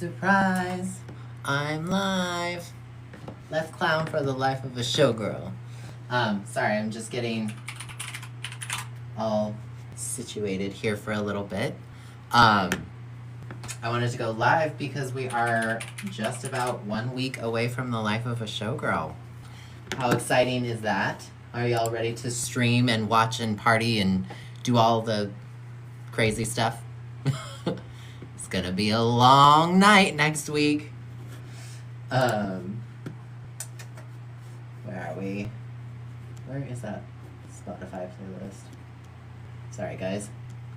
Surprise! I'm live. Let's clown for the life of a showgirl. Sorry, I'm just getting all situated here for a little bit. I wanted to go live because we are just about 1 week away from the life of a showgirl. How exciting is that? Are y'all ready to stream and watch and party and do all the crazy stuff? It's gonna be a long night next week. Where are we? Where is that Spotify playlist? Sorry guys,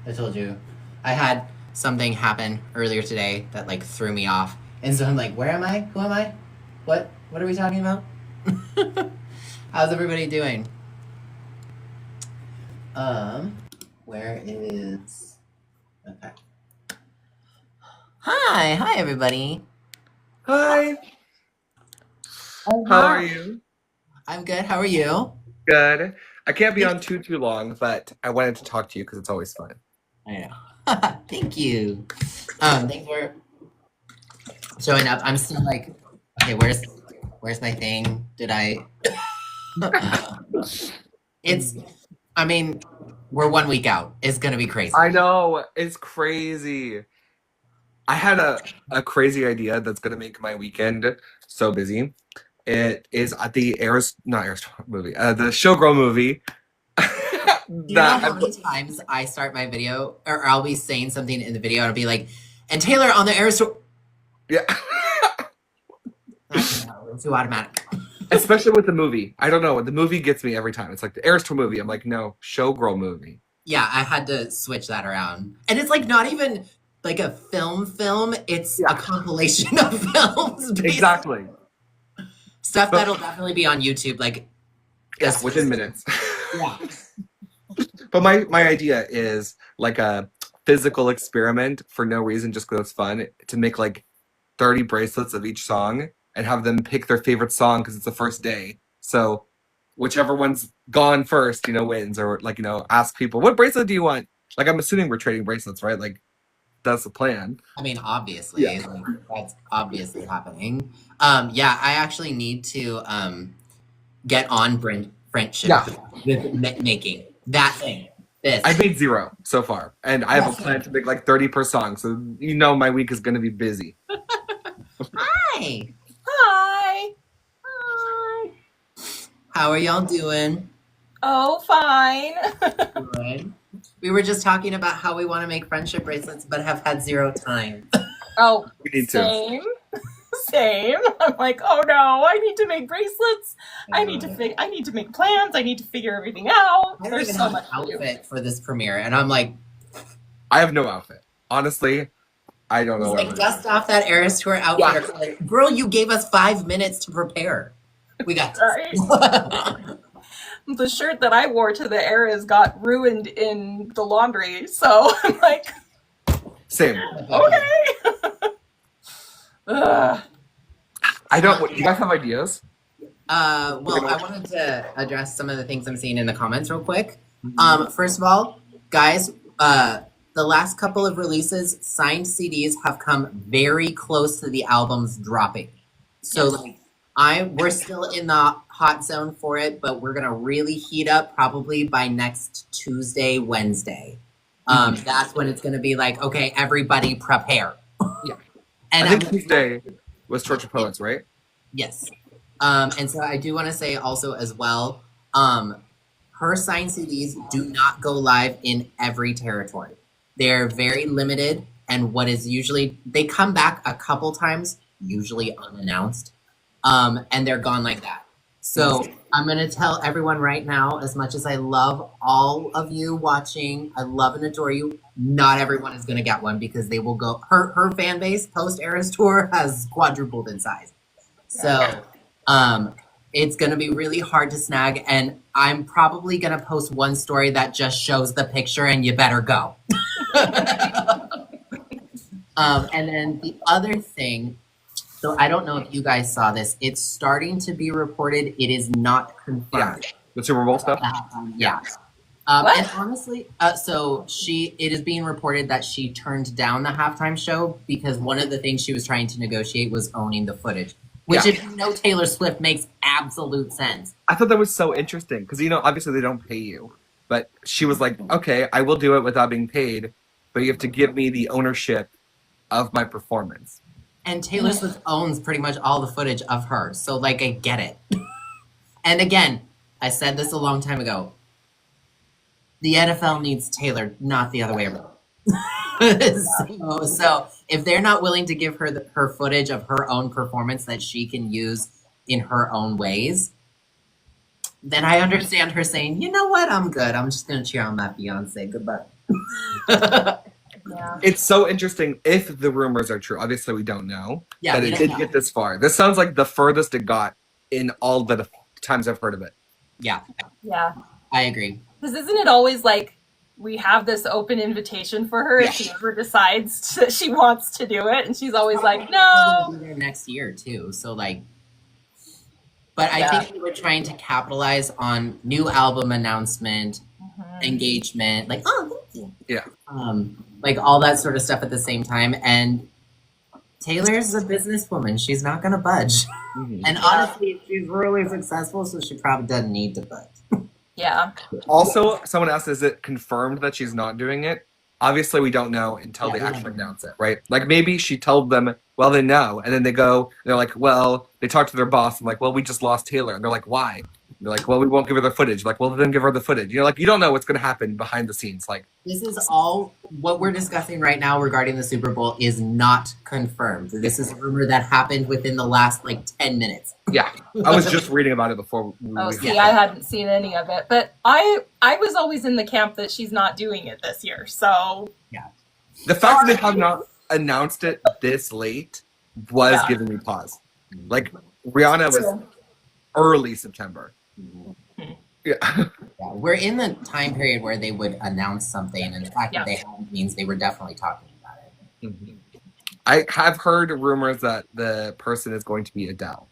I told you. I had something happen earlier today that like threw me off. And so I'm like, where am I? Who am I? What are we talking about? How's everybody doing? Where is... Okay. Hi everybody. Hi. Oh, How are you? I'm good. How are you? Good. I can't be on too long, but I wanted to talk to you because it's always fun. I know. Thank you. Thanks for showing up. I'm still like, okay, where's my thing? Did I? I mean, we're 1 week out. It's gonna be crazy. I know, it's crazy. I had a crazy idea that's gonna make my weekend so busy. It is at the the Showgirl movie. Do you know how many times I start my video, or I'll be saying something in the video, and I'll be like, and Taylor on the Eras Tour. Yeah. It's too automatic. Especially with the movie. I don't know. The movie gets me every time. It's like the Eras Tour movie. I'm like, no, Showgirl movie. Yeah, I had to switch that around. And it's like not even like a film. It's a compilation of films. Basically. Exactly. Stuff that'll definitely be on YouTube. Like, yes, within minutes. Yeah. But my idea is like a physical experiment for no reason, just because it's fun, to make like 30 bracelets of each song and have them pick their favorite song because it's the first day. So whichever one's gone first, wins. Or like, ask people, what bracelet do you want? Like, I'm assuming we're trading bracelets, right? Like, that's the plan. I mean, obviously. Yeah. Like, that's obviously happening. Yeah, I actually need to get on friendship with making that thing. This. I've made 0 so far. And I have a plan to make like 30 per song. So my week is going to be busy. Hi. How are y'all doing? Oh, fine. Good. We were just talking about how we want to make friendship bracelets, but have had 0 time. Oh, we need same. Same. I'm like, oh no, I need to make bracelets. I need to make plans. I need to figure everything out. I don't even have an outfit for this premiere, and I'm like, I have no outfit. Honestly, I don't know. Like, dust off that Eras Tour outfit. Yeah. Like, girl, you gave us 5 minutes to prepare. We got this. The shirt that I wore to the Eras got ruined in the laundry, so I'm like, same. Okay. I don't. You guys have ideas? Well, I wanted to address some of the things I'm seeing in the comments real quick. First of all, guys, the last couple of releases, signed CDs have come very close to the albums dropping. So, like, we're still in the hot zone for it, but we're gonna really heat up probably by next Tuesday, Wednesday. That's when it's gonna be like, okay, everybody prepare. Yeah. And I think Tuesday was Church of Poets, right? Yes. And so I do want to say also as well, her signed CDs do not go live in every territory. They're very limited, and what is usually, they come back a couple times, usually unannounced, and they're gone like that. So I'm going to tell everyone right now, as much as I love all of you watching, I love and adore you, not everyone is going to get one because they will go, her fan base post Eras Tour has quadrupled in size. So it's going to be really hard to snag, and I'm probably going to post one story that just shows the picture and you better go. And then the other thing, so I don't know if you guys saw this, it's starting to be reported, it is not confirmed. Yeah, the Super Bowl stuff? Yeah. And honestly, so it is being reported that she turned down the halftime show because one of the things she was trying to negotiate was owning the footage, which, if you know Taylor Swift, makes absolute sense. I thought that was so interesting because, obviously they don't pay you, but she was like, okay, I will do it without being paid, but you have to give me the ownership of my performance. And Taylor Swift owns pretty much all the footage of her, so I get it. And again, I said this a long time ago. The NFL needs Taylor, not the other way around. so if they're not willing to give her her footage of her own performance that she can use in her own ways, then I understand her saying, you know what, I'm good. I'm just going to cheer on that Beyonce. Goodbye. Yeah. It's so interesting if the rumors are true. Obviously, we don't know that it did get this far. This sounds like the furthest it got in all the times I've heard of it. Yeah. Yeah. I agree. Because isn't it always like we have this open invitation for her if she ever decides that she wants to do it, and she's always like, no. Be there next year too. So but I think we were trying to capitalize on new album announcement, engagement, thank you. Yeah. All that sort of stuff at the same time. And Taylor's a businesswoman. She's not going to budge. And honestly, she's really successful, so she probably doesn't need to budge. Yeah. Also, someone asked, is it confirmed that she's not doing it? Obviously, we don't know until they actually announce it, right? Maybe she told them, well, they know. And then they go, they're like, well, they talk to their boss and well, we just lost Taylor. And they're like, why? They're like, well, we won't give her the footage. Well, then give her the footage. You don't know what's going to happen behind the scenes. This is all what we're discussing right now regarding the Super Bowl is not confirmed. This is a rumor that happened within the last 10 minutes. Yeah, I was just reading about it before. I hadn't seen any of it, but I was always in the camp that she's not doing it this year. So yeah, the fact that they have not announced it this late was giving me pause. Rihanna was early September. Yeah. We're in the time period where they would announce something, and the fact that they haven't means they were definitely talking about it. I have heard rumors that the person is going to be Adele,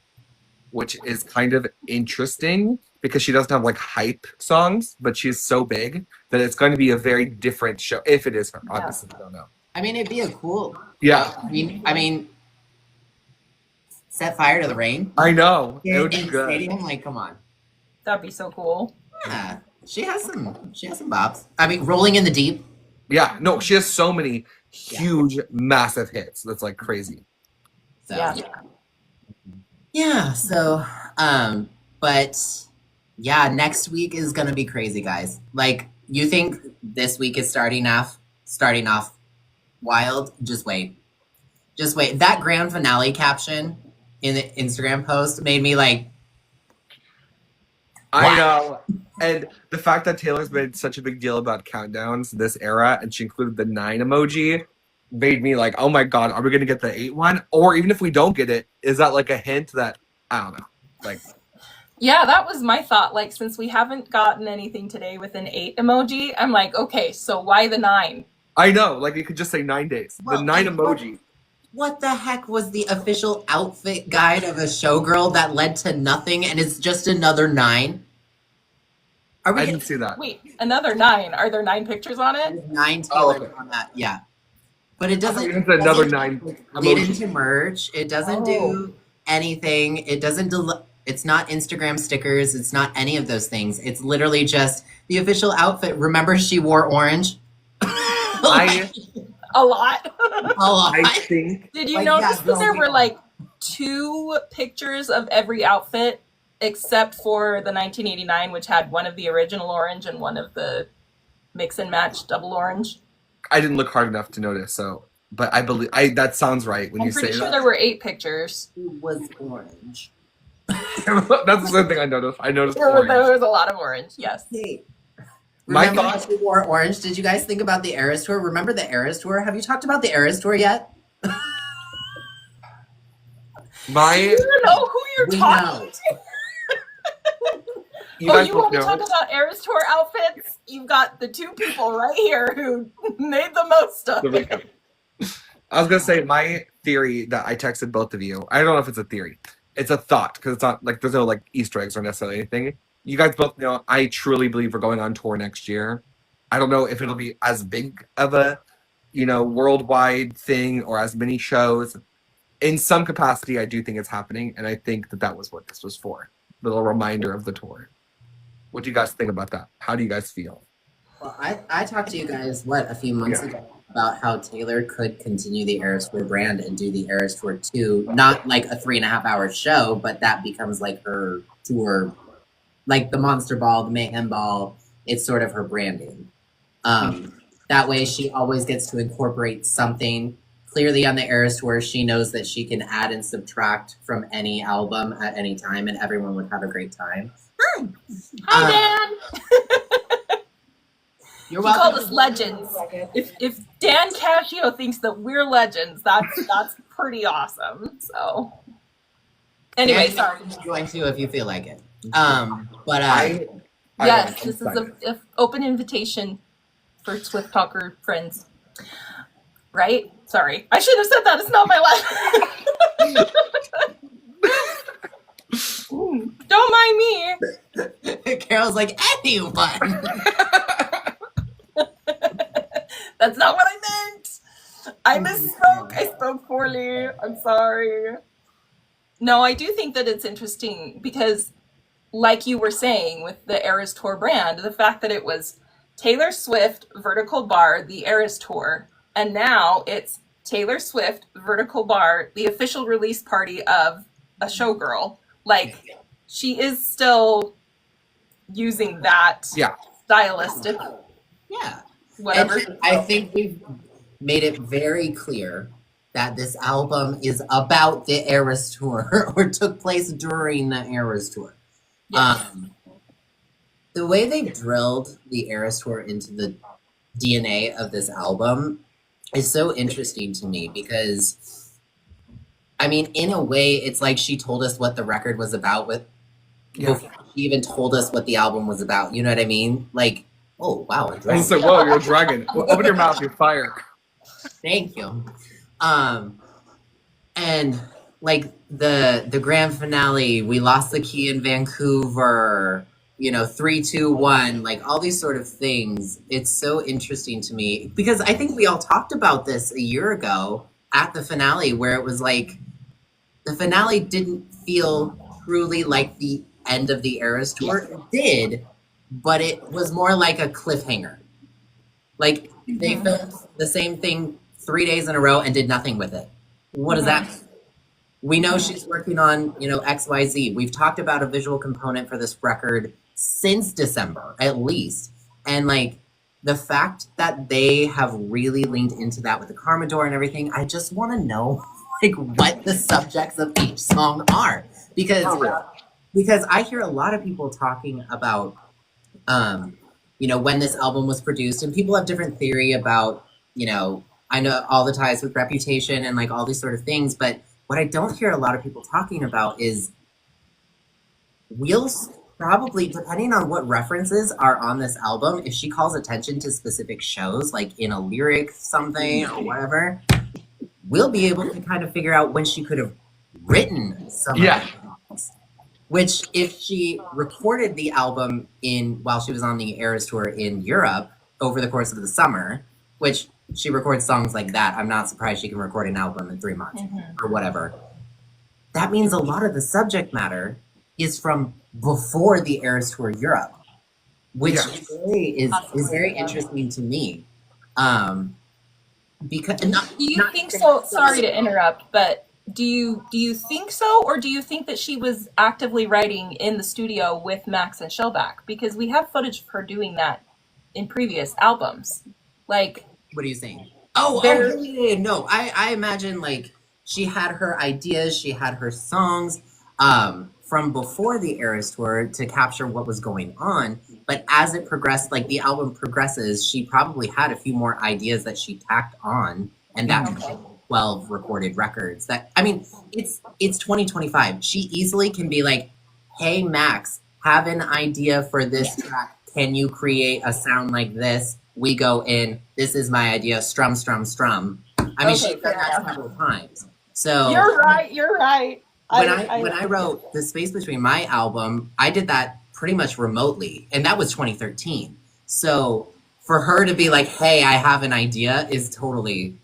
which is kind of interesting because she doesn't have hype songs, but she's so big that it's going to be a very different show if it is her. Obviously, we don't know. I mean, it'd be a cool. Yeah. I mean, set fire to the rain. I know. It would be good. Stadium, come on. That'd be so cool. Yeah, she has some bops. I mean, Rolling in the Deep. Yeah, no, she has so many huge, massive hits. That's crazy. So, yeah. So, but yeah, next week is gonna be crazy, guys. You think this week is starting off wild? Just wait. That grand finale caption in the Instagram post made me I know. And the fact that Taylor's made such a big deal about countdowns this era, and she included the 9 emoji, made me oh my God, are we going to get the 8 one? Or even if we don't get it, is that a hint that, I don't know. Yeah, that was my thought. Since we haven't gotten anything today with an 8 emoji, I'm okay, so why the 9? I know. You could just say 9 days. The 9 emoji. What the heck was the official outfit guide of a showgirl that led to nothing, and it's just another 9? I didn't see that. Wait, another 9. Are there 9 pictures on it? 9 Taylor on that, yeah. But it doesn't. It's another 9. Lead into merch. It doesn't do anything. It doesn't. It's not Instagram stickers. It's not any of those things. It's literally just the official outfit. Remember, she wore orange. A lot. I think. Did you notice that there were 2 pictures of every outfit except for the 1989, which had one of the original orange and one of the mix and match double orange? I didn't look hard enough to notice, but I believe that sounds right when you say that. I'm pretty sure there were 8 pictures. It was orange. That's the same thing I noticed. I noticed there was a lot of orange, yes. Hey. Remember how she wore orange? Did you guys think about the Eras Tour? Remember the Eras Tour? Have you talked about the Eras Tour yet? Do you know who you're talking to? You want to talk about Eras Tour outfits? You've got the 2 people right here who made the most of it. I was going to say, my theory that I texted both of you, I don't know if it's a theory. It's a thought, because it's not there's no Easter eggs or necessarily anything. you guys both know I truly believe we're going on tour next year. I don't know if it'll be as big of a, worldwide thing or as many shows. In some capacity, I do think it's happening, and I think that was what this was for. A little reminder of the tour. What do you guys think about that? How do you guys feel? Well, I talked to you guys, a few months ago about how Taylor could continue the Eras Tour brand and do the Eras Tour 2, not like a 3.5-hour show, but that becomes like her tour, like the Monster Ball, the Mayhem Ball. It's sort of her branding. That way she always gets to incorporate something. Clearly on the Eras Tour, she knows that she can add and subtract from any album at any time, and everyone would have a great time. Hi, Dan! You're He welcome. called us legends. If Dan Cashio thinks that we're legends, that's pretty awesome. So, anyway, And sorry. join too if you feel like it. But Yes, this is an open invitation for Swift Talker friends. Right? Sorry. I should have said that. It's not my last. Don't mind me. Carol's like, anyone. That's not what I meant. I misspoke. I spoke poorly. I'm sorry. No, I do think that it's interesting because, like you were saying with the Eras Tour brand, the fact that it was Taylor Swift, Vertical Bar, the Eras Tour, and now it's Taylor Swift, Vertical Bar, the official release party of a Showgirl. Like, she is still using that stylistic, whatever. And I think we've made it very clear that this album is about the Eras Tour or took place during the Eras Tour. Yes. The way they drilled the Eras Tour into the DNA of this album is so interesting to me because, I mean, in a way, it's like she told us what the record was about before she even told us what the album was about. You know what I mean? Like, oh, wow. A dragon. So, whoa, you're a dragon. Open your mouth, you're fire. Thank you. And like the grand finale, we lost the key in Vancouver, 3, 2, 1, like all these sort of things. It's so interesting to me because I think we all talked about this a year ago at the finale where it was like the finale didn't feel truly like the end of the Eras Tour. It did, but it was more like a cliffhanger. Like they filmed the same thing 3 days in a row and did nothing with it. What does that mean? We know she's working on, XYZ. We've talked about a visual component for this record since December, at least. And like the fact that they have really leaned into that with the Karma Door and everything, I just want to know like what the subjects of each song are. Because I hear a lot of people talking about when this album was produced, and people have different theory about, I know all the ties with Reputation and like all these sort of things, but what I don't hear a lot of people talking about is we'll probably, depending on what references are on this album, if she calls attention to specific shows, like in a lyric something or whatever, we'll be able to kind of figure out when she could have written some of the songs. Which, if she recorded the album while she was on the Eras Tour in Europe over the course of the summer, which she records songs like that, I'm not surprised she can record an album in 3 months or whatever. That means a lot of the subject matter is from before the Eras Tour Europe, which is very interesting to me. Because do you think so? Sorry to interrupt, but do you think so, or do you think that she was actively writing in the studio with Max and Shellback? Because we have footage of her doing that in previous albums. Like, what are you saying? No. I imagine like she had her ideas, she had her songs from before the Eras Tour to capture what was going on. But as it progressed, like the album progresses, she probably had a few more ideas that she tacked on, and that 12 recorded records. That, I mean, it's 2025. She easily can be like, "Hey Max, have an idea for this track. Can you create a sound like this?" We go in, this is my idea, strum, strum, strum. I mean, she's done that several times. So you're right. When I wrote The Space Between my album, I did that pretty much remotely, and that was 2013. So for her to be like, "Hey, I have an idea," is totally.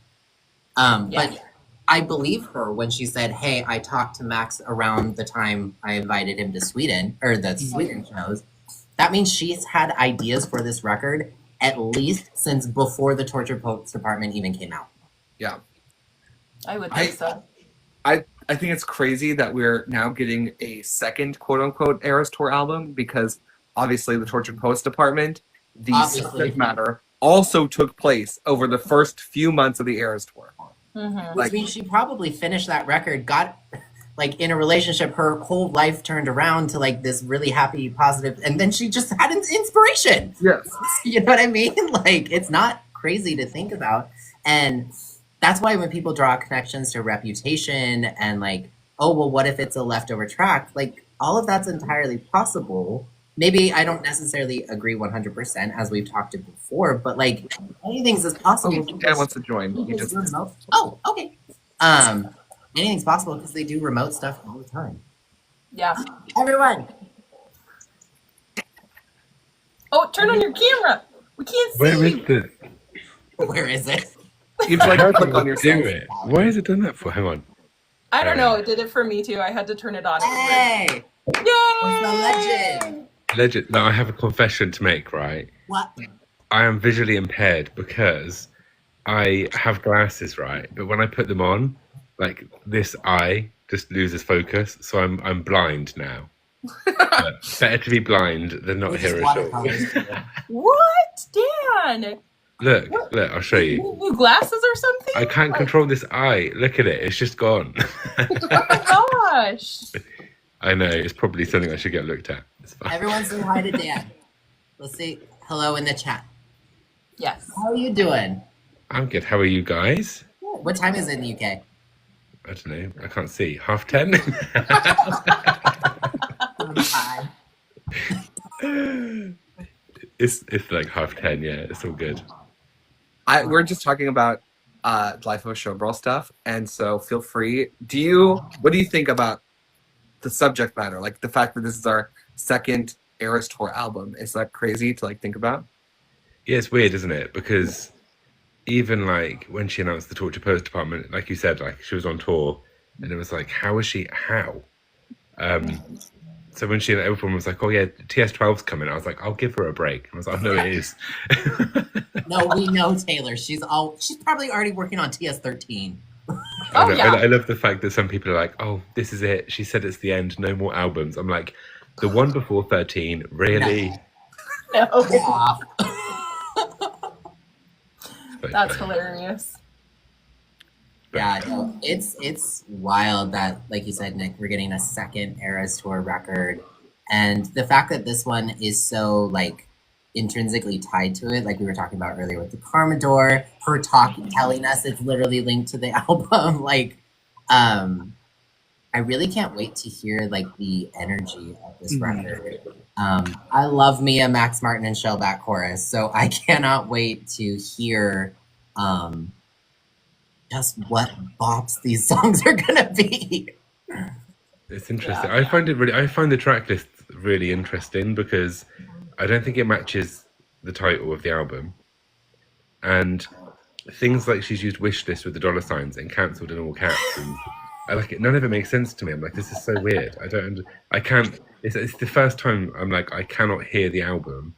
But I believe her when she said, "Hey, I talked to Max around the time I invited him to Sweden or the Sweden shows." That means she's had ideas for this record at least since before the Torture Poets Department even came out. Yeah. I would think so. I think it's crazy that we're now getting a second quote-unquote Eras Tour album because obviously the Tortured Poets Department, the subject matter, also took place over the first few months of the Eras Tour. Mm-hmm. Which means she probably finished that record, got like in a relationship, her whole life turned around to like this really happy, positive, and then she just had an inspiration. Yes. You know what I mean? Like, it's not crazy to think about. And that's why when people draw connections to Reputation and like, oh, well, what if it's a leftover track? Like, all of that's entirely possible. Maybe I don't necessarily agree 100%, as we've talked to before, but like, anything's is possible. Dan wants to join. Oh, okay. Anything's possible because they do remote stuff all the time. Yeah. Everyone. Oh, turn on your camera. We can't see. Where is this? Where is it? You have to like click on your Do it. Why has it done that for? Hang on. I don't know. It did it for me too. I had to turn it on. Hey! Yay! What's the legend? Legend. No, I have a confession to make, right? What? I am visually impaired because I have glasses, right? But when I put them on, like this eye just loses focus. So I'm blind now. But better to be blind than not hear at all. What, Dan? Look, I'll show you. New glasses or something? I can't control this eye. Look at it. It's just gone. Oh my gosh. I know. It's probably something I should get looked at. It's fine. Everyone say hi to Dan. Let's say hello in the chat. Yes. How are you doing? I'm good. How are you guys? What time is it in the UK? I don't know. I can't see. 10:30? It's like 10:30. Yeah, it's all good. We're just talking about Life of a Showgirl stuff, and so feel free. What do you think about the subject matter? Like the fact that this is our second Eras Tour album. Is that crazy to like think about? Yeah, it's weird, isn't it? Because even like when she announced the Torture Poets Department, like you said, like she was on tour, and it was like, how? So when everyone was like, oh yeah, TS12's coming, I was like, I'll give her a break. I was like, oh, no, it is. No, we know Taylor. She's probably already working on TS13. I love the fact that some people are like, oh, this is it. She said it's the end, no more albums. I'm like, the one before 13, really? No. Yeah. That's hilarious. Yeah, no, it's wild that, like you said, Nick, we're getting a second Eras Tour record, and the fact that this one is so like intrinsically tied to it, like we were talking about earlier with the Carmador, her telling us it's literally linked to the album. Like, I really can't wait to hear like the energy of this record. I love me a Max Martin and Shellback chorus, so I cannot wait to hear. Just what bops these songs are gonna be. It's interesting. I find the track list really interesting because I don't think it matches the title of the album, and things like she's used wishlist with the dollar signs and cancelled in all caps, and I like it. None of it makes sense to me. I'm like, this is so weird. I can't. It's the first time I'm like, I cannot hear the album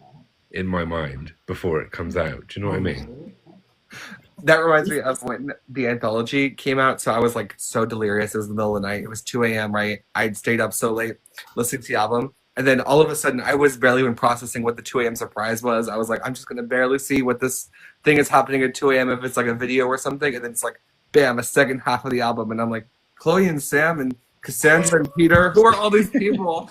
in my mind before it comes out. Do you know what I mean? That reminds me of when the anthology came out. So I was like so delirious. It was the middle of the night. It was 2 a.m., right? I'd stayed up so late listening to the album. And then all of a sudden, I was barely even processing what the 2 a.m. surprise was. I was like, I'm just going to barely see what this thing is happening at 2 a.m. if it's like a video or something. And then it's like, bam, a second half of the album. And I'm like, Chloe and Sam and Cassandra and Peter, who are all these people?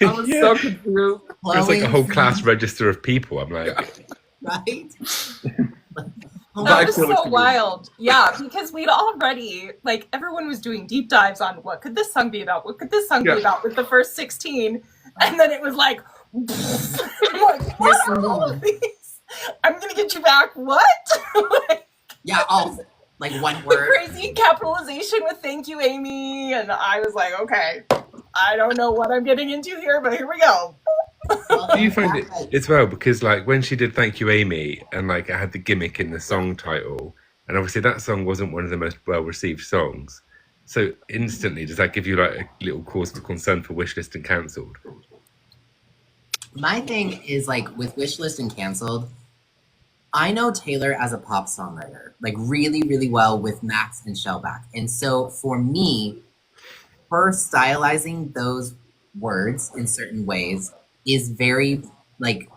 I was so confused. There's like a whole class register of people. I'm like... Right? That was so wild. Yeah, because we'd already, like, everyone was doing deep dives on what could this song be about? What could this song be about with the first 16? And then it was like, I'm like, what are all of these? I'm going to get you back. What? Like, yeah, all like one word. Crazy capitalization with thank you, Amy. And I was like, okay, I don't know what I'm getting into here, but here we go. Do you find it as well? Because like when she did Thank You Amy and like it had the gimmick in the song title, and obviously that song wasn't one of the most well received songs. So instantly, does that give you like a little cause for concern for Wishlist and Cancelled? My thing is like with Wishlist and Cancelled, I know Taylor as a pop songwriter, like really, really well with Max and Shellback. And so for me, her stylizing those words in certain ways is very like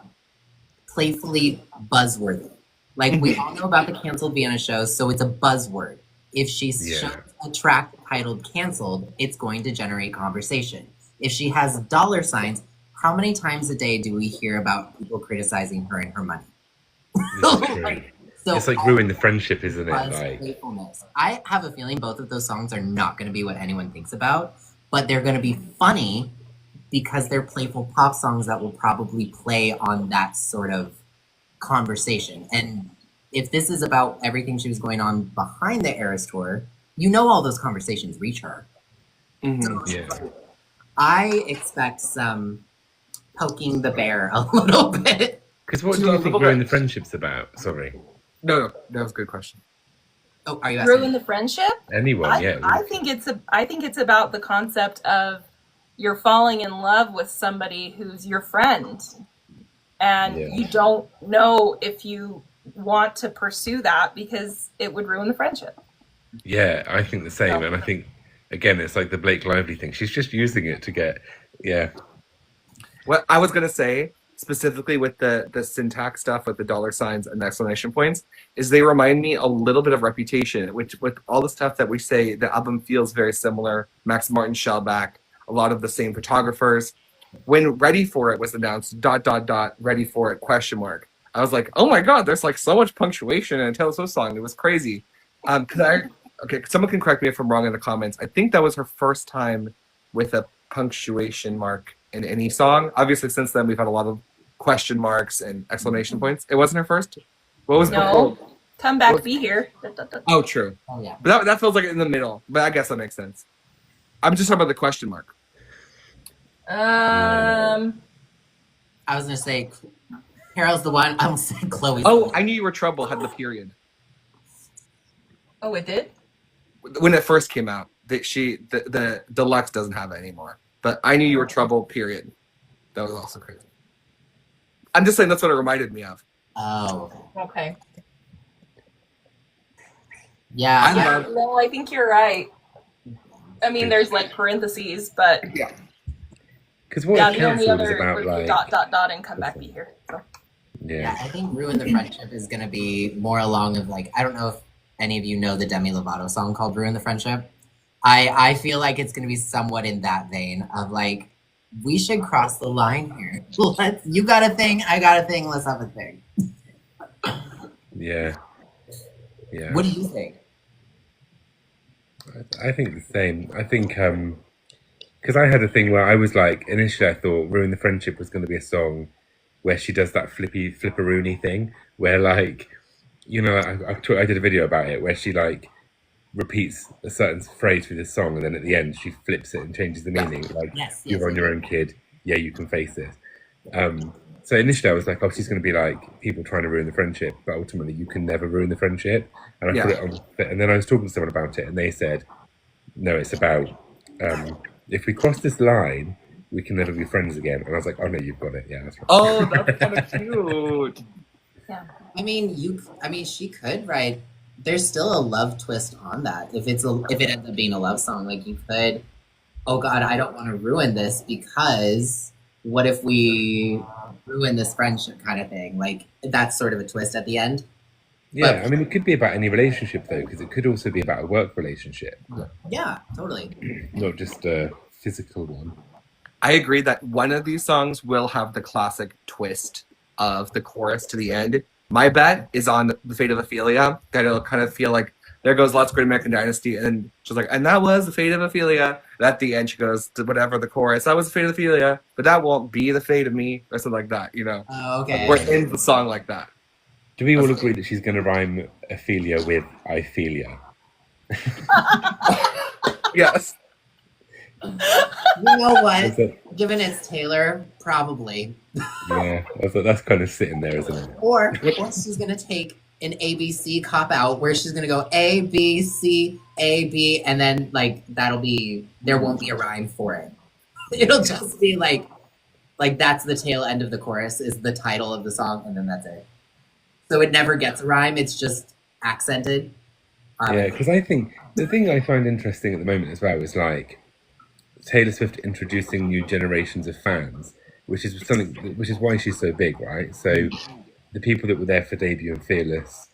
playfully buzzworthy. Like we all know about the canceled Vienna shows, so it's a buzzword. If she shows a track titled Cancelled, it's going to generate conversation. If she has dollar signs, how many times a day do we hear about people criticizing her and her money? So it's like ruin the friendship, isn't it? Like playfulness. I have a feeling both of those songs are not going to be what anyone thinks about, but they're going to be funny because they're playful pop songs that will probably play on that sort of conversation. And if this is about everything she was going on behind the Eras tour, you know all those conversations reach her. So I expect some poking the bear a little bit. Because what do you think Ruin the Friendship's about? Sorry. No, that was a good question. Oh, are you asking? Ruin the friendship? Anyone, I think it's about the concept of you're falling in love with somebody who's your friend, and you don't know if you want to pursue that because it would ruin the friendship. Yeah, I think the same, and I think again it's like the Blake Lively thing. She's just using it to get What I was gonna say specifically with the syntax stuff with the dollar signs and exclamation points is they remind me a little bit of Reputation, which with all the stuff that we say, the album feels very similar. Max Martin, Shellback, a lot of the same photographers. When Ready For It was announced, ... Ready For It ? I was like, oh my god, there's like so much punctuation in a Taylor Swift song. It was crazy. Okay, someone can correct me if I'm wrong in the comments. I think that was her first time with a punctuation mark in any song. Obviously, since then we've had a lot of question marks and exclamation points. It wasn't her first. What was before? Come back, be here. Oh, true. Oh yeah, but that feels like in the middle. But I guess that makes sense. I'm just talking about the question mark. I was gonna say Carol's the one. I was saying Chloe. Oh, I Knew You Were Trouble had the period. Oh, it did? When it first came out, the deluxe doesn't have it anymore. But I Knew You Were Trouble, period. That was also crazy. I'm just saying that's what it reminded me of. Oh. Okay. Yeah. No, I think you're right. I mean, there's like parentheses, but because what Cancelled is about like ... and come back, be here. So. Yeah, I think Ruin the Friendship is gonna be more along of like, I don't know if any of you know the Demi Lovato song called Ruin the Friendship. I feel like it's gonna be somewhat in that vein of like, we should cross the line here. You got a thing, I got a thing, let's have a thing. Yeah. What do you think? I think the same. I think because I had a thing where I was like, initially I thought Ruin the Friendship was going to be a song where she does that flipperoony thing where like, you know, I did a video about it where she like repeats a certain phrase through the song and then at the end she flips it and changes the meaning. Like, you're on your own, kid. Yeah, you can face this. So initially I was like, oh, she's going to be like people trying to ruin the friendship, but ultimately you can never ruin the friendship. And I put it on, and then I was talking to someone about it and they said, no, it's about if we cross this line, we can never be friends again. And I was like, oh no, you've got it. Yeah, that's right. Oh, that's kind of cute. Yeah. I mean, she could write. There's still a love twist on that. If it ends up being a love song, like you could, oh God, I don't want to ruin this because what if we ruin this friendship kind of thing? Like that's sort of a twist at the end. Yeah, but, I mean, it could be about any relationship though, because it could also be about a work relationship. Yeah, totally. Not just a physical one. I agree that one of these songs will have the classic twist of the chorus to the end. My bet is on The Fate of Ophelia. That it'll kind of feel like there goes Lots of Great American Dynasty, and she's like, and that was the fate of Ophelia. And at the end, she goes to whatever the chorus. That was the fate of Ophelia, but that won't be the fate of me, or something like that. You know? Oh, okay. Or it ends the song like that. Do we all agree that she's going to rhyme Ophelia with Ophelia? Yes. You know what? That's a- Given it's Taylor, probably. yeah, I was like, that's kind of sitting there, isn't it? Or she's gonna take an ABC cop out where she's gonna go A B C A B, and then like there won't be a rhyme for it. It'll just be like that's the tail end of the chorus is the title of the song, and then that's it. So it never gets a rhyme. It's just accented. Yeah, because I think the thing I find interesting at the moment as well is like Taylor Swift introducing new generations of fans, which is why she's so big, right? So the people that were there for debut and Fearless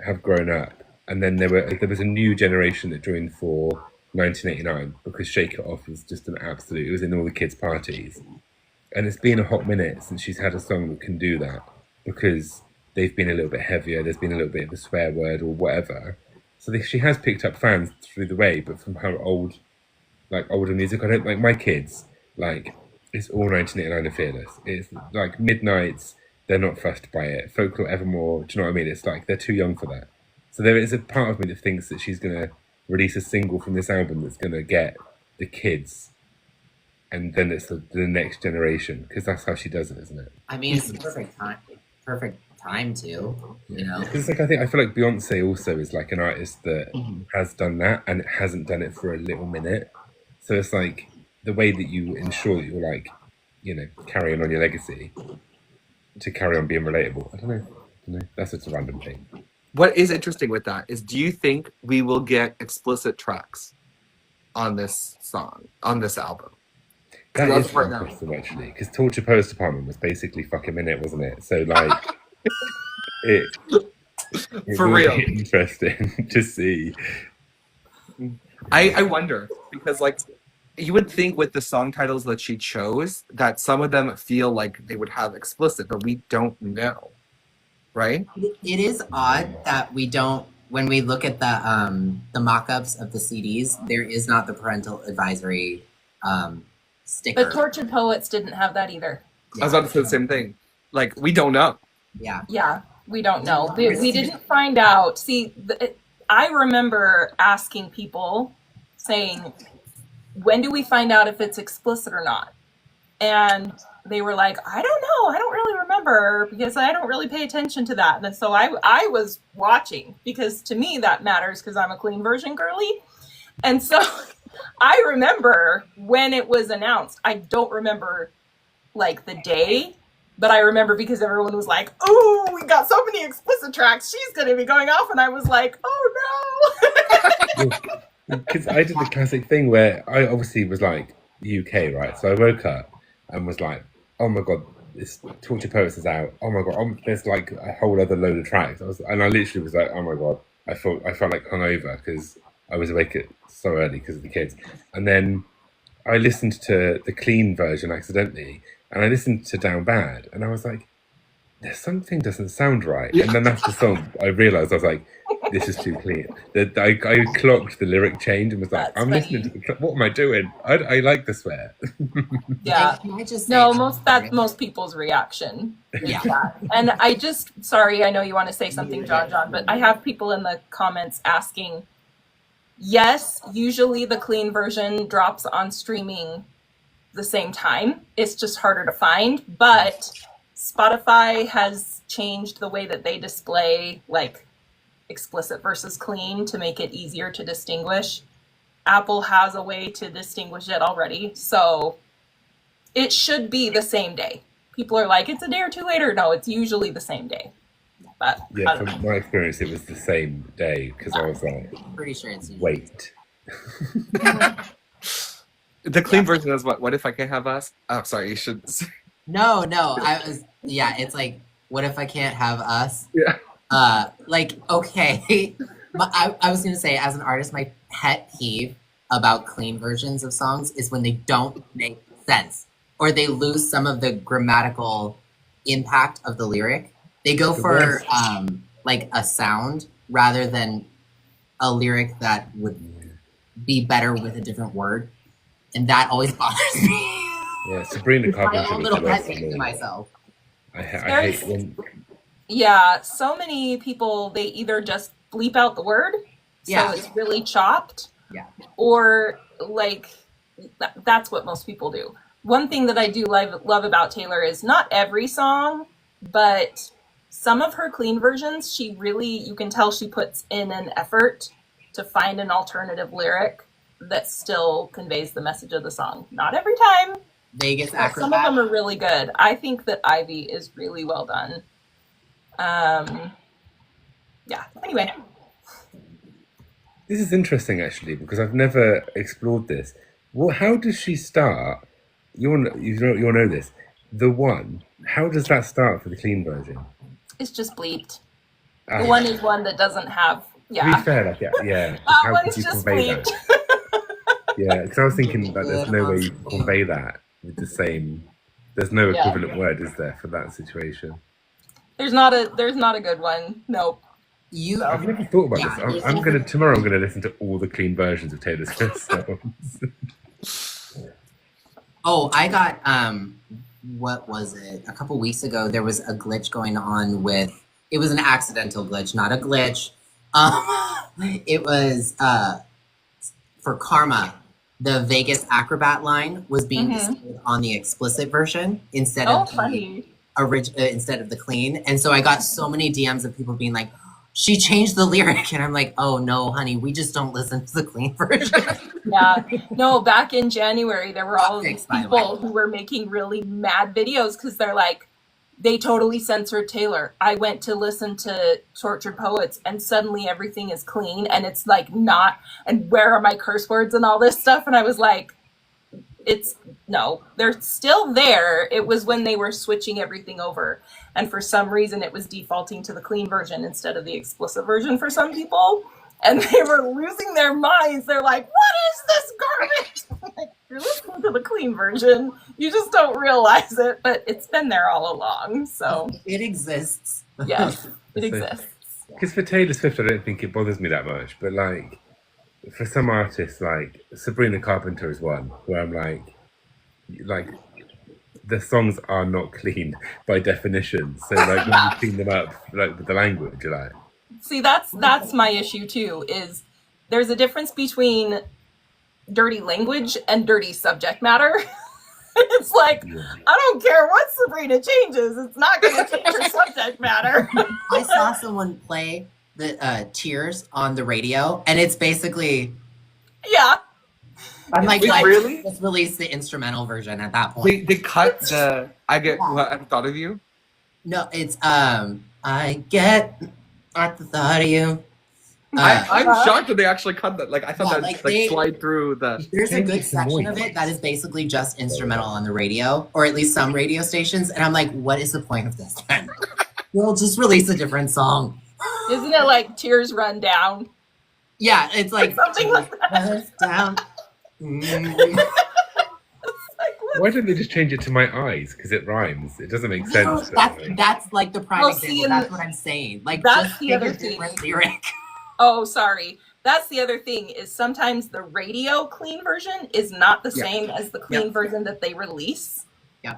have grown up, and then there was a new generation that joined for 1989 because Shake It Off was just an absolute. It was in all the kids' parties, and it's been a hot minute since she's had a song that can do that because they've been a little bit heavier. There's been a little bit of a swear word or whatever. So she has picked up fans through the way, but from her older music. I don't like my kids. Like it's all 1989 and Fearless. It's like Midnights. They're not fussed by it. Folklore Evermore. Do you know what I mean? It's like they're too young for that. So there is a part of me that thinks that she's gonna release a single from this album that's gonna get the kids, and then it's the next generation because that's how she does it, isn't it? I mean, it's the perfect time to, you know. Because like I feel like Beyonce also is like an artist that has done that and hasn't done it for a little minute. So it's like the way that you ensure that you're like, you know, carrying on your legacy to carry on being relatable. I don't know. That's just a random thing. What is interesting with that is, do you think we will get explicit tracks on this song, on this album? That is one question actually, because Torture Poets Department was basically fucking in it, wasn't it? So like, it for real interesting to see. I wonder because like you would think with the song titles that she chose that some of them feel like they would have explicit, but we don't know, right? It is odd that we don't. When we look at the mock-ups of the CDs, there is not the parental advisory sticker. But Tortured Poets didn't have that either. Yeah. I was about to say the same thing. Like we don't know. Yeah, we don't know. We didn't find out. See, I remember asking people, saying, when do we find out if it's explicit or not? And they were like, I don't know. I don't really remember because I don't really pay attention to that. And so I was watching because to me that matters because I'm a clean version girly. And so I remember when it was announced. I don't remember like the day, but I remember because everyone was like, oh, we got so many explicit tracks. She's going to be going off. And I was like, oh no. Because I did the classic thing where I obviously was like UK, right? So I woke up and was like, oh my God, this Torture Poets is out. Oh my God, there's like a whole other load of tracks. I literally was like, oh my God, I felt like hungover because I was awake so early because of the kids. And then I listened to the clean version accidentally, and I listened to Down Bad, and I was like, there's something doesn't sound right. And then that's the song I realised I was like, this is too clean. I clocked the lyric change and was like, I'm listening to what am I doing? I like the swear. Yeah. That's most people's reaction. Yeah. And sorry, I know you want to say something, John, but I have people in the comments asking, yes, usually the clean version drops on streaming the same time. It's just harder to find, but Spotify has changed the way that they display like explicit versus clean to make it easier to distinguish. Apple has a way to distinguish it already, so it should be the same day. People are like, it's a day or two later. No, it's usually the same day. But yeah, from my experience, it was the same day because I was like, pretty sure it's wait. The clean version is what if I can't have us? Oh, sorry, you should. No, it's like, what if I can't have us? Yeah. Like, okay. I was going to say, as an artist, my pet peeve about clean versions of songs is when they don't make sense or they lose some of the grammatical impact of the lyric. They go for like a sound rather than a lyric that would be better with a different word. And that always bothers me. Yeah, Sabrina Carpenter. My own little pet peeve to myself. I hate when... Yeah, so many people, they either just bleep out the word, so it's really chopped, or like that's what most people do. One thing that I do love about Taylor is not every song, but some of her clean versions, she really, you can tell she puts in an effort to find an alternative lyric that still conveys the message of the song. Not every time. Vegas Acrobat. Some of them are really good. I think that Ivy is really well done. Yeah, anyway. This is interesting, actually, because I've never explored this. Well, how does she start? You'll know this. The one, how does that start for the clean version? It's just bleeped. The one is one that doesn't have, To be fair, like, yeah. That one's just bleeped. Yeah, because I was thinking that there's no way you can convey that with the same. There's no equivalent word, is there, for that situation? There's not a good one. Nope. I've never thought about this. Tomorrow I'm gonna listen to all the clean versions of Taylor Swift songs. Oh, I got what was it? A couple weeks ago, there was a glitch going on with. It was an accidental glitch, not a glitch. It was for Karma. The Vegas Acrobat line was being displayed on the explicit version instead of instead of the clean, and so I got so many DMs of people being like, "She changed the lyric," and I'm like, "Oh no, honey, we just don't listen to the clean version." Yeah, no. Back in January, there were all these people who were making really mad videos because they're like, they totally censored Taylor. I went to listen to Tortured Poets and suddenly everything is clean and it's like not, and where are my curse words and all this stuff? And I was like, no, they're still there. It was when they were switching everything over. And for some reason it was defaulting to the clean version instead of the explicit version for some people. And they were losing their minds. They're like, what is this garbage? Like, you're listening to the clean version. You just don't realize it, but it's been there all along. So it exists. Yes, it exists. Because for Taylor Swift, I don't think it bothers me that much. But like, for some artists, like Sabrina Carpenter is one, where I'm like the songs are not clean by definition. So like when you clean them up, like with the language, you're like. See, that's my issue too, is there's a difference between dirty language and dirty subject matter. It's like, I don't care what Sabrina changes, it's not going to change her subject matter. I saw someone play the Tears on the radio, and it's basically... Yeah. I'm like, really? Let's release the instrumental version at that point. They cut the I Get What I Thought of You? No, it's I get... at the thought of you. I'm shocked that they actually cut that. Like I thought that like slide through the. There's a good section of it that is basically just instrumental on the radio, or at least some radio stations. And I'm like, what is the point of this then? We'll just release a different song. Isn't it like Tears Run Down? Yeah, it's like something like that. Down. Why don't they just change it to My Eyes? Because it rhymes. It doesn't make sense. That's like the prime example. That's what I'm saying. Like, that's just the other thing. Lyric. Oh, sorry. That's the other thing is sometimes the radio clean version is not the same as the clean version that they release,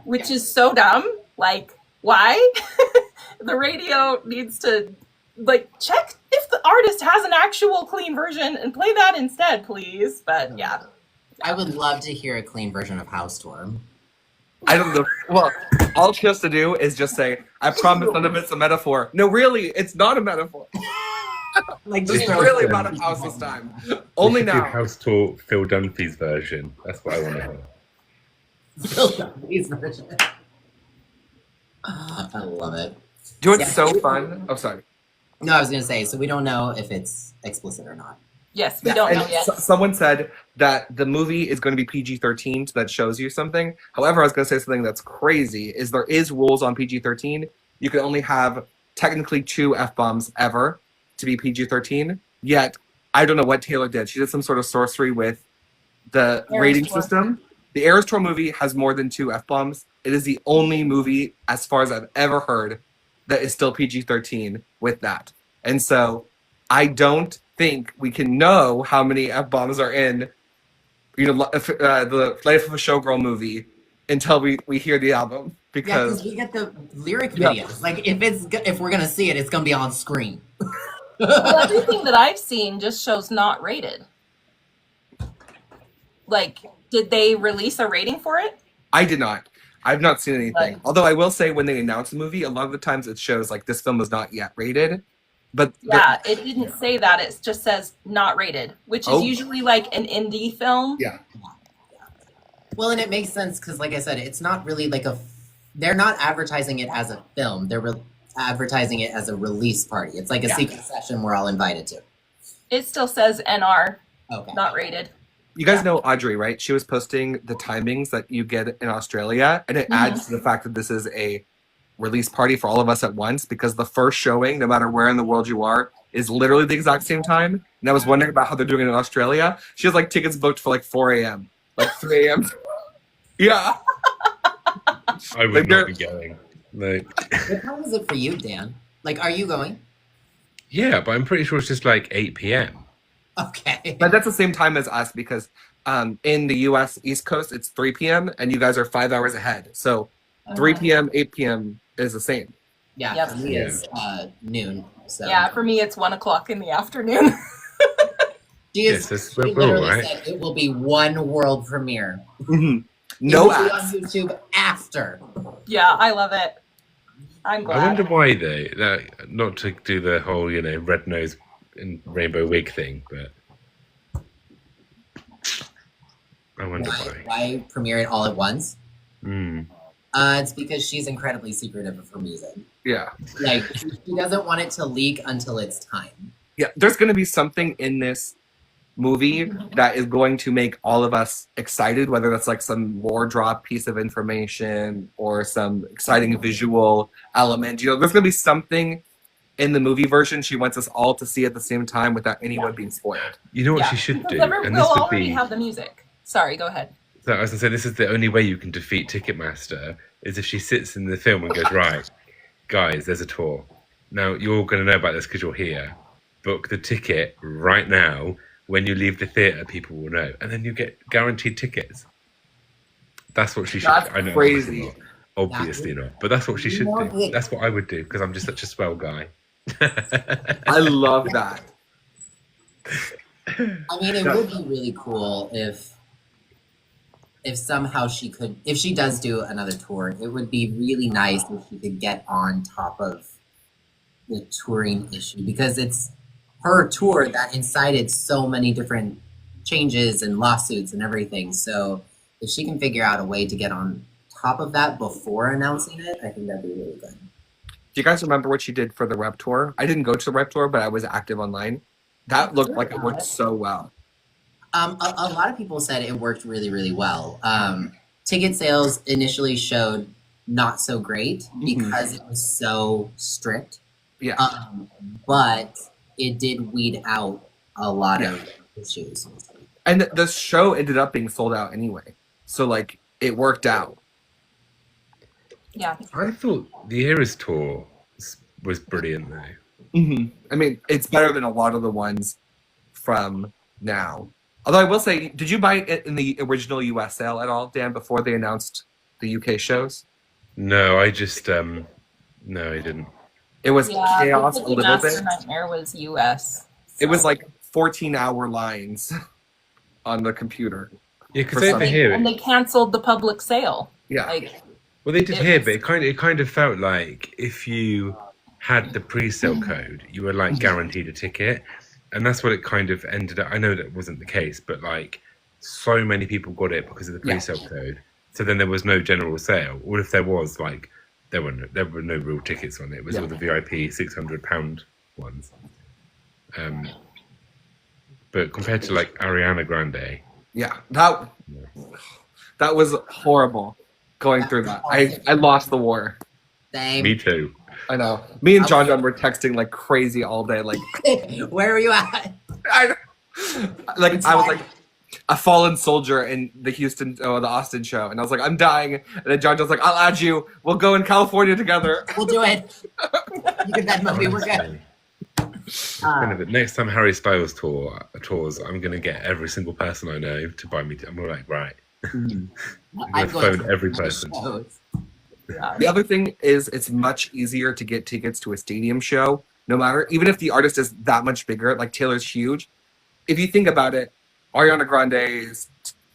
which is so dumb. Like, why? The radio needs to like check if the artist has an actual clean version and play that instead, please. But yeah. I would love to hear a clean version of House Storm. I don't know. Well, all she has to do is just say, I promise none of it's a metaphor. No, really, it's not a metaphor. Like, just really about a house this time. Only now. House Tour Phil Dunphy's version. That's what I want to hear. Phil Dunphy's version. I love it. Do you know what's so fun? Oh, sorry. No, I was going to say, so we don't know if it's explicit or not. Yes, we don't know yet. Someone said that the movie is going to be PG-13, so that shows you something. However, I was going to say something that's crazy, is there is rules on PG-13. You can only have technically 2 F-bombs ever to be PG-13. Yet, I don't know what Taylor did. She did some sort of sorcery with the rating system. The Eras Tour movie has more than 2 F-bombs. It is the only movie, as far as I've ever heard, that is still PG-13 with that. And so, I don't think we can know how many F-bombs are in, the Life of a Showgirl movie until we hear the album. Because we get the lyric videos. Like, if we're gonna see it, it's gonna be on screen. Well, everything that I've seen just shows not rated. like, did they release a rating for it? I did not. I've not seen anything. Right. Although I will say, when they announce a movie, a lot of the times it shows like this film was not yet rated. But Yeah, it didn't say that. It just says not rated, which is usually like an indie film. Yeah. Well, and it makes sense because, like I said, it's not really like they're not advertising it as a film. They're advertising it as a release party. It's like a secret session we're all invited to. It still says NR, Okay. not rated. You guys know Audrey, right? She was posting the timings that you get in Australia, and it adds to the fact that this is a release party for all of us at once, because the first showing, no matter where in the world you are, is literally the exact same time. And I was wondering about how they're doing it in Australia. She has like tickets booked for like 4 a.m., like 3 a.m. Yeah. I would not be going. Like, What time is it for you, Dan? Like, are you going? yeah, but I'm pretty sure it's just like 8 p.m. Okay. But that's the same time as us, because in the U.S. East Coast, it's 3 p.m., and you guys are 5 hours ahead. So 3 p.m., 8 p.m. is the same. Yeah, Yep. for me it's noon. So. Yeah, for me it's 1 o'clock in the afternoon. She we're literally right. said it will be one world premiere. No It will be ads. on YouTube after. Yeah, I love it. I'm I glad. wonder why though. Not to do the whole, red nose and rainbow wig thing, but I wonder why. Why premiere it all at once? Mm. It's because she's incredibly secretive of her music. Yeah. Like, she doesn't want it to leak until it's time. Yeah, there's going to be something in this movie that is going to make all of us excited, whether that's like some lore drop piece of information or some exciting visual element. There's going to be something in the movie version she wants us all to see at the same time without anyone being spoiled. You know what she should do? We'll And this would already be. have the music. Sorry, go ahead. So I was going to say, this is the only way you can defeat Ticketmaster, is if she sits in the film and goes, right, guys, there's a tour. Now, you're all going to know about this because you're here. Book the ticket right now. When you leave the theatre, people will know. And then you get guaranteed tickets. That's what she should That's do. I know, crazy. obviously not. But that's what she should do. That's what I would do, because I'm just such a swell guy. I love that. I mean, it would be really cool if somehow if she does do another tour, it would be really nice if she could get on top of the touring issue, because it's her tour that incited so many different changes and lawsuits and everything. So if she can figure out a way to get on top of that before announcing it, I think that'd be really good. Do you guys remember what she did for the rep tour? I didn't go to the rep tour, but I was active online. That looked like it worked so well. A lot of people said it worked really, really well. Ticket sales initially showed not so great because it was so strict. Yeah. But it did weed out a lot of issues. And the show ended up being sold out anyway. So, like, it worked out. Yeah. I thought the Eras tour was brilliant, though. I mean, it's better than a lot of the ones from now. Although I will say, did you buy it in the original US sale at all, Dan, before they announced the UK shows? No, I just no, I didn't. It was chaos a the little Master bit. Nightmare was US. It was like 14-hour lines on the computer. Yeah, because over here, and they canceled the public sale. Yeah. Like, well, they did here, but it kind of felt like if you had the pre-sale code, you were like guaranteed a ticket, and that's what it kind of ended up. I know that wasn't the case, but like so many people got it because of the pre-sale code. So then there was no general sale, or if there was, like there were no real tickets on it. It was all the VIP £600 ones. But compared to like Ariana Grande, that was horrible going through that. I lost the war. Same. me too. I know. Me and John were texting like crazy all day. Like, Where are you at? I was like a fallen soldier in the Austin show, and I was like, I'm dying. And then John was like, I'll add you. We'll go in California together. We'll do it. You get that movie. We're good. Next time Harry Styles tours, I'm gonna get every single person I know to buy me. I'm like, right. I'm gonna phone every person. The other thing is, it's much easier to get tickets to a stadium show, no matter, even if the artist is that much bigger. Like Taylor's huge. If you think about it, Ariana Grande's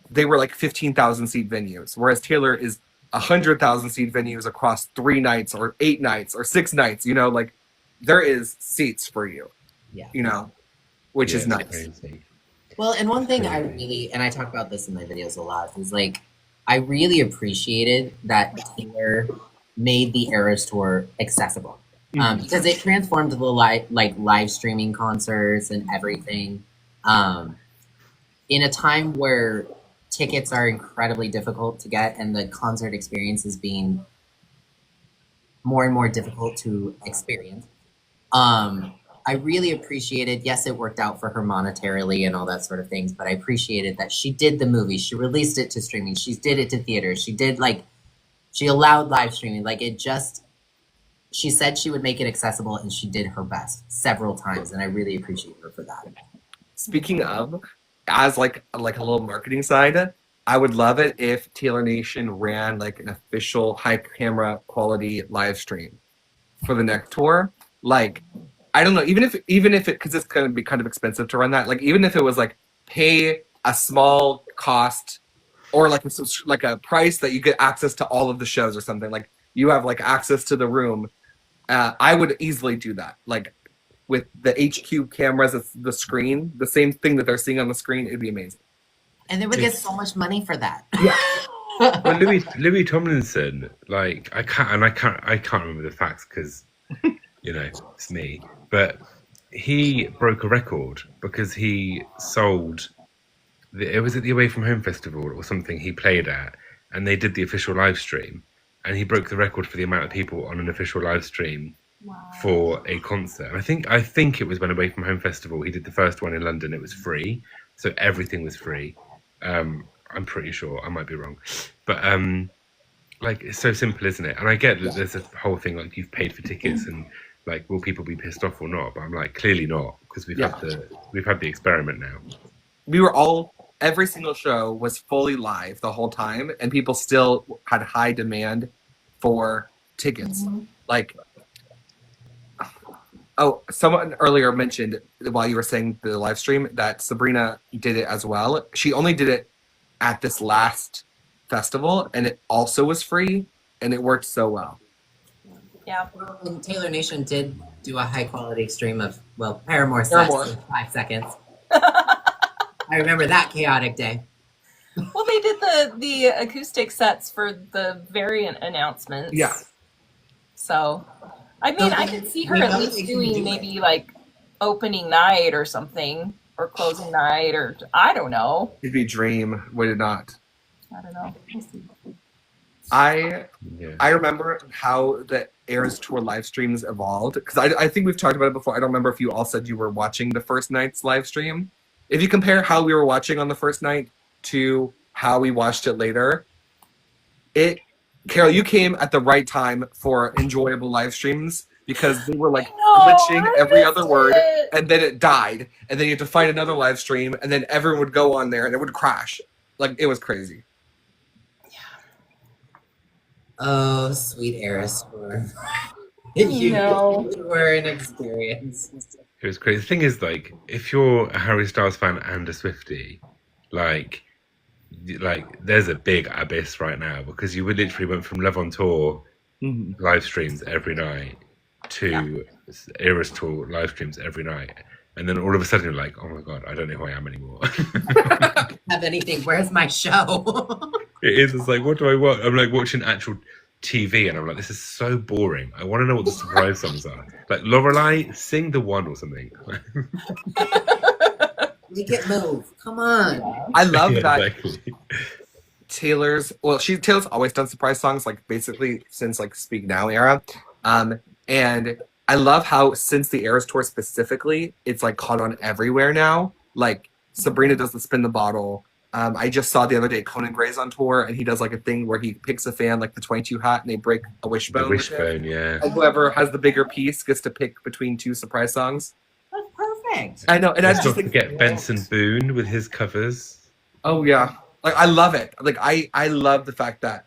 they were like 15,000 seat venues, whereas Taylor is 100,000 seat venues across 3 nights or 8 nights or 6 nights. You know, like there is seats for you. Yeah. You know, which is it's nice. crazy. Well, and one thing I really, and I talk about this in my videos a lot, is like, I really appreciated that Taylor made the Eras Tour accessible. Because it transformed the live streaming concerts and everything. In a time where tickets are incredibly difficult to get and the concert experience is being more and more difficult to experience. I really appreciated, yes, it worked out for her monetarily and all that sort of things, but I appreciated that she did the movie. She released it to streaming. She did it to theaters. She did she allowed live streaming. She said she would make it accessible and she did her best several times. And I really appreciate her for that. Speaking of, as like a little marketing side, I would love it if Taylor Nation ran like an official high camera quality live stream for the next tour. Like, I don't know, even if it, because it's going to be kind of expensive to run that, like even if it was like pay a small cost or like a price that you get access to all of the shows or something, like you have like access to the room, I would easily do that. Like with the HQ cameras, it's the screen, the same thing that they're seeing on the screen, it'd be amazing. And they would get so much money for that. Yeah. Well, Louis Tomlinson, like I can't remember the facts because you know it's me, but he broke a record because he sold. It was at the Away From Home festival or something he played at, and they did the official live stream, and he broke the record for the amount of people on an official live stream for a concert. And I think it was when Away From Home festival he did the first one in London. It was free, so everything was free. I'm pretty sure, I might be wrong, but like it's so simple, isn't it? And I get that there's a whole thing like you've paid for tickets and like will people be pissed off or not? But I'm like clearly not, because we've had the experiment now. We were every single show was fully live the whole time, and people still had high demand for tickets. Like, oh, someone earlier mentioned while you were saying the live stream that Sabrina did it as well. She only did it at this last festival, and it also was free, and it worked so well. Yeah. And Taylor Nation did do a high quality stream of, Paramore sets for 5 seconds. I remember that chaotic day. Well, they did the acoustic sets for the variant announcements. Yeah. So, I mean, I could see her at least doing maybe like opening night or something, or closing night, or I don't know. It'd be Dream, would it not? I don't know. We'll see. I remember how the Eras Tour live streams evolved, because I think we've talked about it before. I don't remember if you all said you were watching the first night's live stream. If you compare how we were watching on the first night to how we watched it later, Carol, you came at the right time for enjoyable live streams, because they were like glitching every other word, and then it died, and then you had to find another live stream, and then everyone would go on there and it would crash. Like, it was crazy. Oh, sweet Eras Tour. You were an experience. It was crazy. The thing is, like, if you're a Harry Styles fan and a Swiftie, like there's a big abyss right now, because you literally went from Love on Tour live streams every night to Eras Tour live streams every night, and then all of a sudden you're like, oh my god, I don't know who I am anymore. Have anything? Where's my show? It's like, what do I want? I'm like watching actual TV, and I'm like, this is so boring. I want to know what the surprise songs are. Like, Lorelei, sing The One or something. Make it move. Come on. I love that. Exactly. Taylor's always done surprise songs, like basically since like Speak Now era. And I love how since the Eras Tour specifically, it's like caught on everywhere now. Like Sabrina does the Spin the Bottle. I just saw the other day Conan Gray's on tour, and he does like a thing where he picks a fan like the 22 hat, and they break a wishbone. The wishbone, yeah. And whoever has the bigger piece gets to pick between 2 surprise songs. That's perfect. I know, and I just don't forget Benson Boone with his covers. Oh yeah, like I love it. Like I love the fact that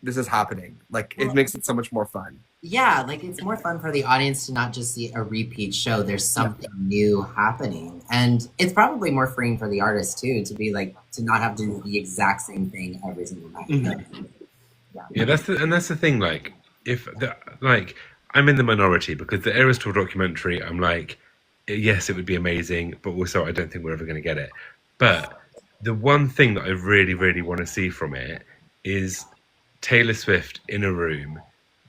this is happening. Like it makes it so much more fun. Yeah, like it's more fun for the audience to not just see a repeat show. There's something new happening. And it's probably more freeing for the artist too, to be like, to not have to do the exact same thing every single night. Yeah, that's the thing. Like, like I'm in the minority because the Eras Tour documentary, I'm like, yes, it would be amazing, but also I don't think we're ever going to get it. But the one thing that I really, really want to see from it is Taylor Swift in a room,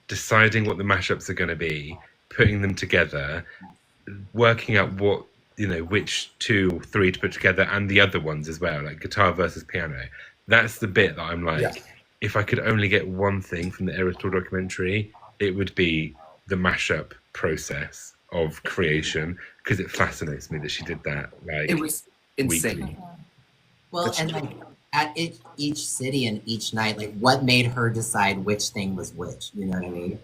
deciding what the mashups are going to be, putting them together, working out what, which 2 or 3 to put together, and the other ones as well, like guitar versus piano. That's the bit that I'm like, if I could only get one thing from the Eras Tour documentary, it would be the mashup process of creation, because it fascinates me that she did that. Like, It was insane. weekly. Well, and like at each city and each night, like what made her decide which thing was which? You know what I mean?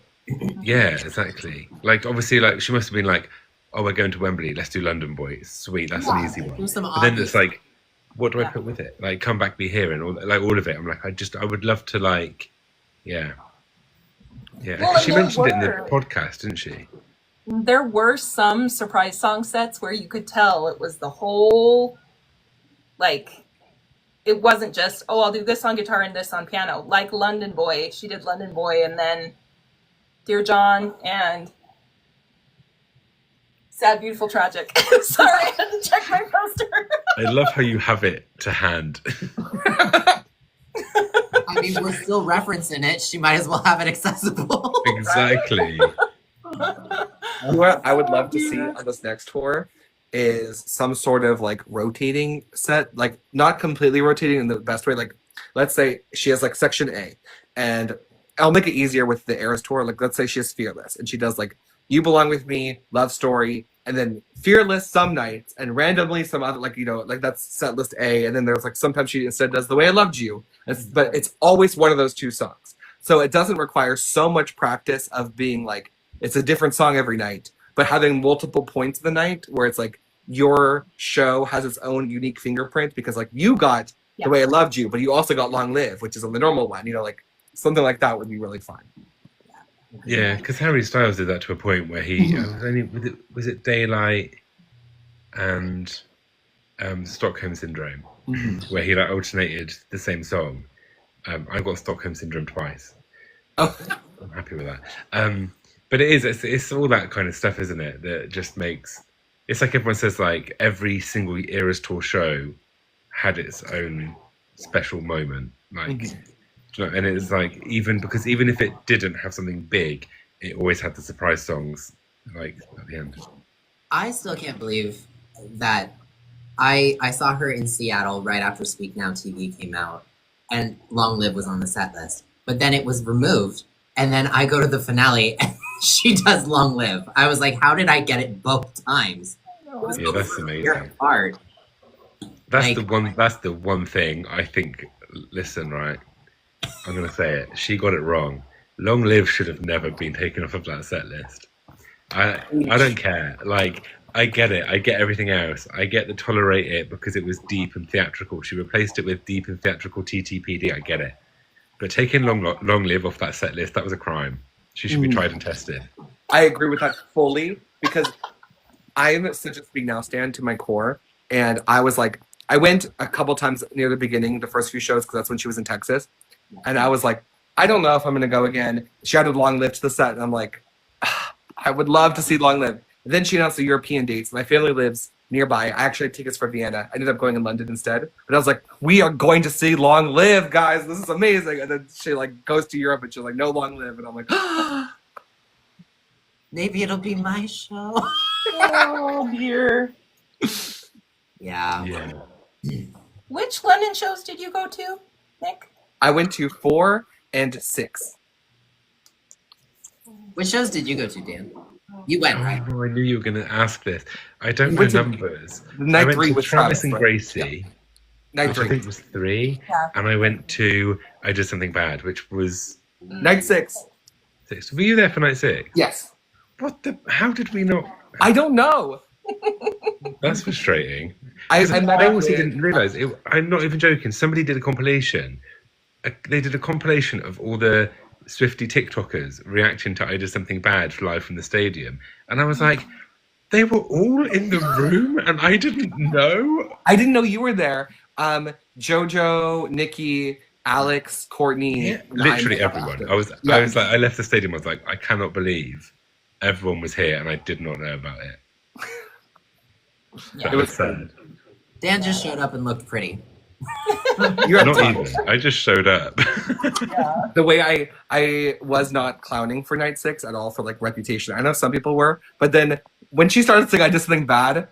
Yeah, exactly. Like, obviously, like she must have been like, "Oh, we're going to Wembley. Let's do London Boy. Sweet, that's an easy one." There's some But then obvious- it's like, what do I put with it? Like, Come Back, Be Here, and all of it. I'm like, I would love to, like, yeah. Well, 'Cause she and mentioned it in the there podcast, didn't she? There were some surprise song sets where you could tell it was the whole, like, it wasn't just, oh, I'll do this on guitar and this on piano. Like London Boy, she did London Boy and then Dear John and Sad, Beautiful, Tragic. Sorry, I had to check my poster. I love how you have it to hand. I mean, we're still referencing it. She might as well have it accessible. Exactly. What I would love to see on this next tour is some sort of like rotating set, like not completely rotating in the best way. Like, let's say she has like section A, and I'll make it easier with the Eras Tour. Like, let's say she has Fearless, and she does like You Belong With Me, Love Story, and then Fearless some nights, and randomly some other, like, like that's set list A, and then there's like sometimes she instead does The Way I Loved You, but it's always one of those 2 songs. So it doesn't require so much practice of being like, it's a different song every night, but having multiple points of the night where it's like your show has its own unique fingerprint, because like you got The Way I Loved You, but you also got Long Live, which is the normal one, like something like that would be really fun. Yeah, because Harry Styles did that to a point where he was it Daylight and Stockholm Syndrome, where he like alternated the same song. I got Stockholm Syndrome twice. Oh, I'm happy with that. But it's all that kind of stuff, isn't it? That just makes, it's like everyone says, like every single Eras Tour show had its own special moment. Like, and it's like, even if it didn't have something big, it always had the surprise songs like at the end. I still can't believe that I saw her in Seattle right after Speak Now TV came out, and Long Live was on the set list, but then it was removed, and then I go to the finale and she does Long Live. I was like, how did I get it both times? Yeah, that's amazing. Hard. That's Like- the one thing I think. Listen, right, I'm gonna say it. She got it wrong. Long Live should have never been taken off of that set list. I don't care. Like, I get it. I get everything else. I get the Tolerate It because it was deep and theatrical. She replaced it with deep and theatrical TTPD. I get it. But taking Long Live off that set list, that was a crime. She should be tried and tested. I agree with that fully, because I'm such a Speak Now stan to my core, and I was like, I went a couple times near the beginning, the first few shows, because that's when she was in Texas, and I was like, I don't know if I'm going to go again. She added Long Live to the set, and I'm like, I would love to see Long Live. And then she announced the European dates. My family lives nearby. I actually had tickets for Vienna. I ended up going in London instead. But I was like, we are going to see Long Live, guys. This is amazing. And then she like goes to Europe and she's like, no Long Live. And I'm like, Maybe it'll be my show. Oh, dear. Yeah. Yeah. Which London shows did you go to, Nick? I went to 4 and 6. Which shows did you go to, Dan? You went, right? Oh, I knew you were going to ask this. I don't know Went to- numbers. Night I went 3 to with Travis Travis, and right? Gracie, Night which I 3. think was 3, Yeah. and I went to I Did Something Bad, which was Night 6. 6. Were you there for night 6? Yes. What the? How did we not? I don't know. That's frustrating. I also didn't realise. I'm not even joking. Somebody did a compilation. They did a compilation of all the Swiftie TikTokers reacting to I Did Something Bad live from the stadium. And I was like, they were all in the room and I didn't know. I didn't know you were there. Jojo, Nikki, Alex, Courtney, literally everyone. I was like, I left the stadium. I was like, I cannot believe everyone was here, and I did not know about it. Yeah. It was sad. Dan just showed up and looked pretty. You're not even. I just showed up. The way I was not clowning for night 6 at all for like Reputation. I know some people were, but then when she started saying I Did Something Bad,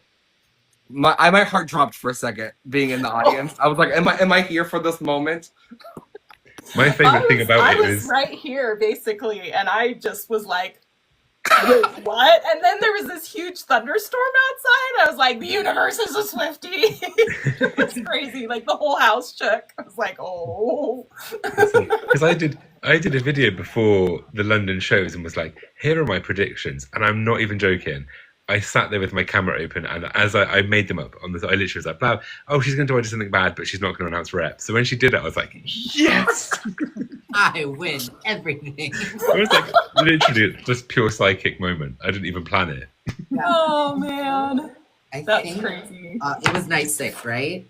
my heart dropped for a second being in the audience. I was like, am I here for this moment? My favorite thing about it was right here basically, and I just was like, wait, what? And then there was this huge thunderstorm outside. I was like, the universe is a Swiftie. It was crazy. Like the whole house shook. I was like, oh. Because I did a video before the London shows and was like, here are my predictions, and I'm not even joking. I sat there with my camera open, and as I made them up on the, I literally was like, "Wow, oh, she's going to do something bad, but she's not going to announce rep." So when she did it, I was like, "Yes, I win everything." I was like, literally, just pure psychic moment. I didn't even plan it. Oh man, That's crazy. It was night 6, right?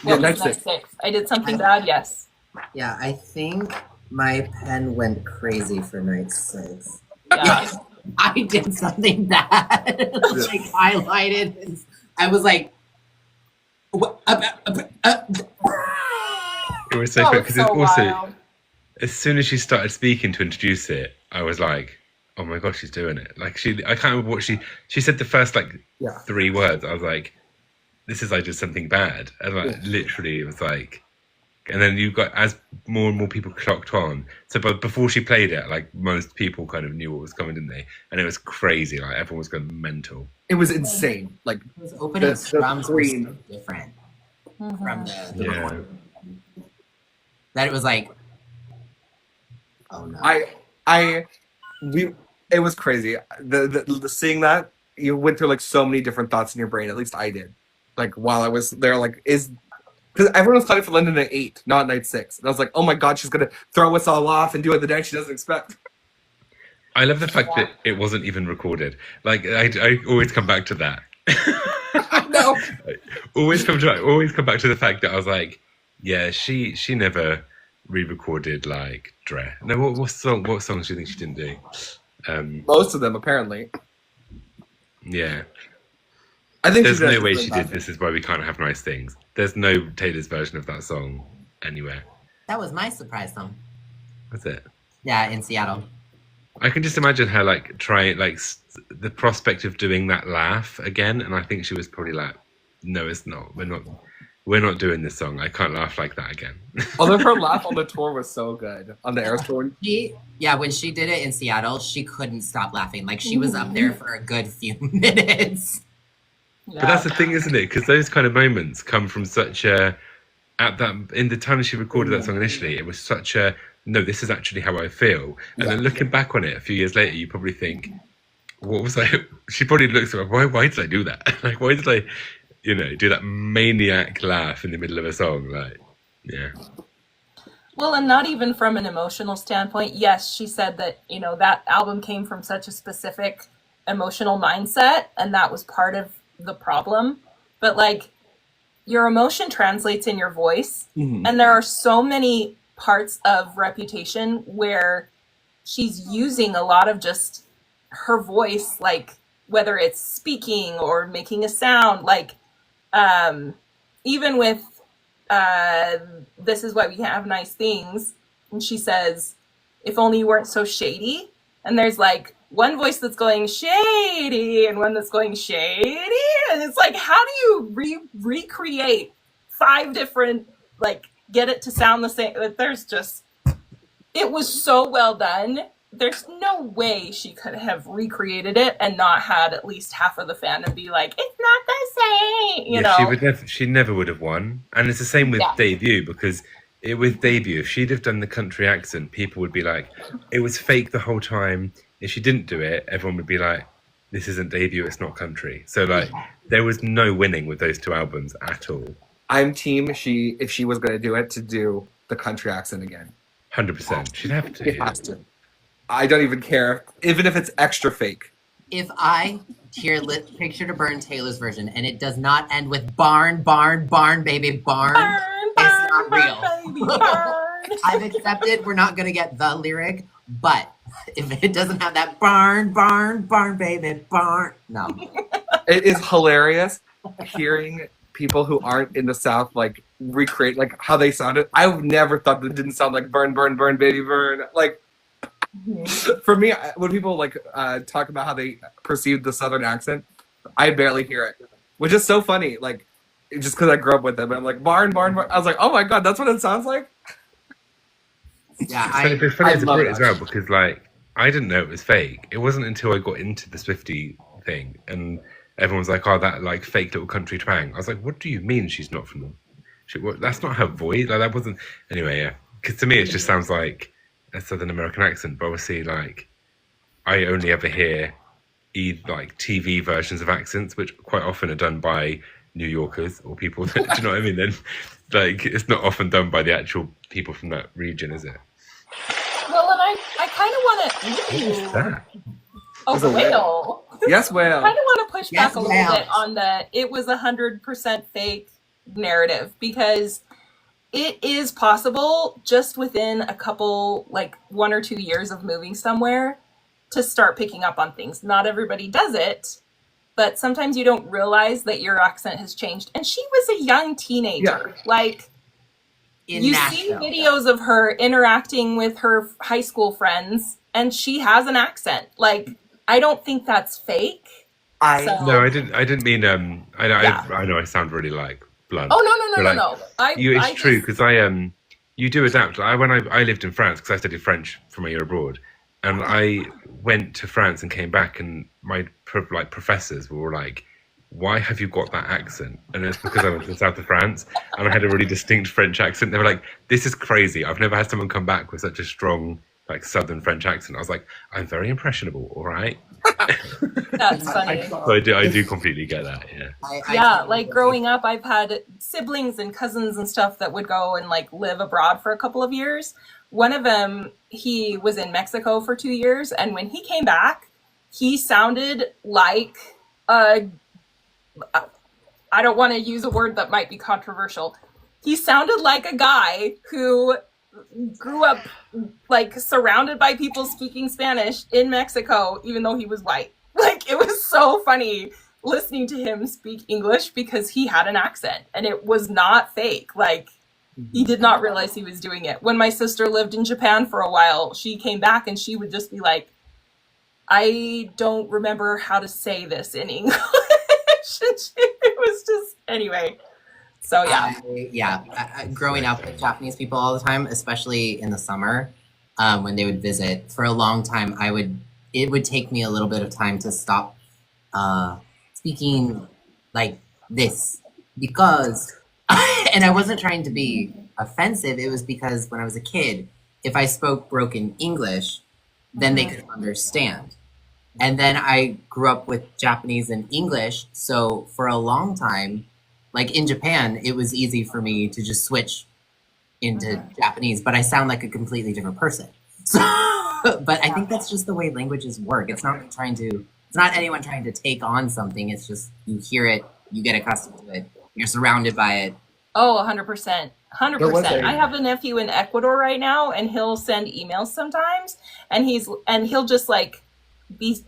Yeah, night 6. I did something bad. Yes. Yeah, I think my pen went crazy for night 6. Yeah. I did something bad. Like highlighted. And I was like, It was so quick because it's also, as soon as she started speaking to introduce it, I was like, oh my gosh, she's doing it. Like I can't remember what she said the first like 3 words. I was like, this is I Did Something Bad. And like literally it was like, and then you got, as more and more people clocked on. So, but before she played it, like most people kind of knew what was coming, didn't they? And it was crazy. Like everyone was going mental. It was insane. Like it was opening strums were so different from the recording. That it was like, oh no. It was crazy. The seeing that, you went through like so many different thoughts in your brain. At least I did. Like while I was there, like because everyone was planning for London at 8, not night 6. And I was like, oh my God, she's going to throw us all off and do it the night she doesn't expect. I love the fact that it wasn't even recorded. Like, I always come back to that. No. always come back to the fact that I was like, yeah, she never re-recorded like Dre. No, what songs do you think she didn't do? Most of them, apparently. Yeah. I think there's no way she did This Is Why We Can't Have Nice Things. There's no Taylor's version of that song anywhere. That was my surprise song. Was it? Yeah, in Seattle. I can just imagine her like trying, like the prospect of doing that laugh again, and I think she was probably like, "No, it's not. We're not doing this song. I can't laugh like that again." Although her laugh on the tour was so good, on the Eras tour. When she did it in Seattle, she couldn't stop laughing. Like she was up there for a good few minutes. Yeah. But that's the thing, isn't it? Because those kind of moments come from such a, in the time she recorded that song initially, it was such a, no, this is actually how I feel. And then looking back on it a few years later, you probably think, what was I, she probably looks at, why did I do that? Like, why did I, do that maniac laugh in the middle of a song? Like, yeah. Well, and not even from an emotional standpoint. Yes, she said that, that album came from such a specific emotional mindset, and that was part of the problem. But like, your emotion translates in your voice, and there are so many parts of Reputation where she's using a lot of just her voice, like whether it's speaking or making a sound, like even with This Is Why We Can't Have Nice Things, and she says, if only you weren't so shady, and there's like one voice that's going shady and one that's going shady, and it's like, how do you recreate 5 different, like, get it to sound the same? There's just, it was so well done. There's no way she could have recreated it and not had at least half of the fandom be like, it's not the same, you know? She never would have won. And it's the same with Debut, because with Debut, if she'd have done the country accent, people would be like, it was fake the whole time. If she didn't do it, everyone would be like, this isn't Debut, it's not country. So like, there was no winning with those 2 albums at all. I'm team if she was going to do it, to do the country accent again. 100%. She'd have It to. has to. I don't even care, even if it's extra fake. If I hear Picture to Burn Taylor's version and it does not end with barn, barn, barn, baby, barn, it's not real. Baby, burn. I've accepted we're not going to get the lyric, but if it doesn't have that barn, barn, barn, baby, barn, no. It is hilarious hearing people who aren't in the South like recreate like how they sounded. I've never thought that didn't sound like burn, burn, burn, baby, burn. Like for me, when people like talk about how they perceive the Southern accent, I barely hear it, which is so funny. Like just because I grew up with them, and I'm like barn, barn, barn. I was like, oh my god, that's what it sounds like. Yeah, It's funny I as a love Brit it. as well, because like I didn't know it was fake. It wasn't until I got into the Swiftie thing and everyone's like, oh, that like fake little country twang. I was like, what do you mean she's not from that's not her voice. Like that wasn't anyway, yeah. Because to me it just sounds like a Southern American accent, but obviously like I only ever hear like TV versions of accents, which quite often are done by New Yorkers or people that, do you know what I mean? Then like it's not often done by the actual people from that region, is it? Well, and I kind of want to. That. Oh, There's a whale. Yes, well. I kind of want to push Yes, back a little ma'am. bit on the it was 100% fake narrative, because it is possible just within a couple, like 1 or 2 years of moving somewhere, to start picking up on things. Not everybody does it, but sometimes you don't realize that your accent has changed. And she was a young teenager. Like, in you Nashville. see videos of her interacting with her high school friends, and she has an accent. Like, I don't think that's fake. So- No, I didn't mean. I know. Yeah. I know. I sound really like blunt. Oh But, no. like, it's true because you do adapt. When I lived in France, because I studied French for my year abroad, and I went to France and came back, and my professors were like, "Why have you got that accent?" And it's because I went to the south of France and I had a really distinct French accent. They were like, "This is crazy. I've never had someone come back with such a strong like Southern French accent." I was like, "I'm very impressionable, all right." That's funny. So I do completely get that. Yeah. Yeah, like growing up, I've had siblings and cousins and stuff that would go and like live abroad for a couple of years. One of them, he was in Mexico for 2 years, and when he came back, he sounded like I don't want to use a word that might be controversial. He sounded like a guy who grew up like surrounded by people speaking Spanish in Mexico, even though he was white. Like, it was so funny listening to him speak English because he had an accent and it was not fake. Like, he did not realize he was doing it. When my sister lived in Japan for a while, she came back and she would just be like, I don't remember how to say this in English. It was just, anyway. So yeah. Growing up with Japanese people all the time, especially in the summer, when they would visit, for a long time, it would take me a little bit of time to stop speaking like this, because, and I wasn't trying to be offensive. It was because when I was a kid, if I spoke broken English, then they could understand. And then I grew up with Japanese and English, so for a long time, like in Japan, it was easy for me to just switch into Japanese, but I sound like a completely different person. So, but I think that's just the way languages work. It's not anyone trying to take on something. It's just, you hear it, you get accustomed to it, you're surrounded by it. Oh, 100%. 100%. a- I have a nephew in Ecuador right now, and he'll send emails sometimes, and he'll just like be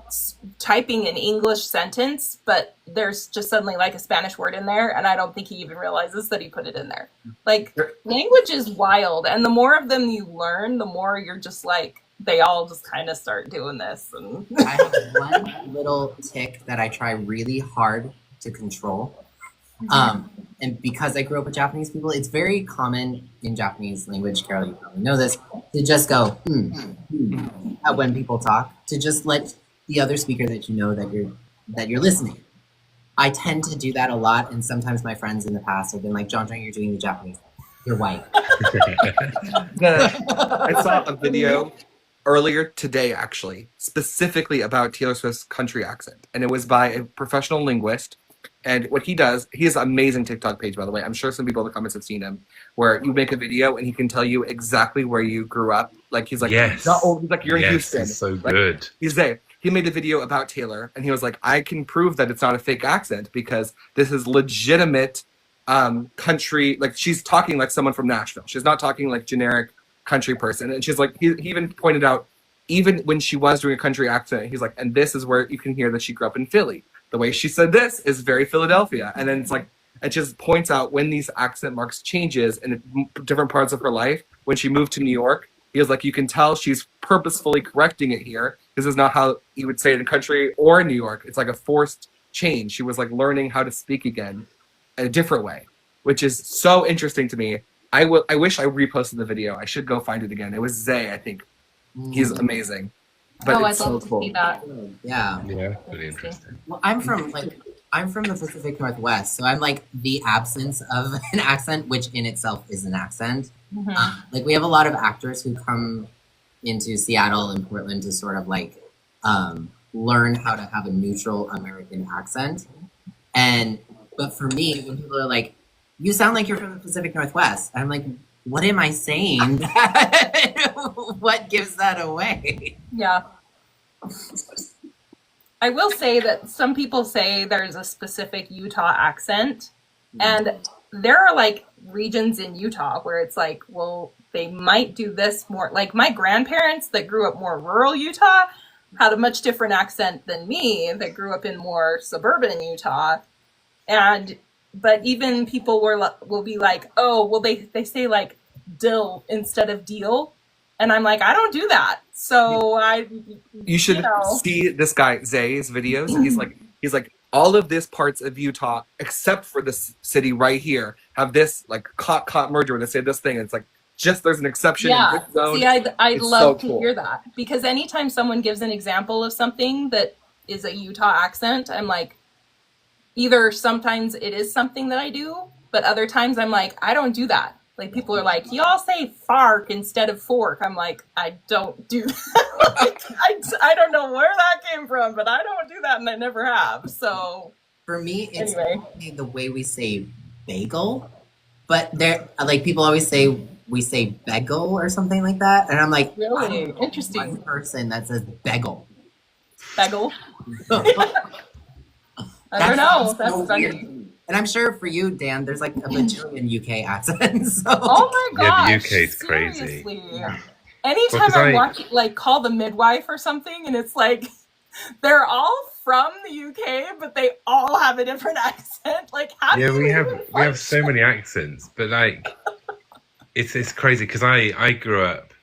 typing an English sentence, but there's just suddenly like a Spanish word in there, and I don't think he even realizes that he put it in there. Like, language is wild, and the more of them you learn, the more you're just like, they all just kind of start doing this. And I have one little tick that I try really hard to control. And because I grew up with Japanese people, it's very common in Japanese language, Carol, you probably know this, to just go, when people talk, to just let the other speaker that you know that you're listening. I tend to do that a lot, and sometimes my friends in the past have been like, John, you're doing the Japanese. You're white. I saw a video earlier today, actually, specifically about Taylor Swift's country accent. And it was by a professional linguist And what he does, he has an amazing TikTok page, by the way. I'm sure some people in the comments have seen him, where you make a video and he can tell you exactly where you grew up. Like he's like, Yes. he's like, you're in Houston. He's so like, good. He's there. He made a video about Taylor, and he was like, I can prove that it's not a fake accent because this is legitimate country. Like she's talking like someone from Nashville. She's not talking like generic country person. And she's like, he even pointed out, even when she was doing a country accent, he's like, and this is where you can hear that she grew up in Philly. The way she said this is very Philadelphia. And then it's like, it just points out when these accent marks changes in different parts of her life. When she moved to New York, he was like, you can tell she's purposefully correcting it here. This is not how you would say it in country or in New York. It's like a forced change. She was like learning how to speak again in a different way, which is so interesting to me. I wish I reposted the video. I should go find it again. It was Zay, I think. He's amazing. But it's I'd love so to cool. see that. Yeah. Yeah, really interesting. Well, I'm from the Pacific Northwest, so I'm like the absence of an accent, which in itself is an accent. Like we have a lot of actors who come into Seattle and Portland to sort of like learn how to have a neutral American accent. But for me, when people are like, you sound like you're from the Pacific Northwest, I'm like, what am I saying? What gives that away? Yeah. I will say that some people say there's a specific Utah accent, and there are like regions in Utah where it's like, well, they might do this more. Like my grandparents that grew up more rural Utah had a much different accent than me that grew up in more suburban Utah. But even people will be like, oh, well, they say like dill instead of deal. And I'm like, I don't do that. So You should see this guy, Zay's videos. He's like, all of this parts of Utah, except for this city right here, have this like caught merger where they say this thing. And it's like, just there's an exception in this zone. See, I'd love to cool. hear that. Because anytime someone gives an example of something that is a Utah accent, I'm like, either sometimes it is something that I do, but other times I'm like, I don't do that. Like people are like, y'all say fark instead of fork. I'm like, I don't do that. Like, I don't know where that came from, but I don't do that and I never have. So for me, it's anyway. the way we say bagel, but there like people always say we say bagel or something like that. And I'm like, really interesting. One person that says bagel. Bagel. I don't know. That's so funny. weird. And I'm sure for you, Dan, there's like a bajillion UK accents. So. Oh my gosh. Yeah, the UK is crazy. Seriously. Anytime I'm watching, like, Call the Midwife or something, and it's like, they're all from the UK, but they all have a different accent. Like, how do we you have so many accents, but like, it's crazy because I grew up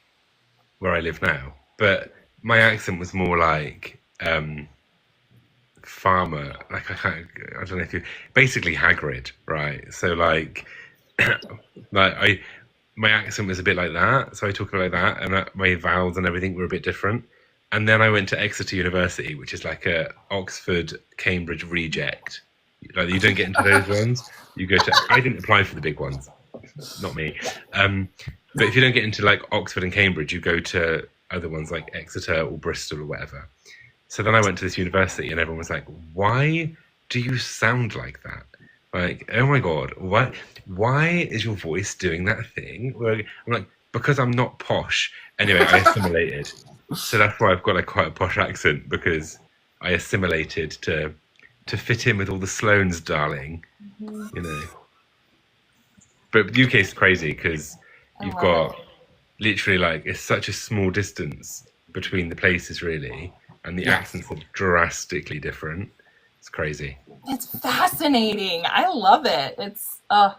where I live now, but my accent was more like farmer. Like I don't know if you basically Hagrid, right? So like, my accent was a bit like that, so I talk like that, and my vowels and everything were a bit different. And then I went to Exeter University, which is like a Oxford, Cambridge reject. Like you don't get into those ones. You go to. I didn't apply for the big ones, not me. But if you don't get into like Oxford and Cambridge, you go to other ones like Exeter or Bristol or whatever. So then I went to this university, and everyone was like, "Why do you sound like that? Like, oh my god, what? Why is your voice doing that thing?" I'm like, because I'm not posh. Anyway, I assimilated. So that's why I've got like quite a posh accent, because I assimilated to fit in with all the Sloanes, darling. You know. But the UK is crazy because you've got literally like it's such a small distance between the places, really, and the accents are drastically different. It's crazy. It's fascinating. I love it. It's I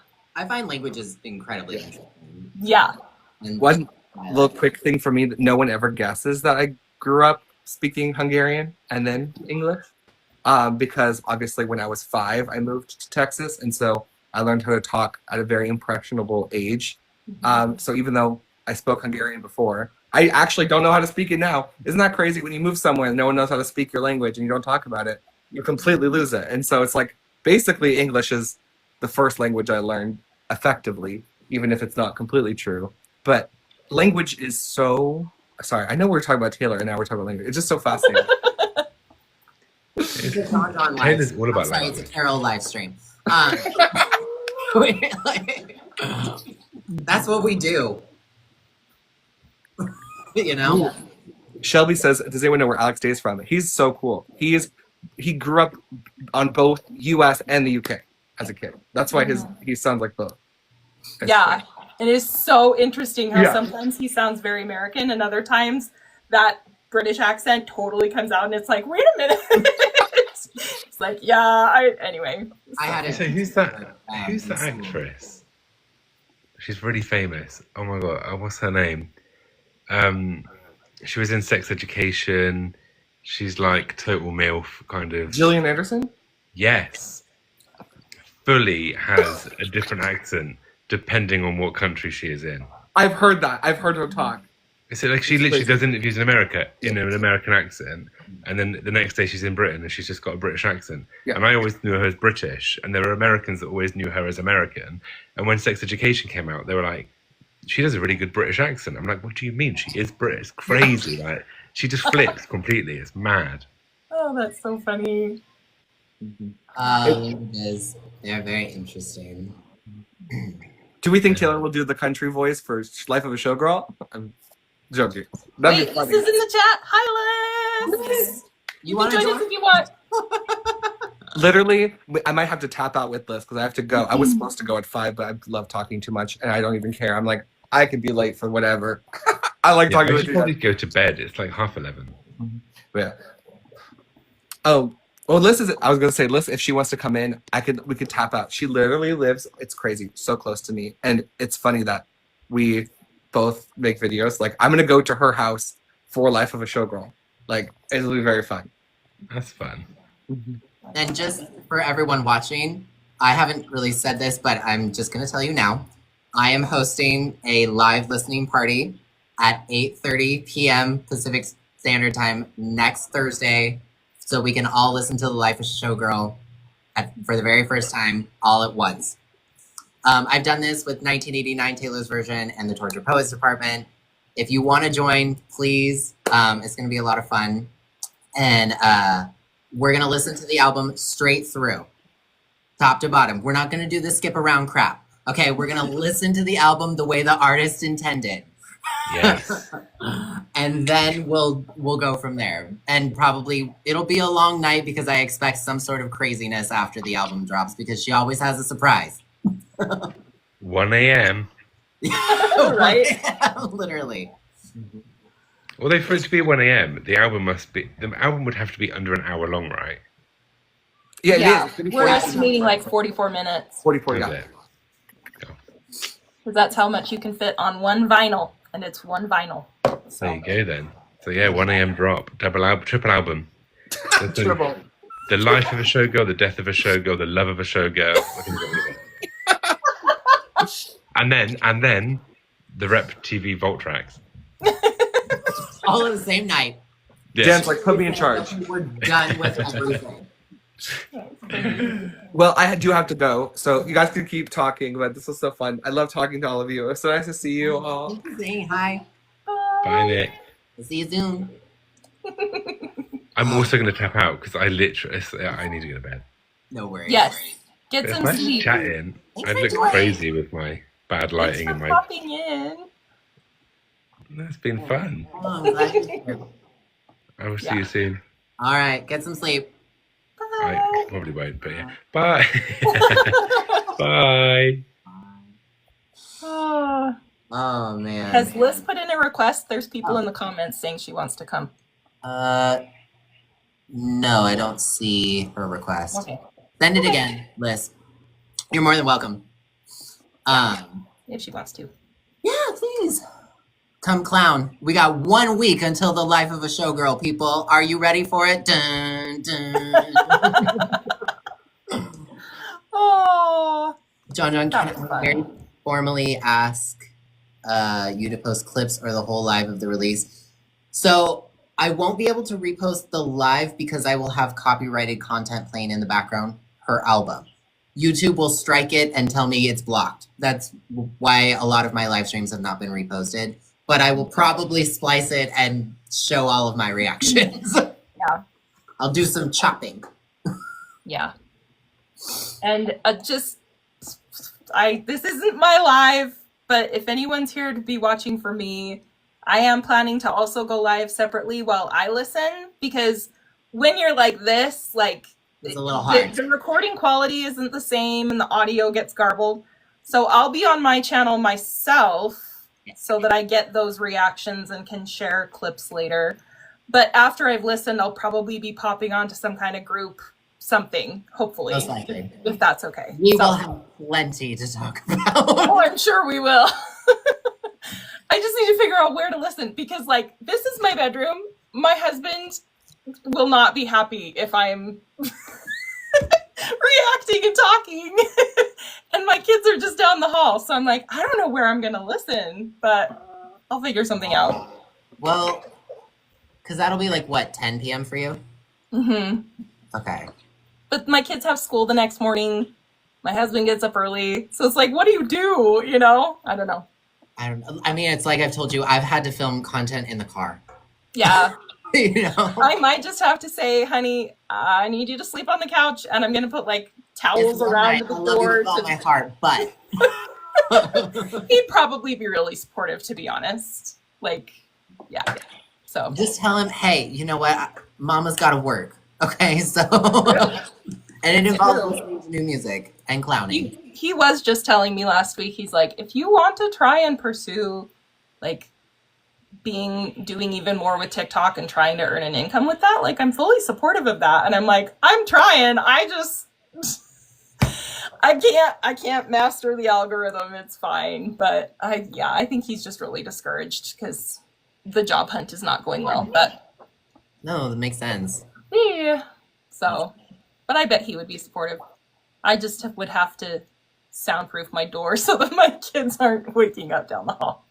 find languages incredibly interesting. Yeah. And one little quick thing for me that no one ever guesses that I grew up speaking Hungarian and then English, because obviously when I was 5, I moved to Texas, and so I learned how to talk at a very impressionable age. So even though I spoke Hungarian before, I actually don't know how to speak it now. Isn't that crazy? When you move somewhere and no one knows how to speak your language and you don't talk about it, you completely lose it. And so it's like basically English is the first language I learned effectively, even if it's not completely true. But language is so... Sorry, I know we're talking about Taylor and now we're talking about language. It's just so fascinating. It's a John live Taylor's stream. all about Sorry, language. it's a Carol live stream. That's what we do. You know? Shelby says, does anyone know where Alex Day is from? He's so cool. He grew up on both US and the UK as a kid. That's why he sounds like both. Yeah. It is so interesting how sometimes he sounds very American and other times that British accent totally comes out and it's like, wait a minute. It's like, anyway. I had it. So who's that actress? She's really famous. Oh my god, what's her name? She was in Sex Education. She's like total MILF kind of. Gillian Anderson? Yes. Fully has a different accent depending on what country she is in. I've heard that. I've heard her talk. So like she literally does interviews in America in an American accent, and then the next day she's in Britain and she's just got a British accent. Yeah. And I always knew her as British, and there were Americans that always knew her as American. And when Sex Education came out, they were like, she does a really good British accent. I'm like, what do you mean? She is British. It's crazy. Like she just flips completely. It's mad. Oh, that's so funny. Languages. They're very interesting. Do we think Taylor will do the country voice for Life of a Showgirl? I'm joking. That'd Wait, be funny. this is in the chat. Hi, Liz. You can join us if you want. Literally, I might have to tap out with Liz because I have to go. I was supposed to go at 5, but I love talking too much and I don't even care. I'm like, I can be late for whatever. I like talking I with should you. probably go to bed. It's like 11:30. Yeah. Oh, well, Liz is. I was gonna say, Liz, if she wants to come in, we could tap out. She literally lives. It's crazy, so close to me, and it's funny that we both make videos. Like, I'm gonna go to her house for Life of a Showgirl. Like, it'll be very fun. That's fun. And just for everyone watching, I haven't really said this, but I'm just going to tell you now. I am hosting a live listening party at 8:30 p.m. Pacific Standard Time next Thursday, so we can all listen to the Life of Showgirl for the very first time all at once. I've done this with 1989 Taylor's version and the Torture Poets Department. If you want to join, please. It's going to be a lot of fun. And we're going to listen to the album straight through, top to bottom. We're not going to do the skip around crap. Okay, we're going to listen to the album the way the artist intended. Yes. And then we'll go from there. And probably it'll be a long night because I expect some sort of craziness after the album drops because she always has a surprise. 1 a.m. Right? Literally. Although for it to be 1 a.m., the album would have to be under an hour long, right? Yeah, Yeah, it is. we're estimating like 44 minutes. 44. Is Yeah. it? Because that's how much you can fit on one vinyl, and it's one vinyl. So. There you go then. So yeah, 1 a.m. drop, triple album. Triple. The life of a showgirl, the death of a showgirl, the love of a showgirl. and then the Rep TV Vault tracks. All on the same night. Yes. Dan's like, put me in charge. We're done with everything. Well, I do have to go, so you guys can keep talking, but this was so fun. I love talking to all of you. It's so nice to see you all. Thank you for saying hi. Bye, Nick. See you soon. I'm also going to tap out because I need to go to bed. No worries. Yes. Get It's some nice sleep. chatting. Thanks I'd for look joining. crazy with my bad lighting and Thanks for my. popping in. That's been fun. Oh, I'm glad you're here. I will see you soon. All right, get some sleep. I probably won't, but yeah. Bye. Bye. Oh man. Has Liz put in a request? There's people in the comments saying she wants to come. No, I don't see her request. Okay. Send it again, Liz. You're more than welcome. If she wants to. Yeah, please. Come clown. We got 1 week until the Life of a Showgirl, people. Are you ready for it? Dun, dun. Oh. John, That can was I fun. very formally ask you to post clips or the whole live of the release? So I won't be able to repost the live because I will have copyrighted content playing in the background, her album. YouTube will strike it and tell me it's blocked. That's why a lot of my live streams have not been reposted. But I will probably splice it and show all of my reactions. Yeah. I'll do some chopping. Yeah. And this isn't my live, but if anyone's here to be watching for me, I am planning to also go live separately while I listen, because when you're like this, like, it's a little hard. The recording quality isn't the same and the audio gets garbled. So I'll be on my channel myself so that I get those reactions and can share clips later. But after I've listened, I'll probably be popping onto some kind of group something, hopefully, if that's okay. We will have plenty to talk about. Oh, I'm sure we will. I just need to figure out where to listen, because, like, this is my bedroom. My husband will not be happy if I'm reacting and talking. And my kids are just down the hall. So I'm like, I don't know where I'm going to listen, but I'll figure something out. Well, because that'll be like, what, 10 p.m. for you? Mm-hmm. Okay. But my kids have school the next morning. My husband gets up early. So it's like, what do you do? You know? I don't know. I mean, it's like I've told you, I've had to film content in the car. Yeah. You know? I might just have to say, honey, I need you to sleep on the couch, and I'm going to put, like, towels around the door. I love you with all my heart, but... He'd probably be really supportive, to be honest. Like, yeah. So just tell him, hey, you know what? Mama's got to work. Okay, so... And it involves listening to new music and clowning. He was just telling me last week, he's like, if you want to try and pursue, like, doing even more with TikTok and trying to earn an income with that, like, I'm fully supportive of that. And I'm like, I'm trying. I can't master the algorithm. It's fine. But I think he's just really discouraged because the job hunt is not going well. But no, that makes sense. Yeah. So, but I bet he would be supportive. I just would have to soundproof my door so that my kids aren't waking up down the hall.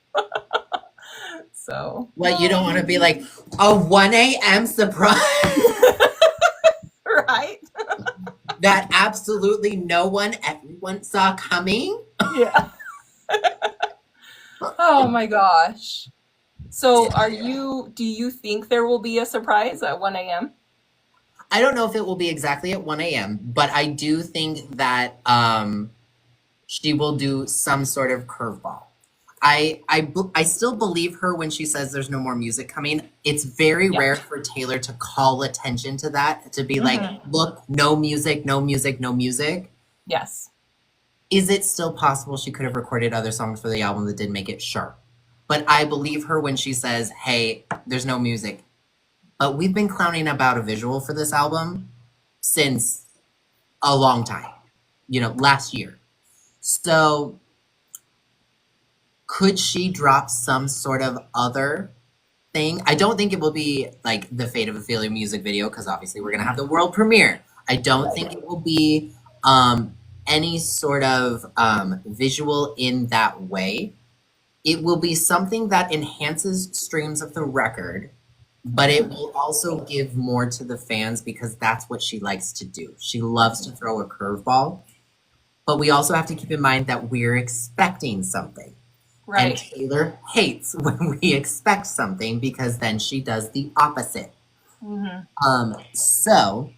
So. Well, you don't want to be like a 1 a.m. surprise. Right? That absolutely everyone saw coming. Yeah. Oh my gosh. So do you think there will be a surprise at 1 a.m.? I don't know if it will be exactly at 1 a.m., but I do think that she will do some sort of curveball. I still believe her when she says there's no more music coming. It's very rare for Taylor to call attention to that, to be like, look, no music, no music, no music. Yes. Is it still possible she could have recorded other songs for the album that didn't make it? Sure. But I believe her when she says, hey, there's no music. But we've been clowning about a visual for this album since a long time, last year. So could she drop some sort of other thing? I don't think it will be like the Fate of Ophelia music video, because obviously we're going to have the world premiere. I don't think it will be any sort of visual in that way. It will be something that enhances streams of the record, but it will also give more to the fans because that's what she likes to do. She loves to throw a curveball, but we also have to keep in mind that we're expecting something. Right. And Taylor hates when we expect something because then she does the opposite. Mm-hmm. So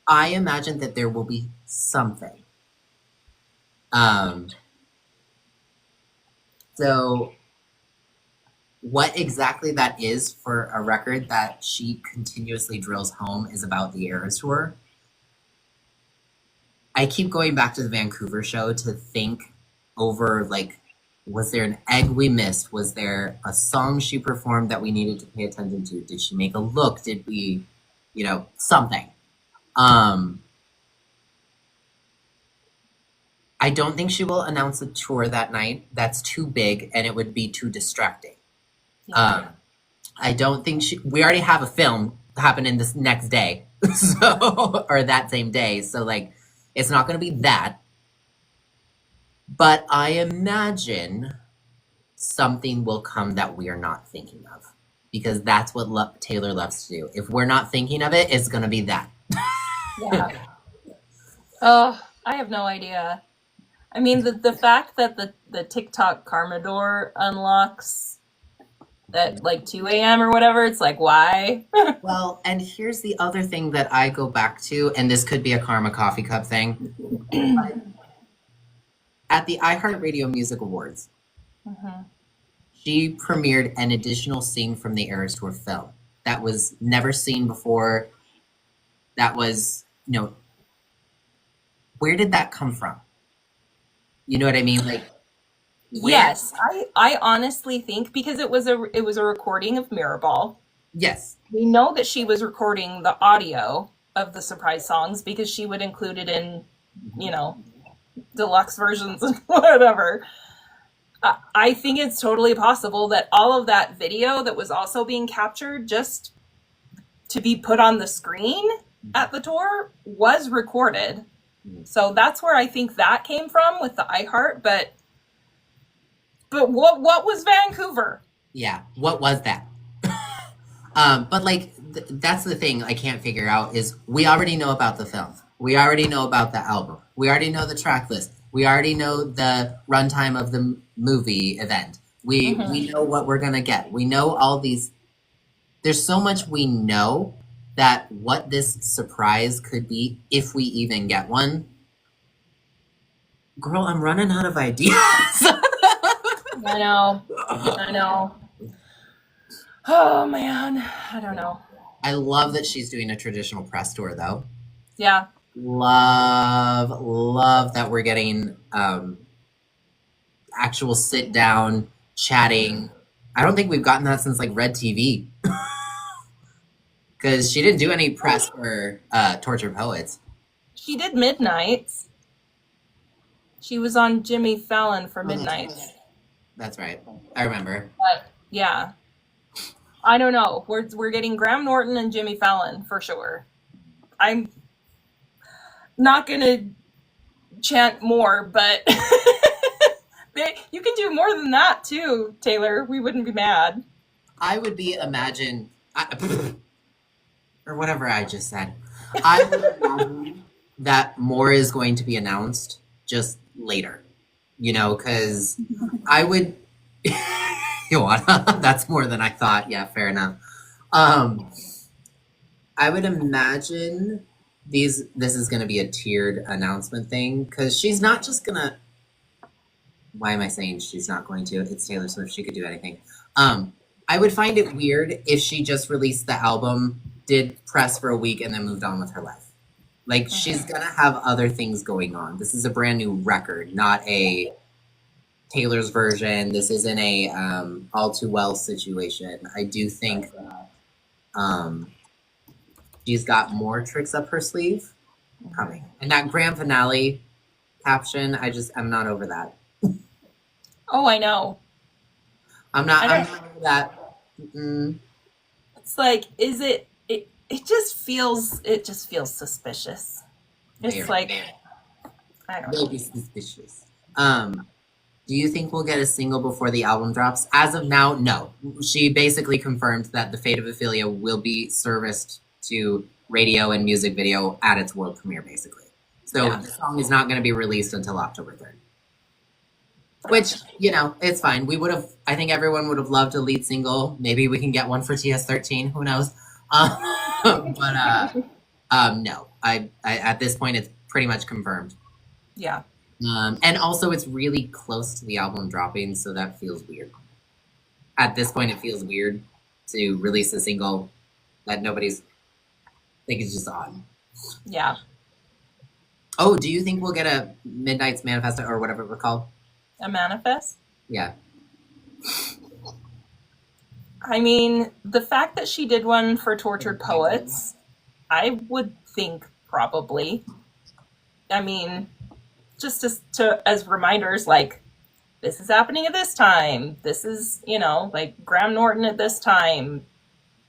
I imagine that there will be something. So what exactly that is for a record that she continuously drills home is about the Eras Tour. I keep going back to the Vancouver show to think over, like, was there an egg we missed? Was there a song she performed that we needed to pay attention to? Did she make a look? Did we, something? I don't think she will announce a tour that night. That's too big and it would be too distracting. Yeah. I don't think we already have a film happening this next day, or that same day. So, like, it's not going to be that. But I imagine something will come that we are not thinking of, because that's what Taylor loves to do. If we're not thinking of it, it's going to be that. Yeah. Oh, I have no idea. I mean, the fact that the TikTok Karma door unlocks at like 2 a.m. or whatever. It's like, why? Well, and here's the other thing that I go back to, and this could be a Karma Coffee Cup thing. At the iHeartRadio Music Awards, she premiered an additional scene from the Eras Tour film that was never seen before. That was, where did that come from? You know what I mean? Like, where? Yes, I honestly think because it was a recording of Mirrorball. Yes. We know that she was recording the audio of the surprise songs because she would include it in, deluxe versions and whatever. I think it's totally possible that all of that video that was also being captured just to be put on the screen at the tour was recorded. So that's where I think that came from with the iHeart. But what was Vancouver? Yeah, what was that? But like, that's the thing I can't figure out is we already know about the film. We already know about the album. We already know the track list. We already know the runtime of the movie event. We know what we're going to get. We know all these. There's so much we know that what this surprise could be, if we even get one. Girl, I'm running out of ideas. I know. Oh, man. I don't know. I love that she's doing a traditional press tour, though. Yeah. Love that we're getting actual sit down chatting. I don't think we've gotten that since like Red TV. Because she didn't do any press for Tortured Poets. She did Midnights. She was on Jimmy Fallon for Midnights. That's right. I remember. But yeah. I don't know. We're getting Graham Norton and Jimmy Fallon for sure. I'm not gonna chant more, but you can do more than that too, Taylor. We wouldn't be mad. I would be or whatever I just said. I would imagine that more is going to be announced just later. Because I would. That's more than I thought. Yeah, fair enough. I would imagine this is going to be a tiered announcement thing because she's not just going to. Why am I saying she's not going to? It's Taylor Swift. She could do anything. I would find it weird if she just released the album, did press for a week, and then moved on with her life. Like, she's going to have other things going on. This is a brand new record, not a Taylor's version. This isn't a All Too Well situation. I do think that she's got more tricks up her sleeve coming. And that grand finale caption, I'm not over that. Oh, I know. I'm not over that. It's like, is it just feels suspicious. It's like, I don't know. Maybe suspicious. Do you think we'll get a single before the album drops? As of now, no. She basically confirmed that The Fate of Ophelia will be serviced to radio and music video at its world premiere, basically. So the song is not going to be released until October 3rd. Which, it's fine. I think everyone would have loved a lead single. Maybe we can get one for TS13. Who knows? No. I at this point, it's pretty much confirmed. Yeah. And also, it's really close to the album dropping, so that feels weird. At this point, it feels weird to release a single that nobody's... I think it's just odd. Yeah. Oh, do you think we'll get a Midnight's Manifesto or whatever we're called? A manifest? Yeah. I mean, the fact that she did one for Tortured Poets, I would think probably. I mean... just as reminders, like, this is happening at this time. This is, like Graham Norton at this time,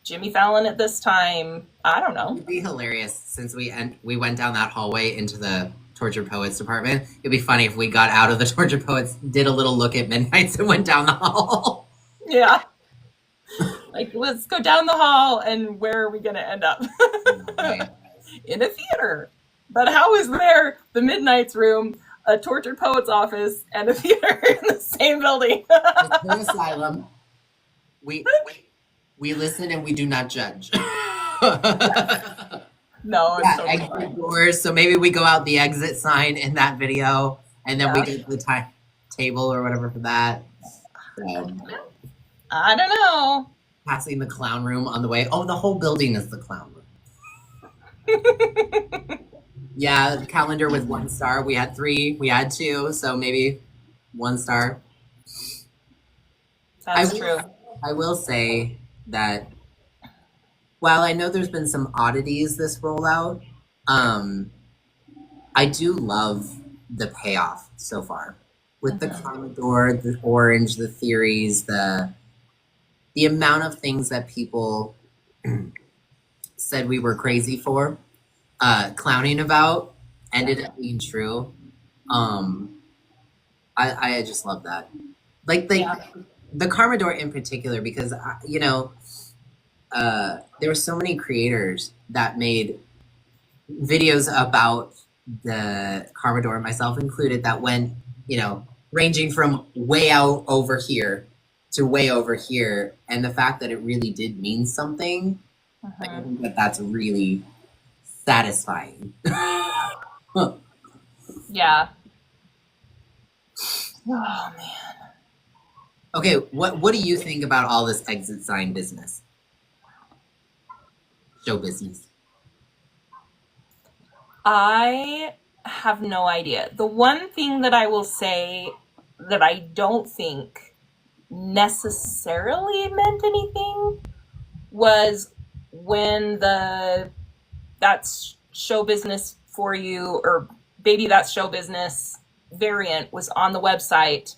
Jimmy Fallon at this time. I don't know. It'd be hilarious since we went down that hallway into the Tortured Poets department. It'd be funny if we got out of the Tortured Poets, did a little look at Midnights, and went down the hall. Yeah. Like, let's go down the hall, and where are we going to end up? In a theater. But how is there the Midnight's room, a Tortured Poets office, and a theater in the same building? It's her asylum. we listen and we do not judge. No, it's totally exit fine. doors. So maybe we go out the exit sign in that video, and then we Yeah. get the table or whatever for that. I don't know. Passing the clown room on the way. Oh, the whole building is the clown room. Yeah, the calendar with 1 star. We had 3. We had 2. So maybe 1 star. That's true. I will say that while I know there's been some oddities this rollout, I do love the payoff so far with the Commodore, the orange, the theories, the amount of things that people said we were crazy for, clowning about, ended up being true. I just love that. Like the Commodore in particular, because there were so many creators that made videos about the Commodore, myself included, that went, ranging from way out over here to way over here. And the fact that it really did mean something, I think that's really satisfying. Yeah. Oh, man. Okay, what do you think about all this exit sign business? Show business. I have no idea. The one thing that I will say that I don't think necessarily meant anything was when that's show business for you, or baby that's show business variant was on the website,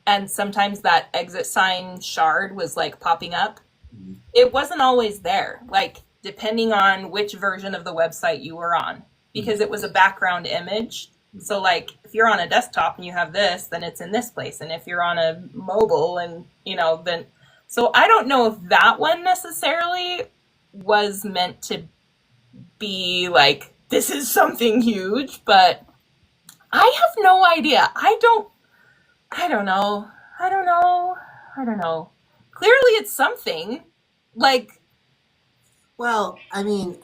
and sometimes that exit sign shard was like popping up. It wasn't always there, like depending on which version of the website you were on, because it was a background image. So like if you're on a desktop and you have this, then it's in this place. And if you're on a mobile and then, so I don't know if that one necessarily was meant to be like, this is something huge, but I have no idea. I don't know. Clearly it's something. Like, well, I mean,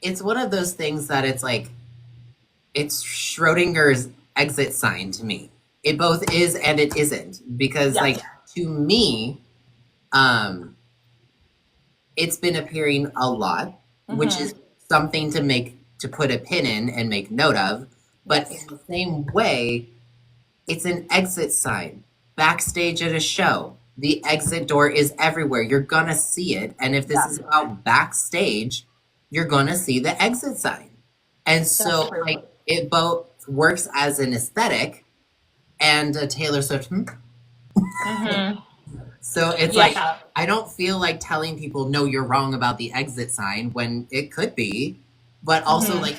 it's one of those things that it's like, it's Schrodinger's exit sign to me. It both is and it isn't, because like to me, it's been appearing a lot, which is something to put a pin in and make note of. But in the same way, it's an exit sign. Backstage at a show, the exit door is everywhere. You're gonna see it. And if this is about backstage, you're gonna see the exit sign. And so like it both works as an aesthetic and a Taylor Swift. So it's like, I don't feel like telling people, no, you're wrong about the exit sign, when it could be. But also like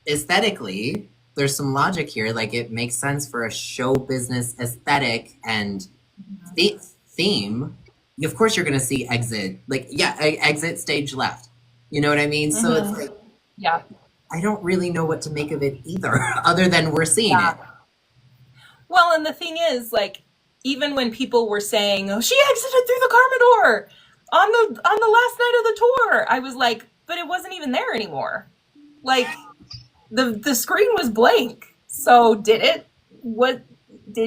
aesthetically, there's some logic here. Like it makes sense for a show business aesthetic and theme. Of course you're gonna see exit, exit stage left. You know what I mean? So it's like, I don't really know what to make of it either, other than we're seeing it. Well, and the thing is, like, even when people were saying, "Oh, she exited through the Commodore on the last night of the tour," I was like, "But it wasn't even there anymore. Like, the screen was blank. So did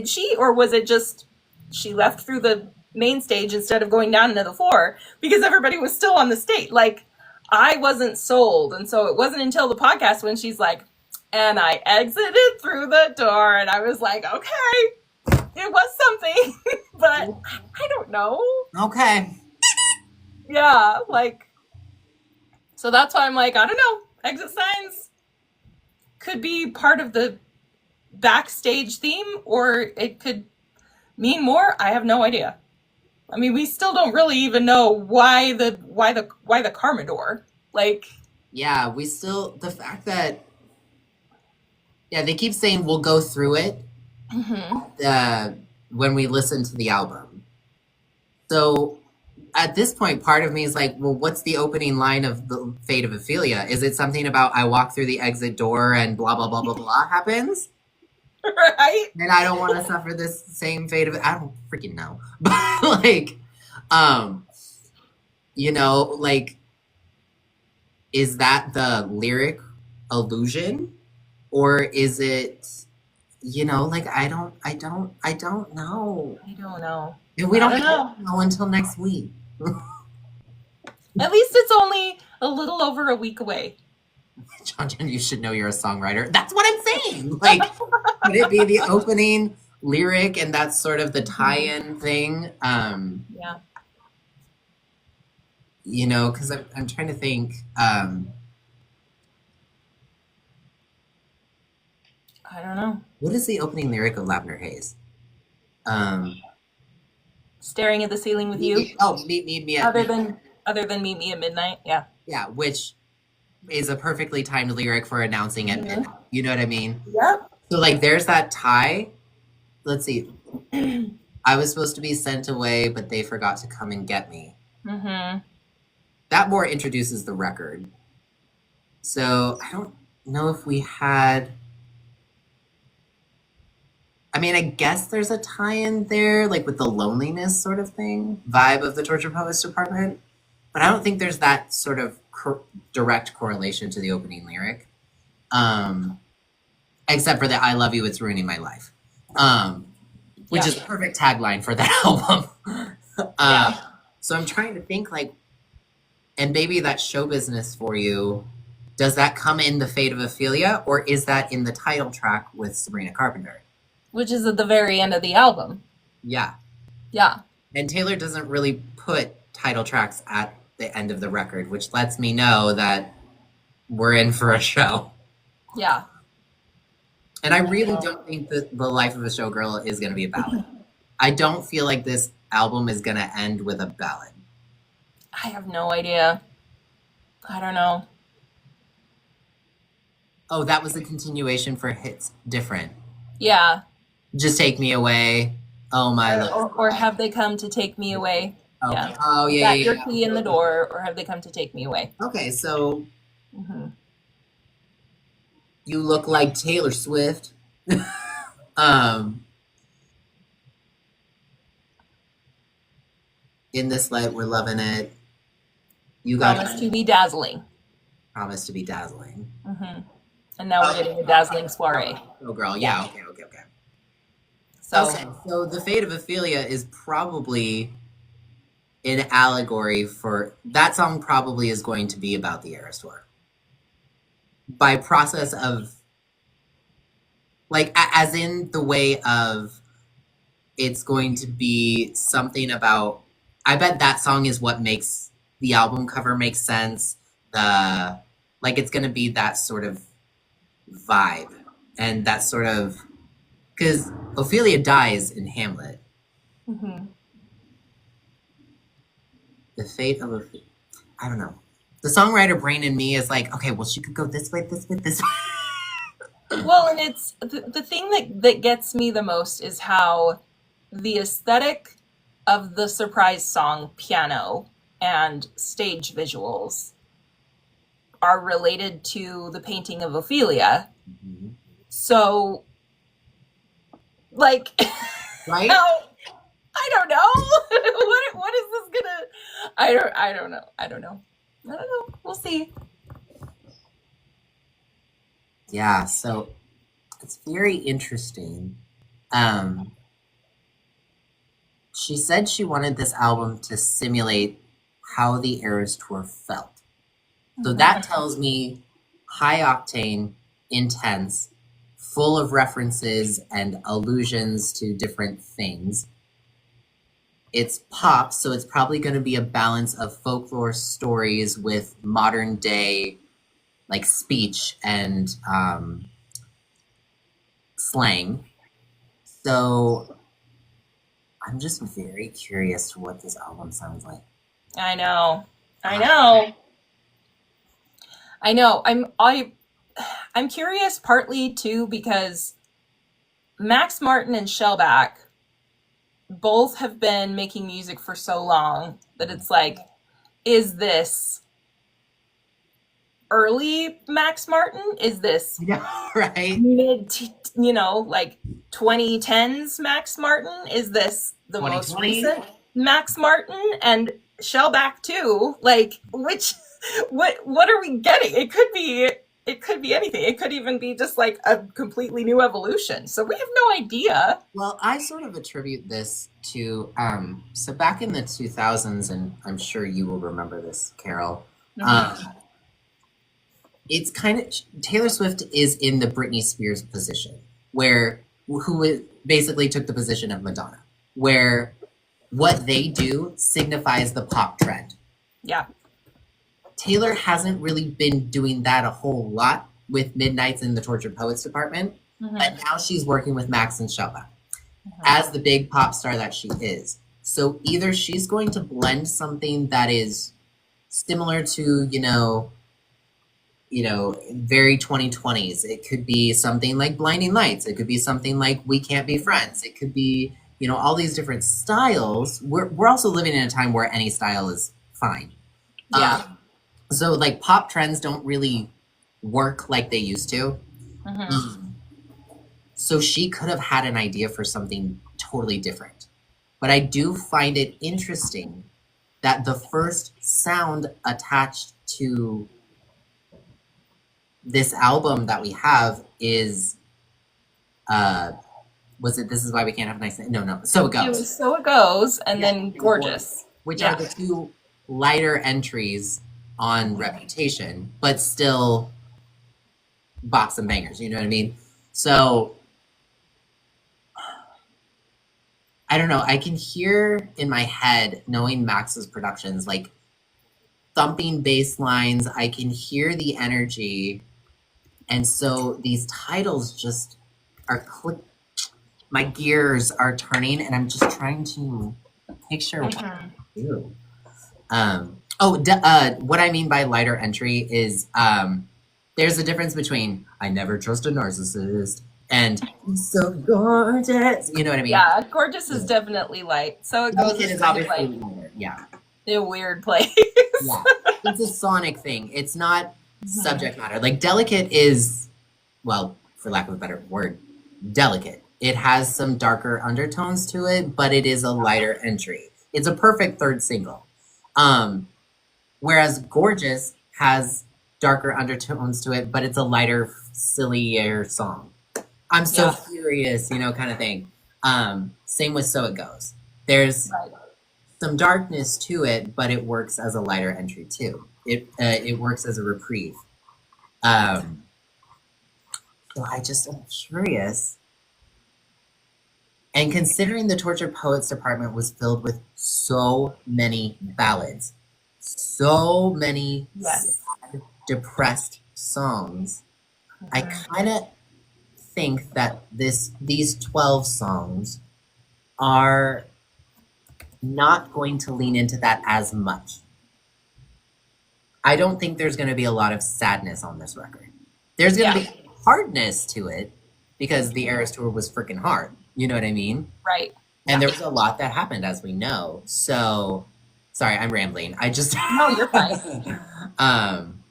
she, or was it just she left through the main stage instead of going down into the floor because everybody was still on the stage?" Like, I wasn't sold. And so it wasn't until the podcast when she's like, "And I exited through the door," and I was like, okay, it was something, but I don't know. Okay. Yeah, like, so that's why I'm like, I don't know. Exit signs could be part of the backstage theme, or it could mean more. I have no idea. I mean, we still don't really even know why the Commodore. Like, yeah, the fact that, they keep saying we'll go through it when we listen to the album. So at this point, part of me is like, well, what's the opening line of the Fate of Ophelia? Is it something about I walk through the exit door and blah, blah, blah, blah, blah happens? Right? And I don't want to suffer this same fate of, I don't freaking know. But like, um, you know, like, is that the lyric illusion, or is it, you know, like, I don't know. I don't know. And we I don't don't know. know until next week. At least it's only a little over a week away. John, you should know you're a songwriter. That's what I'm saying. Like, could it be the opening lyric and that's sort of the tie-in thing? Yeah. You know, because I'm trying to think. I don't know. What is the opening lyric of Lavender Haze? Staring at the ceiling with you. Meet me at Other than meet me at midnight. Yeah. Yeah, which is a perfectly timed lyric for announcing at midnight. You know what I mean? Yep. So like, there's that tie. Let's see. I was supposed to be sent away, but they forgot to come and get me. Mm-hmm. That more introduces the record. So I don't know if we had. I mean, I guess there's a tie-in there, like with the loneliness sort of thing, vibe of the Torture Poets Department. But I don't think there's that sort of direct correlation to the opening lyric. Except for the I love you, it's ruining my life. Which is a perfect tagline for that album. So I'm trying to think, like, and maybe that's show business for you. Does that come in The Fate of Ophelia, or is that in the title track with Sabrina Carpenter? Which is at the very end of the album. Yeah. Yeah. And Taylor doesn't really put title tracks at the end of the record, which lets me know that we're in for a show. Yeah. And I really don't think that The Life of a Showgirl is going to be a ballad. I don't feel like this album is going to end with a ballad. I have no idea. I don't know. Oh, that was a continuation for Hits Different. Yeah. Just Take Me Away. Oh my. Or Have They Come to Take Me Away? Okay. Yeah. Oh yeah. Your key in the door, or Have They Come to Take Me Away? Okay, so you look like Taylor Swift. In This Light, We're Loving It. You got Promise to Be Dazzling. Promise to Be Dazzling. And now we're getting a dazzling soiree. Oh, girl. Yeah. Okay. So, So The Fate of Ophelia is probably an allegory for that song. Probably is going to be about the Eras Tour by process of, like, as in the way of, it's going to be something about. I bet that song is what makes the album cover make sense. Like, it's going to be that sort of vibe, and that sort of, because Ophelia dies in Hamlet. The fate of Ophelia. I don't know. The songwriter brain in me is like, okay, well, she could go this way, this way, this way. well, and it's the thing that gets me the most is how the aesthetic of the surprise song Piano and stage visuals are related to the painting of Ophelia. So, like, Right? I don't know. what is this gonna? I don't know. We'll see. Yeah, so it's very interesting. She said she wanted this album to simulate how the Eras Tour felt. So that tells me high octane, intense, full of references and allusions to different things. It's pop, so it's probably going to be a balance of folklore stories with modern day, like, speech and slang. So I'm just very curious to what this album sounds like. I know. I'm curious partly too because Max Martin and Shellback both have been making music for so long that it's like, is this early Max Martin? Is this Right? mid, like 2010s Max Martin? Is this the most 2020? recent? Max Martin and Shellback too. Like, what are we getting? It could be anything. It could even be just like a completely new evolution. So we have no idea. Well, I sort of attribute this to so back in the 2000s, and I'm sure you will remember this, Carol. It's kind of Taylor Swift is in the Britney Spears position, who basically took the position of Madonna, where what they do signifies the pop trend. Yeah. Taylor hasn't really been doing that a whole lot with Midnights in the Tortured Poets department, but now she's working with Max and Shellback as the big pop star that she is. So either she's going to blend something that is similar to, very 2020s. It could be something like Blinding Lights. It could be something like We Can't Be Friends. It could be, all these different styles. We're also living in a time where any style is fine. Yeah. So like pop trends don't really work like they used to. So she could have had an idea for something totally different. But I do find it interesting that the first sound attached to this album that we have is was it This Is Why We Can't Have a Nice Night? No, So It Goes. It was So It Goes, and then Gorgeous. Which are the two lighter entries on Reputation, but still bops and bangers, you know what I mean? So I don't know, I can hear in my head, knowing Max's productions, like thumping bass lines, I can hear the energy, and so these titles just are my gears are turning, and I'm just trying to picture what I do. What I mean by lighter entry is there's a difference between I never trust a narcissist and so gorgeous. You know what I mean? Yeah, Gorgeous is definitely light. So It Goes is obviously lighter. Yeah. In a weird place. Yeah. It's a sonic thing. It's not subject matter. Like Delicate is, well, for lack of a better word, delicate. It has some darker undertones to it, but it is a lighter entry. It's a perfect third single. Whereas Gorgeous has darker undertones to it, but it's a lighter, sillier song. I'm so furious, kind of thing. Same with So It Goes. There's some darkness to it, but it works as a lighter entry too. It works as a reprieve. So I just am curious. And considering the Tortured Poets department was filled with so many ballads, so many sad, depressed songs, I kind of think that these 12 songs are not going to lean into that as much. I don't think there's going to be a lot of sadness on this record. There's going to be hardness to it because the Eras Tour was freaking hard. You know what I mean? Right. And there was a lot that happened, as we know. So, sorry, I'm rambling. I just... No, you're fine. I'm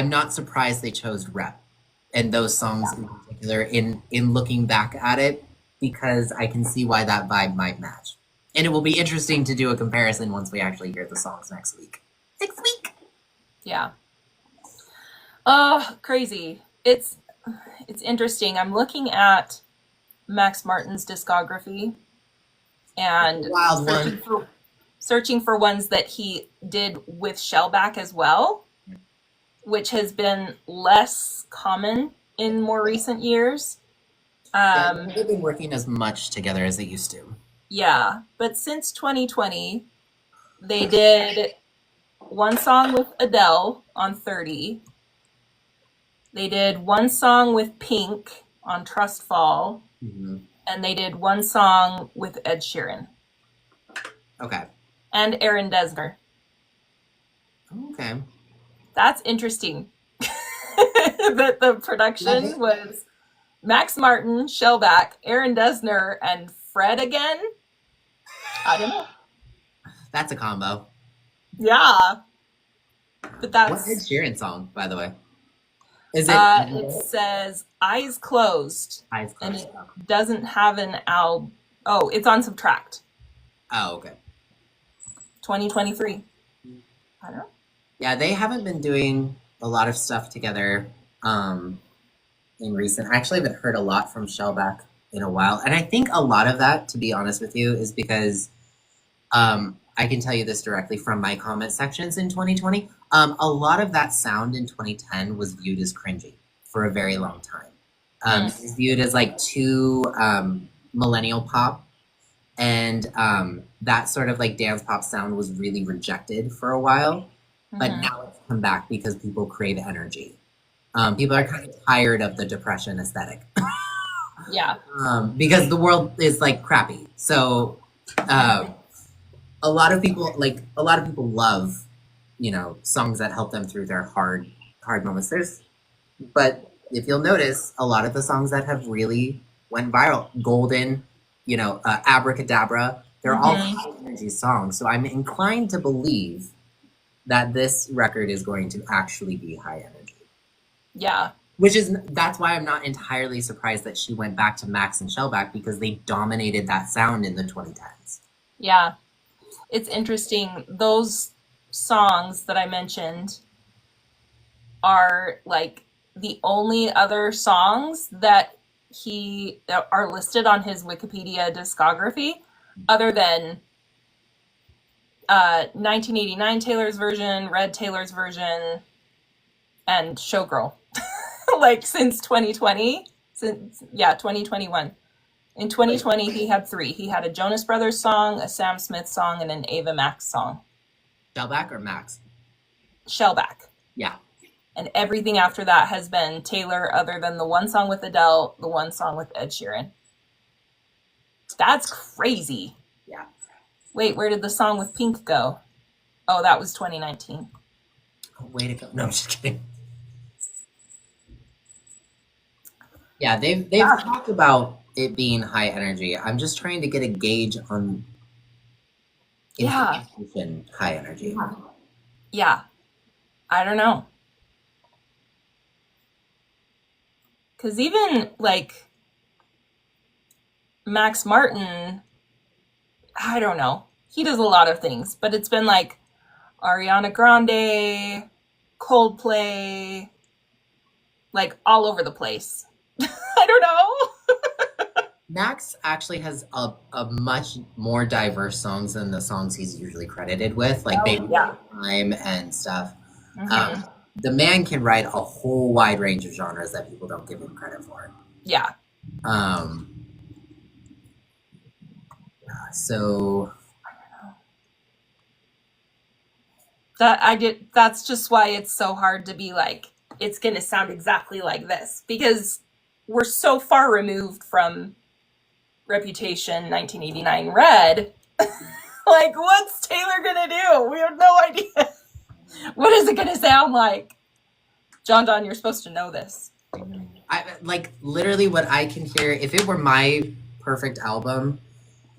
not surprised they chose Rep and those songs in particular in looking back at it, because I can see why that vibe might match. And it will be interesting to do a comparison once we actually hear the songs next week. Yeah. Oh, crazy. It's interesting. I'm looking at Max Martin's discography and searching for ones that he did with Shellback as well, which has been less common in more recent years. They've been working as much together as they used to. Yeah, but since 2020, they did one song with Adele on 30. They did one song with Pink on Trust Fall. And they did one song with Ed Sheeran. Okay. And Aaron Dessner. Okay. That's interesting. That the production was Max Martin, Shellback, Aaron Dessner, and Fred again? I don't know. That's a combo. Yeah. But that's... What Ed Sheeran song, by the way? Is it says Eyes Closed. Eyes Closed. And it doesn't have an Oh, it's on Subtract. Oh, okay. 2023. I don't know. Yeah, they haven't been doing a lot of stuff together in recent. I actually haven't heard a lot from Shellback in a while. And I think a lot of that, to be honest with you, is because I can tell you this directly from my comment sections in 2020. A lot of that sound in 2010 was viewed as cringy for a very long time. It was viewed as like too millennial pop. And that sort of like dance pop sound was really rejected for a while. But now it's come back because people crave energy. People are kind of tired of the depression aesthetic. Yeah. Because the world is like crappy. So a lot of people love, you know, songs that help them through their hard moments. But if you'll notice, a lot of the songs that have really went viral, Golden, you know, Abracadabra, they're all high energy songs. So I'm inclined to believe that this record is going to actually be high energy. Yeah. That's why I'm not entirely surprised that she went back to Max and Shellback, because they dominated that sound in the 2010s. Yeah. It's interesting. Those songs that I mentioned are like the only other songs that are listed on his Wikipedia discography, other than 1989 Taylor's version, Red Taylor's version, and Showgirl. Like since 2020, 2021. In 2020, he had 3. He had a Jonas Brothers song, a Sam Smith song, and an Ava Max song. Shellback or Max? Shellback. Yeah. And everything after that has been Taylor, other than the one song with Adele, the one song with Ed Sheeran. That's crazy. Yeah. Wait, where did the song with Pink go? Oh, that was 2019. Oh, way to go. No, I'm just kidding. Yeah, they've talked about it being high energy. I'm just trying to get a gauge on information high energy. Yeah. I don't know. Because even like Max Martin, I don't know. He does a lot of things, but it's been like Ariana Grande, Coldplay, like all over the place. I don't know. Max actually has a much more diverse songs than the songs he's usually credited with, like Baby Time and stuff. The man can write a whole wide range of genres that people don't give him credit for. Yeah. So that's just why it's so hard to be like, it's going to sound exactly like this, because we're so far removed from Reputation, 1989 Red. Like, what's Taylor going to do? We have no idea. What is it going to sound like? John, you're supposed to know this. I like literally what I can hear. If it were my perfect album,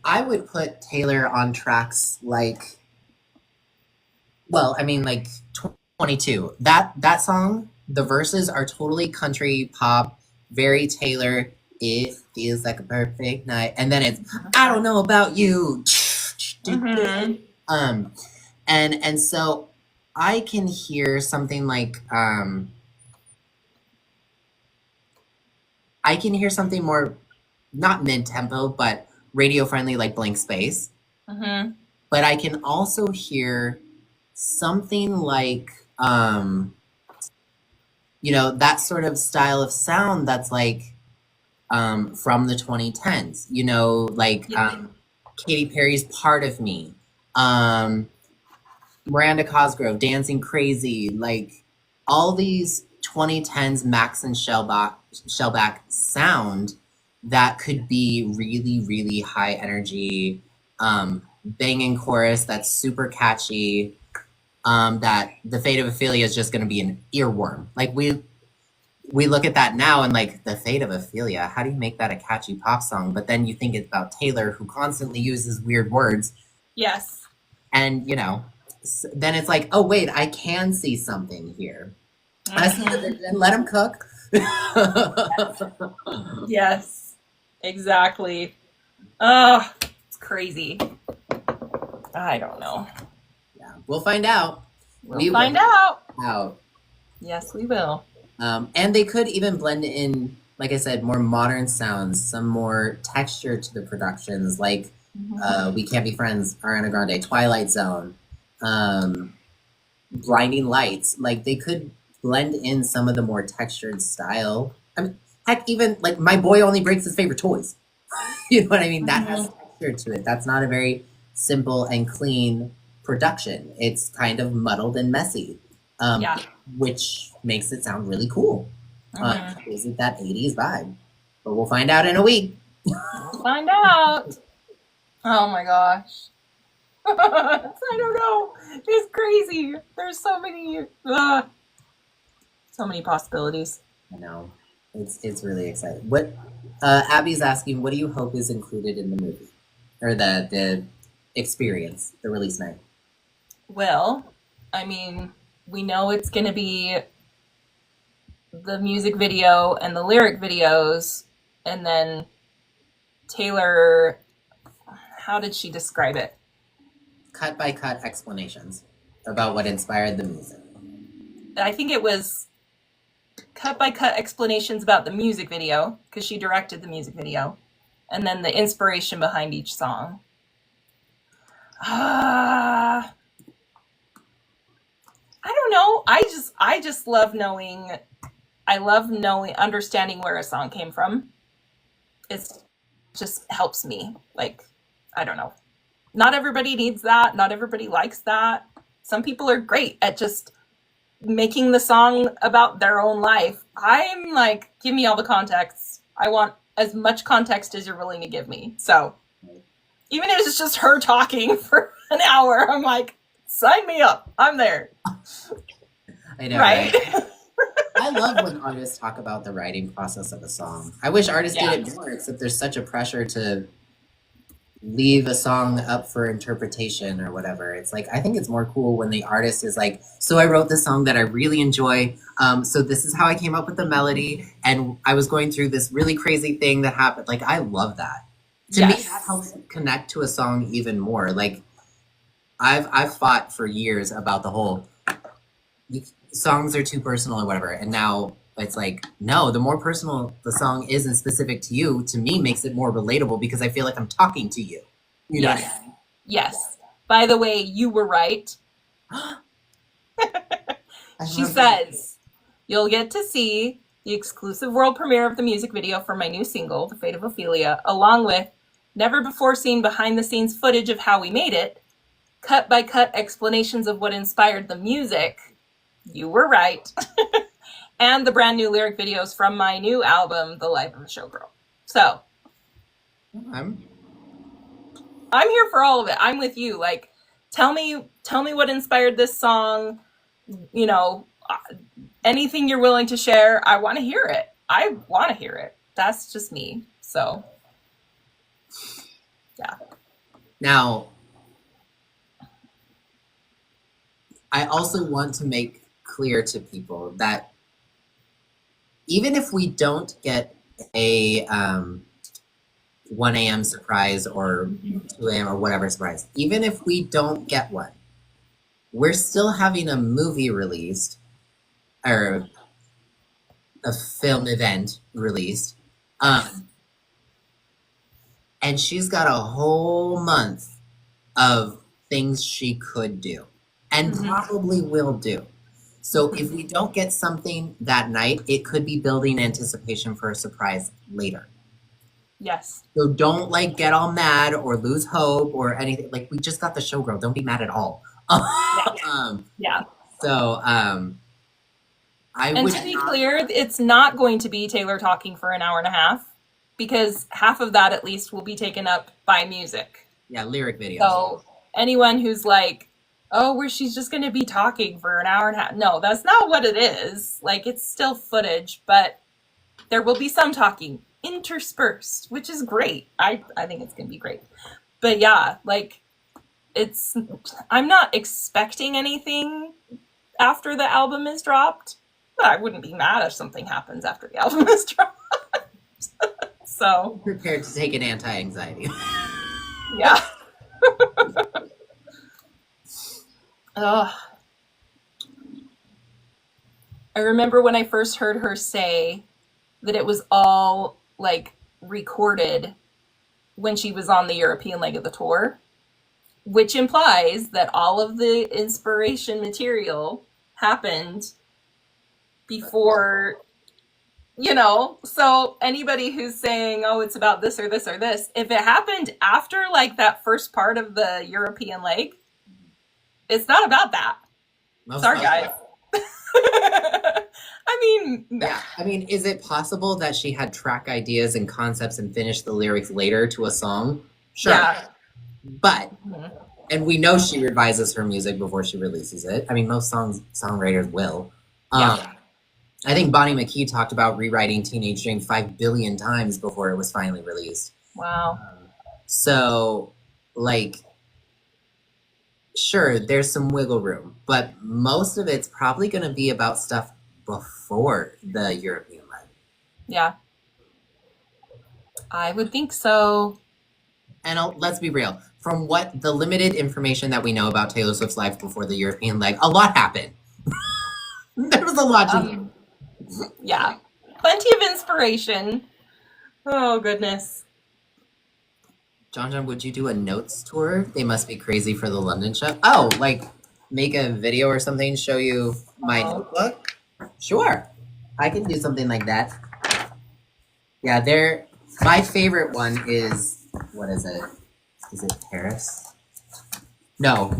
I would put Taylor on tracks like, well, I mean, like 22. That song, the verses are totally country pop, very Taylor. It feels like a perfect night, and then it's I don't know about you. And so I can hear something like I can hear something more, not mid-tempo, but radio-friendly, like Blank Space. But I can also hear something like, you know, that sort of style of sound that's like from the 2010s. You know, like Katy Perry's Part of Me. Miranda Cosgrove, Dancing Crazy. Like, all these 2010s Max and Shellback sound that could be really, really high energy, banging chorus that's super catchy, that The Fate of Ophelia is just going to be an earworm. Like, we look at that now and like, The Fate of Ophelia, how do you make that a catchy pop song? But then you think it's about Taylor, who constantly uses weird words. Yes. And, you know, then it's like, oh, wait, I can see something here. I see the vision, let him cook. Yes, exactly. It's crazy. I don't know. Yeah, we'll find out. We'll find out. Out. Yes, we will. And they could even blend in, like I said, more modern sounds, some more texture to the productions, like We Can't Be Friends, Ariana Grande, Twilight Zone, Blinding Lights. Like, they could blend in some of the more textured style. I mean, heck, even, like, My Boy Only Breaks His Favorite Toys. You know what I mean? That has texture to it. That's not a very simple and clean production. It's kind of muddled and messy. Which makes it sound really cool. Is it that 80s vibe? But we'll find out in a week. We'll find out. Oh my gosh. I don't know. It's crazy. There's so many possibilities. I know. It's really exciting. What Abby's asking, what do you hope is included in the movie? Or the experience, the release night? Well, I mean, we know it's going to be the music video and the lyric videos, and then Taylor, how did she describe it? Cut by cut explanations about what inspired the music. I think it was cut by cut explanations about the music video, because she directed the music video, and then the inspiration behind each song. I don't know. I just love knowing. I love understanding where a song came from. It just helps me. Like, I don't know. Not everybody needs that. Not everybody likes that. Some people are great at just making the song about their own life. I'm like, give me all the context. I want as much context as you're willing to give me. So even if it's just her talking for an hour, I'm like, sign me up. I'm there. I know, right? I love when artists talk about the writing process of a song. I wish artists did it more, except there's such a pressure to leave a song up for interpretation or whatever. It's like, I think it's more cool when the artist is like, so I wrote this song that I really enjoy. So this is how I came up with the melody. And I was going through this really crazy thing that happened. Like, I love that. To me, that helps connect to a song even more. Like, I've fought for years about the whole songs are too personal or whatever, and now it's like, no, the more personal the song is and specific to you, to me, makes it more relatable because I feel like I'm talking to you. You know? Yes. By the way, you were right. She says, you'll get to see the exclusive world premiere of the music video for my new single, The Fate of Ophelia, along with never before seen behind the scenes footage of how we made it, cut by cut explanations of what inspired the music. You were right. And the brand new lyric videos from my new album, The Life of a Showgirl. So I'm here for all of it. I'm with you. Like, tell me what inspired this song. You know, anything you're willing to share. I want to hear it. I want to hear it. That's just me. So, yeah. Now, I also want to make clear to people that even if we don't get a 1 a.m. surprise or 2 a.m. or whatever surprise, even if we don't get one, we're still having a movie released or a film event released. And she's got a whole month of things she could do and probably will do. So if we don't get something that night, it could be building anticipation for a surprise later. Yes. So don't like get all mad or lose hope or anything. Like, we just got the Showgirl. Don't be mad at all. Yeah. So and to be clear, it's not going to be Taylor talking for an hour and a half, because half of that at least will be taken up by music. Yeah, lyric videos. So anyone who's like, oh, where she's just going to be talking for an hour and a half. No, that's not what it is. Like, it's still footage, but there will be some talking interspersed, which is great. I think it's going to be great. But yeah, like, I'm not expecting anything after the album is dropped, but I wouldn't be mad if something happens after the album is dropped. So prepared to take an anti-anxiety. yeah. Ugh. I remember when I first heard her say that it was all like recorded when she was on the European leg of the tour, which implies that all of the inspiration material happened before, so anybody who's saying, oh, it's about this or this or this, if it happened after like that first part of the European leg, it's not about that. Sorry, guys. I mean, is it possible that she had track ideas and concepts and finished the lyrics later to a song? Sure. Yeah. But, and we know she revises her music before she releases it. I mean, most songwriters will. Yeah. I think Bonnie McKee talked about rewriting Teenage Dream 5 billion times before it was finally released. Wow. So, like, sure, there's some wiggle room, but most of it's probably going to be about stuff before the European leg. Yeah. I would think so. And let's be real. From what the limited information that we know about Taylor Swift's life before the European leg, a lot happened. There was a lot to do. Yeah. Plenty of inspiration. Oh, goodness. John, would you do a notes tour? They must be crazy for the London show. Oh, like make a video or something, show you my notebook? Sure. I can do something like that. Yeah, my favorite one is, what is it? Is it Paris? No.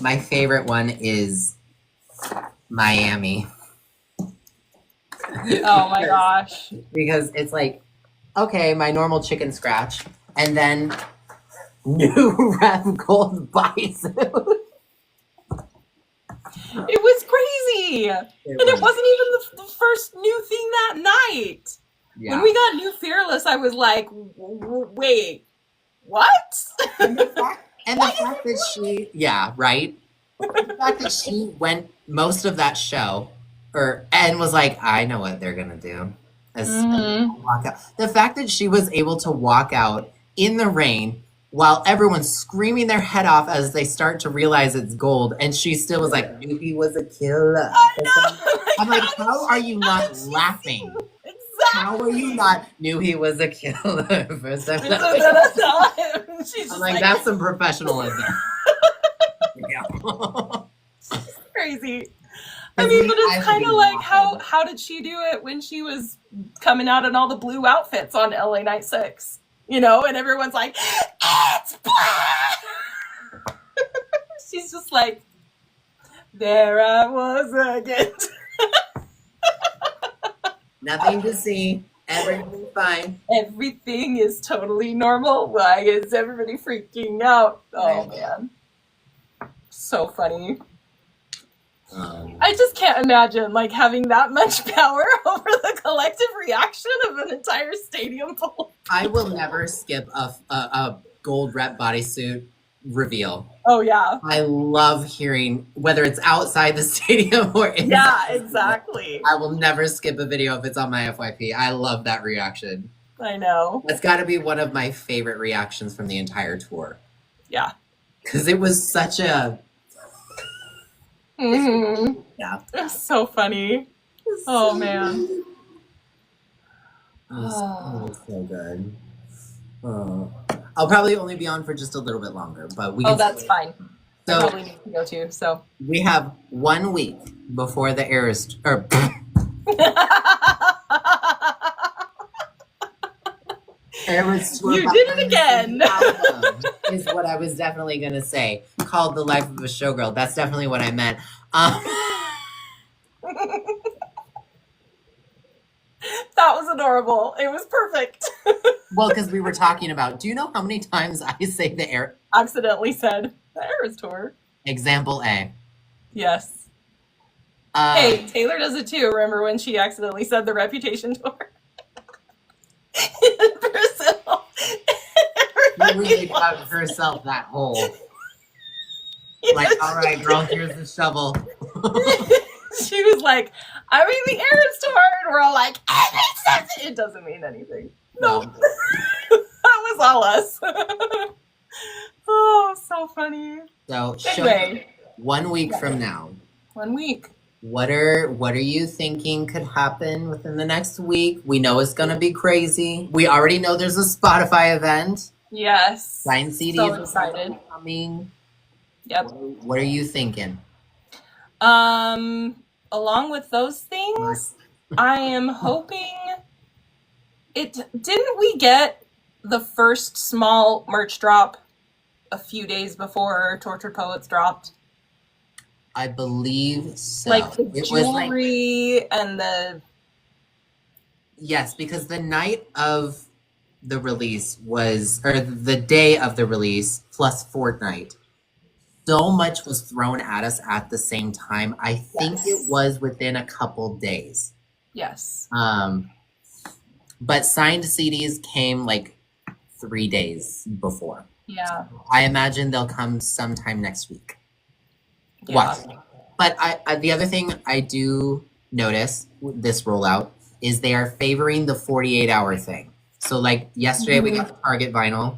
My favorite one is Miami. Oh my gosh. Because it's like, okay, my normal chicken scratch, and then new Rap Gold bodysuit. It was crazy. It wasn't even the first new thing that night. Yeah. When we got New Fearless, I was like, wait, what? And the fact that she, yeah, right? The fact that she went most of that show and was like, I know what they're going to do. Walk out. The fact that she was able to walk out in the rain while everyone's screaming their head off as they start to realize it's gold, and she still was like, knew he was a killer. I know. I'm like, how are you not laughing? Exactly. How are you not knew he was a killer? I'm like, that's some professionalism. Yeah. Crazy. I mean, but it's kind of like how did she do it when she was coming out in all the blue outfits on LA Night 6? And everyone's like, it's black! She's just like, there I was again. Nothing to see. Everything's fine. Everything is totally normal. Why is everybody freaking out? Oh, man. So funny. I just can't imagine having that much power over the collective reaction of an entire stadium full. I will never skip a gold rep bodysuit reveal. Oh yeah. I love hearing whether it's outside the stadium or inside. Yeah, exactly. I will never skip a video if it's on my FYP. I love that reaction. I know. That's got to be one of my favorite reactions from the entire tour. Yeah. Because it was such a... Mm-hmm. Yeah. It's so funny. Oh, man. It was so good. I'll probably only be on for just a little bit longer, but we can... Oh, that's fine. So, I probably need to go too, so... We have 1 week before the Eras... Eras tour. You did it again! Is what I was definitely going to say. Called The Life of a Showgirl. That's definitely what I meant. That was adorable. It was perfect. Well, because we were talking about, do you know how many times I say the air? Accidentally said the Eras tour. Example A. Yes. Hey, Taylor does it too. Remember when she accidentally said the Reputation tour? In Brazil. She really dug herself that hole. Like, all right, girl, here's the shovel. She was like, I mean the Eras tour, and we're all like, it doesn't mean anything. No. That was all us. Oh, so funny. So Anyway, 1 week from now, 1 week. what are you thinking could happen within the next week? We know it's gonna be crazy. We already know there's a Spotify event. Yes. Signed CDs So excited. coming. Yep. What are you thinking? Along with those things, I am hoping didn't we get the first small merch drop a few days before Tortured Poets dropped? I believe so. Like the jewelry and the... Yes, because the night of the release was, or the day of the release plus Fortnite, so much was thrown at us at the same time. I think it was within a couple days. Yes. But signed CDs came like 3 days before. Yeah. I imagine they'll come sometime next week. Yeah. Watch. But I the other thing I do notice with this rollout is they are favoring the 48-hour thing. So like yesterday we got the Target vinyl.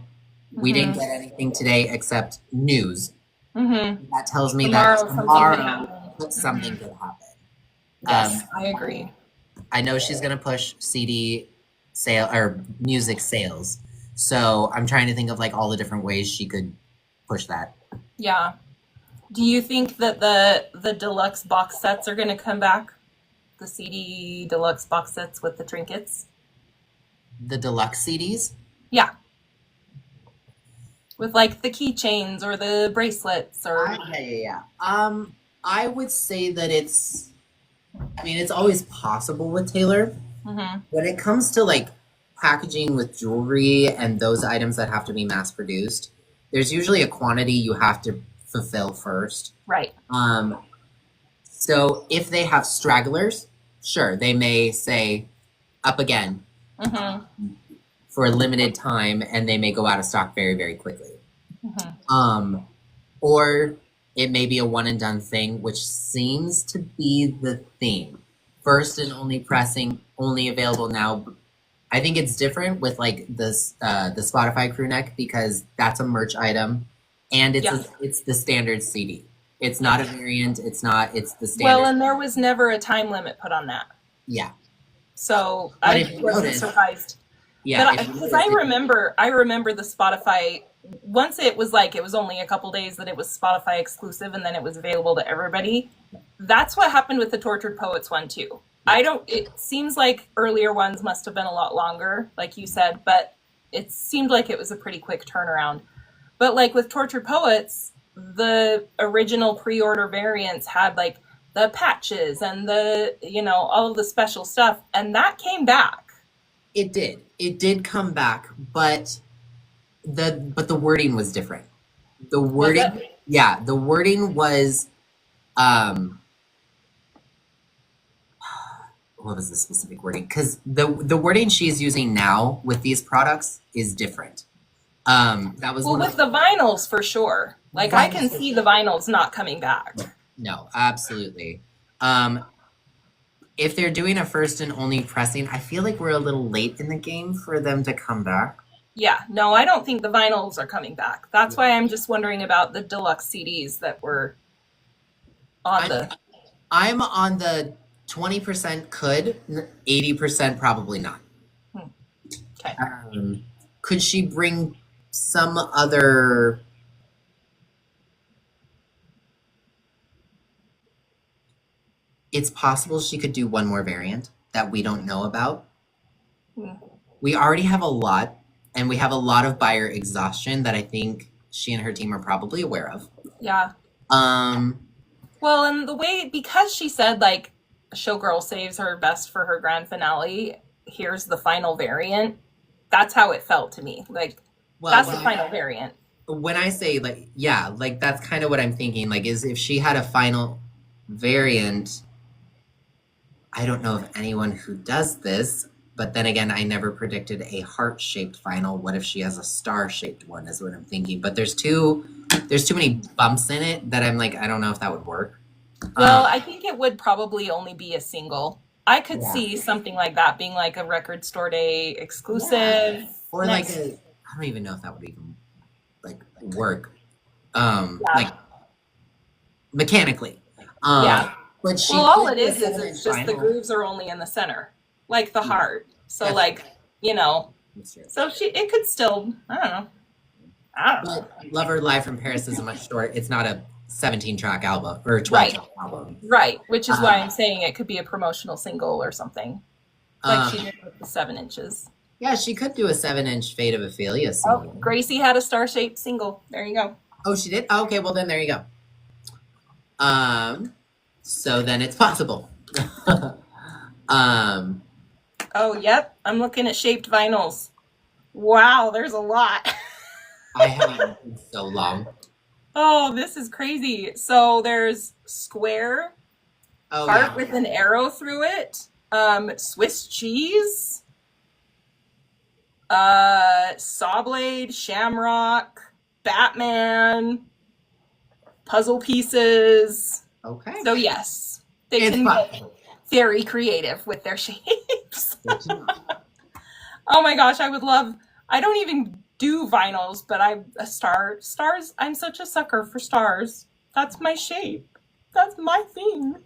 We didn't get anything today except news. That tells me that tomorrow something could happen. Yes, I agree. I know she's gonna push CD sale or music sales. So I'm trying to think of like all the different ways she could push that. Yeah. Do you think that the deluxe box sets are going to come back? The CD deluxe box sets with the trinkets? The deluxe CDs? Yeah. With like the keychains or the bracelets or... Yeah. I would say that it's always possible with Taylor. When it comes to like packaging with jewelry and those items that have to be mass produced, there's usually a quantity you have to fulfill first. Right. So if they have stragglers, sure, they may say up again for a limited time, and they may go out of stock very, very quickly. Or it may be a one and done thing, which seems to be the theme. First and only pressing, only available now. I think it's different with like this the Spotify crew neck because that's a merch item, and it's the standard CD. It's not a variant. It's the standard. Well, and there was never a time limit put on that. Yeah. So But I if you wasn't notice- surprised. Yeah. But because I remember the Spotify, once it was only a couple days that it was Spotify exclusive and then it was available to everybody. That's what happened with the Tortured Poets one too. It seems like earlier ones must have been a lot longer, like you said, but it seemed like it was a pretty quick turnaround. But like with Tortured Poets, the original pre-order variants had like the patches and the, all of the special stuff, and that came back. It did come back, but the wording was different. The wording, the wording was, what was the specific wording? Because the wording she's using now with these products is different. That was with the vinyls for sure. Like I can see the vinyls not coming back. No, absolutely. If they're doing a first and only pressing, I feel like we're a little late in the game for them to come back. Yeah, no, I don't think the vinyls are coming back. That's why I'm just wondering about the deluxe CDs that were on I'm on the 20% could, 80% probably not. Okay. Could she bring some other... It's possible she could do one more variant that we don't know about. We already have a lot, and we have a lot of buyer exhaustion that I think she and her team are probably aware of. Yeah. Well, and the way, because she said like Showgirl saves her best for her grand finale, here's the final variant. That's how it felt to me. Like, that's the final variant. When I say like, yeah, like that's kind of what I'm thinking. Like, is if she had a final variant, I don't know of anyone who does this, but then again, I never predicted a heart-shaped final. What if she has a star-shaped one is what I'm thinking. But there's too many bumps in it that I'm like, I don't know if that would work. Well, I think it would probably only be a single. I could Yeah. see something like that being like a record store day exclusive. Or Next. like I don't even know if that would even like work. Like mechanically. Yeah. But she Well, all could it do a is 7-inch it's just the vinyl. grooves are only in the center, like the heart. So That's like, you know, That's true. so it could still, I don't know. But Lover Live from Paris is a much short. It's not a 17-track album or a 12-track album. Right, which is why I'm saying it could be a promotional single or something, like she did with the 7 inches. Yeah, she could do a 7-inch Fate of Ophelia single. Oh, Gracie had a star-shaped single. There you go. Oh, she did? Oh, okay, well then there you go. So then it's possible. Oh, yep. I'm looking at shaped vinyls. Wow, there's a lot. I haven't in so long. Oh, this is crazy. So there's square, heart with an arrow through it, Swiss cheese, saw blade, shamrock, Batman, puzzle pieces. Okay. So yes, they It's can get possible. very creative with their shapes. Oh my gosh, I would love, I don't even do vinyls, but stars, I'm such a sucker for stars. That's my shape. That's my thing.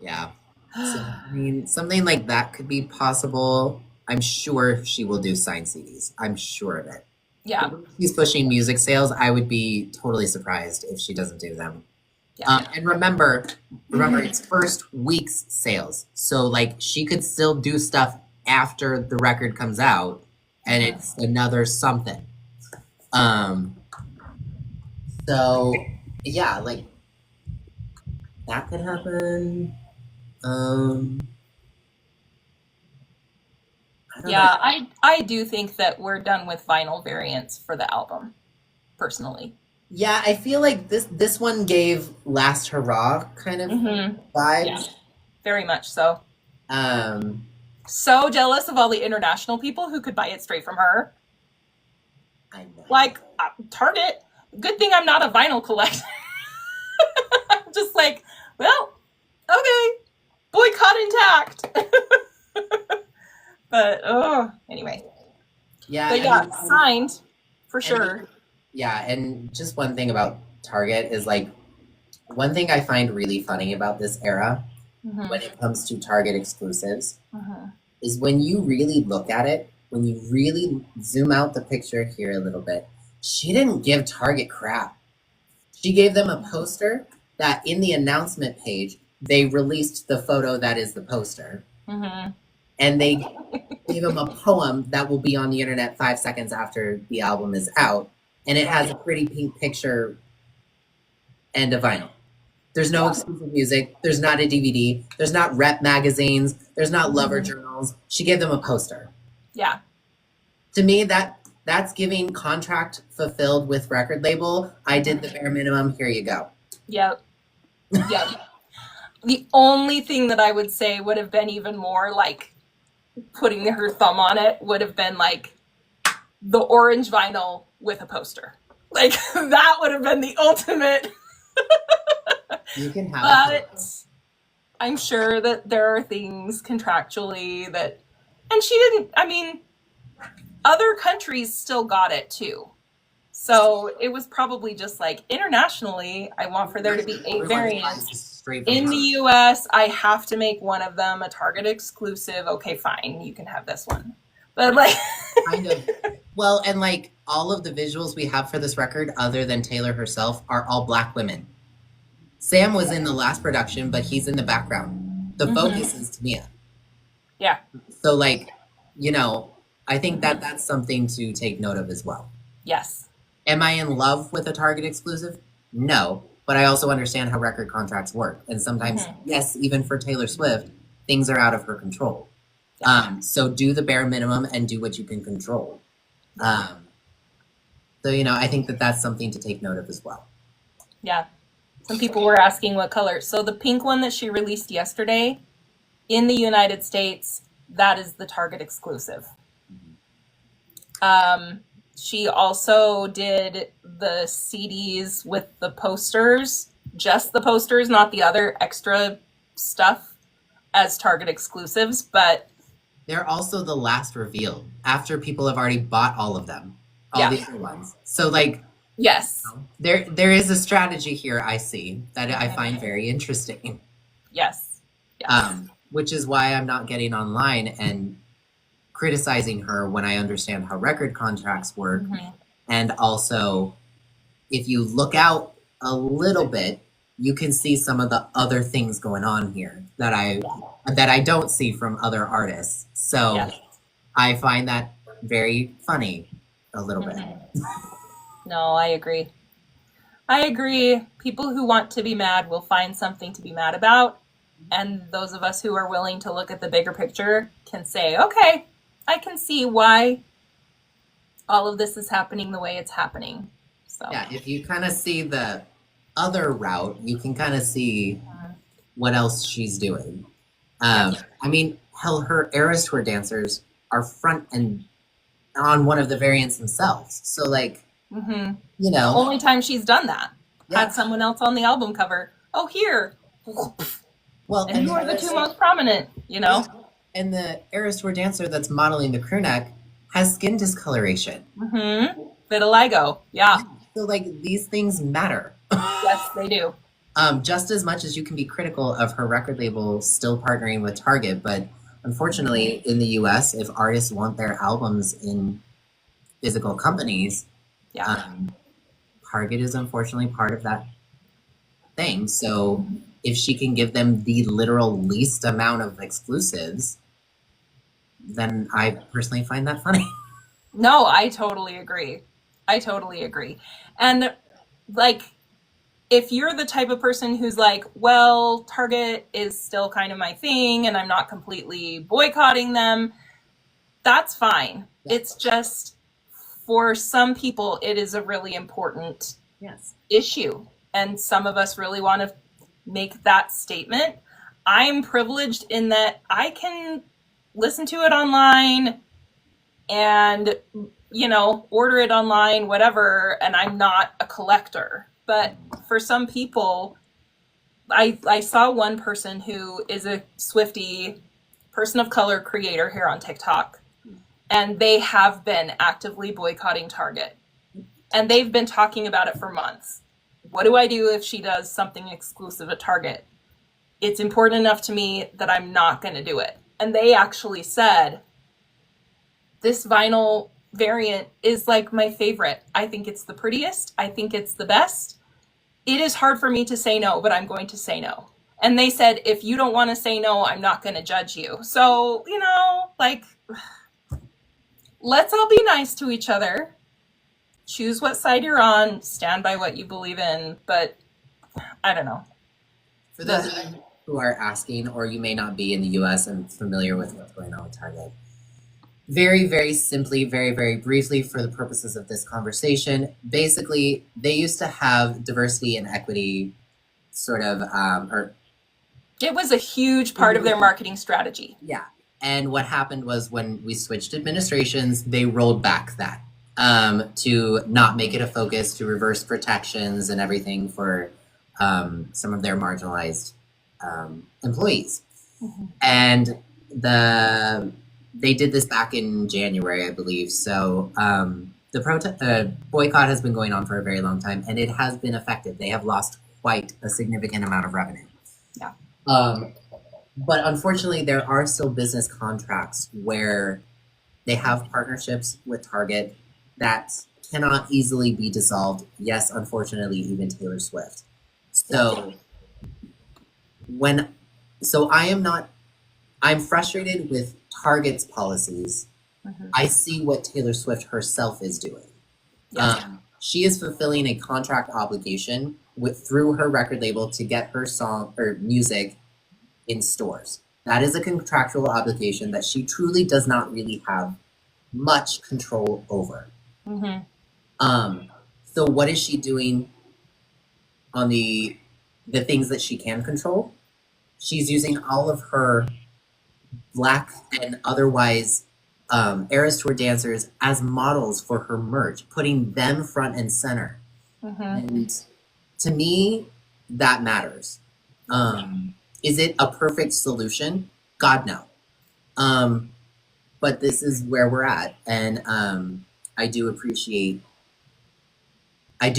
Yeah. So, I mean, something like that could be possible. I'm sure she will do signed CDs. I'm sure of it. Yeah. She's pushing music sales. I would be totally surprised if she doesn't do them. Yeah. And remember, it's first week's sales. So like she could still do stuff after the record comes out, and it's another something. So yeah, like that could happen. I do think that we're done with vinyl variants for the album, personally. Yeah, I feel like this one gave Last Hurrah kind of vibes. Yeah, very much so. Um, So jealous of all the international people who could buy it straight from her. I know. Like, Target. Good thing I'm not a vinyl collector. I'm just like, well, okay. Boycott intact. But, anyway. Yeah, But yeah, signed, for sure. Yeah, and just one thing about Target is like, one thing I find really funny about this era when it comes to Target exclusives is when you really look at it, when you really zoom out the picture here a little bit, she didn't give Target crap. She gave them a poster that in the announcement page, they released the photo that is the poster. And they gave them a poem that will be on the internet 5 seconds after the album is out. And it has a pretty pink picture and a vinyl. There's no exclusive music. There's not a DVD. There's not rep magazines. There's not lover journals. She gave them a poster. Yeah. To me, that's giving contract fulfilled with record label. I did the bare minimum. Here you go. Yep. The only thing that I would say would have been even more like putting her thumb on it would have been like the orange vinyl with a poster. Like that would have been the ultimate. You can have it. But I'm sure that there are things contractually that, and she didn't, I mean, other countries still got it too. So it was probably just like internationally, I want for there to be 8 variants. In the US, I have to make one of them a Target exclusive. Okay, fine, you can have this one. But like kind of. Well, and like all of the visuals we have for this record, other than Taylor herself, are all Black women. Sam was in the last production, but he's in the background. The focus is Tamia. Yeah. So like, you know, I think that that's something to take note of as well. Yes. Am I in love with a Target exclusive? No. But I also understand how record contracts work. And sometimes, yes, even for Taylor Swift, things are out of her control. Yeah. So do the bare minimum and do what you can control. So, you know, I think that that's something to take note of as well. Yeah. Some people were asking what color. So the pink one that she released yesterday in the United States, that is the Target exclusive. She also did the CDs with the posters, just the posters, not the other extra stuff. as Target exclusives, but they're also the last revealed after people have already bought all of them, all Yeah. the other ones. So like, yes, there is a strategy here I see that I find very interesting. yes, yes. Which is why I'm not getting online and criticizing her when I understand how record contracts work. And also, if you look out a little bit, you can see some of the other things going on here that I don't see from other artists. So Yeah. I find that very funny a little bit. No, I agree. I agree. People who want to be mad will find something to be mad about. And those of us who are willing to look at the bigger picture can say, okay, I can see why all of this is happening the way it's happening. So Yeah, if you kind of see the other route, you can kind of see what else she's doing. I mean, hell, her Eras Tour dancers are front and on one of the variants themselves. So, like, you the know, only time she's done that, Yeah. had someone else on the album cover. Oh, here. well, And who are the two most prominent, you know? And the Eras Tour dancer that's modeling the crew neck has skin discoloration. Vitiligo. Yeah. So, like, these things matter. Yes, they do. Just as much as you can be critical of her record label still partnering with Target, but unfortunately in the US, if artists want their albums in physical companies, Target is unfortunately part of that thing. So if she can give them the literal least amount of exclusives, then I personally find that funny. No, I totally agree. And like, if you're the type of person who's like, well, Target is still kind of my thing and I'm not completely boycotting them, that's fine. It's just, for some people, it is a really important issue. And some of us really want to make that statement. I'm privileged in that I can listen to it online and, you know, order it online, whatever, and I'm not a collector. But for some people, I saw one person who is a Swiftie, person of color creator here on TikTok, and they have been actively boycotting Target. And they've been talking about it for months. What do I do if she does something exclusive at Target? It's important enough to me that I'm not going to do it. And they actually said, this vinyl variant is like my favorite. I think it's the prettiest. I think it's the best. It is hard for me to say no, but I'm going to say no. And they said, if you don't want to say no, I'm not going to judge you. So, you know, like, let's all be nice to each other. Choose what side you're on. Stand by what you believe in. But I don't know. For those of you who are asking, or you may not be in the US and familiar with what's going on with Target, very, very simply, very, very briefly, for the purposes of this conversation, basically, they used to have diversity and equity sort of, it was a huge part of their marketing strategy. Yeah. And what happened was when we switched administrations, they rolled back that to not make it a focus, to reverse protections and everything for some of their marginalized employees. And they did this back in January, I believe. So the boycott has been going on for a very long time, and it has been effective. They have lost quite a significant amount of revenue. Yeah. But unfortunately, there are still business contracts where they have partnerships with Target that cannot easily be dissolved. Yes, unfortunately, even Taylor Swift. So I'm frustrated with Target's policies. I see what Taylor Swift herself is doing. She is fulfilling a contract obligation through her record label to get her song or music in stores. That is a contractual obligation that she truly does not really have much control over. So what is she doing on the things that she can control? She's using all of her Black and otherwise Eras Tour dancers as models for her merch, putting them front and center. And to me, that matters. Is it a perfect solution? God, no. But this is where we're at. And I do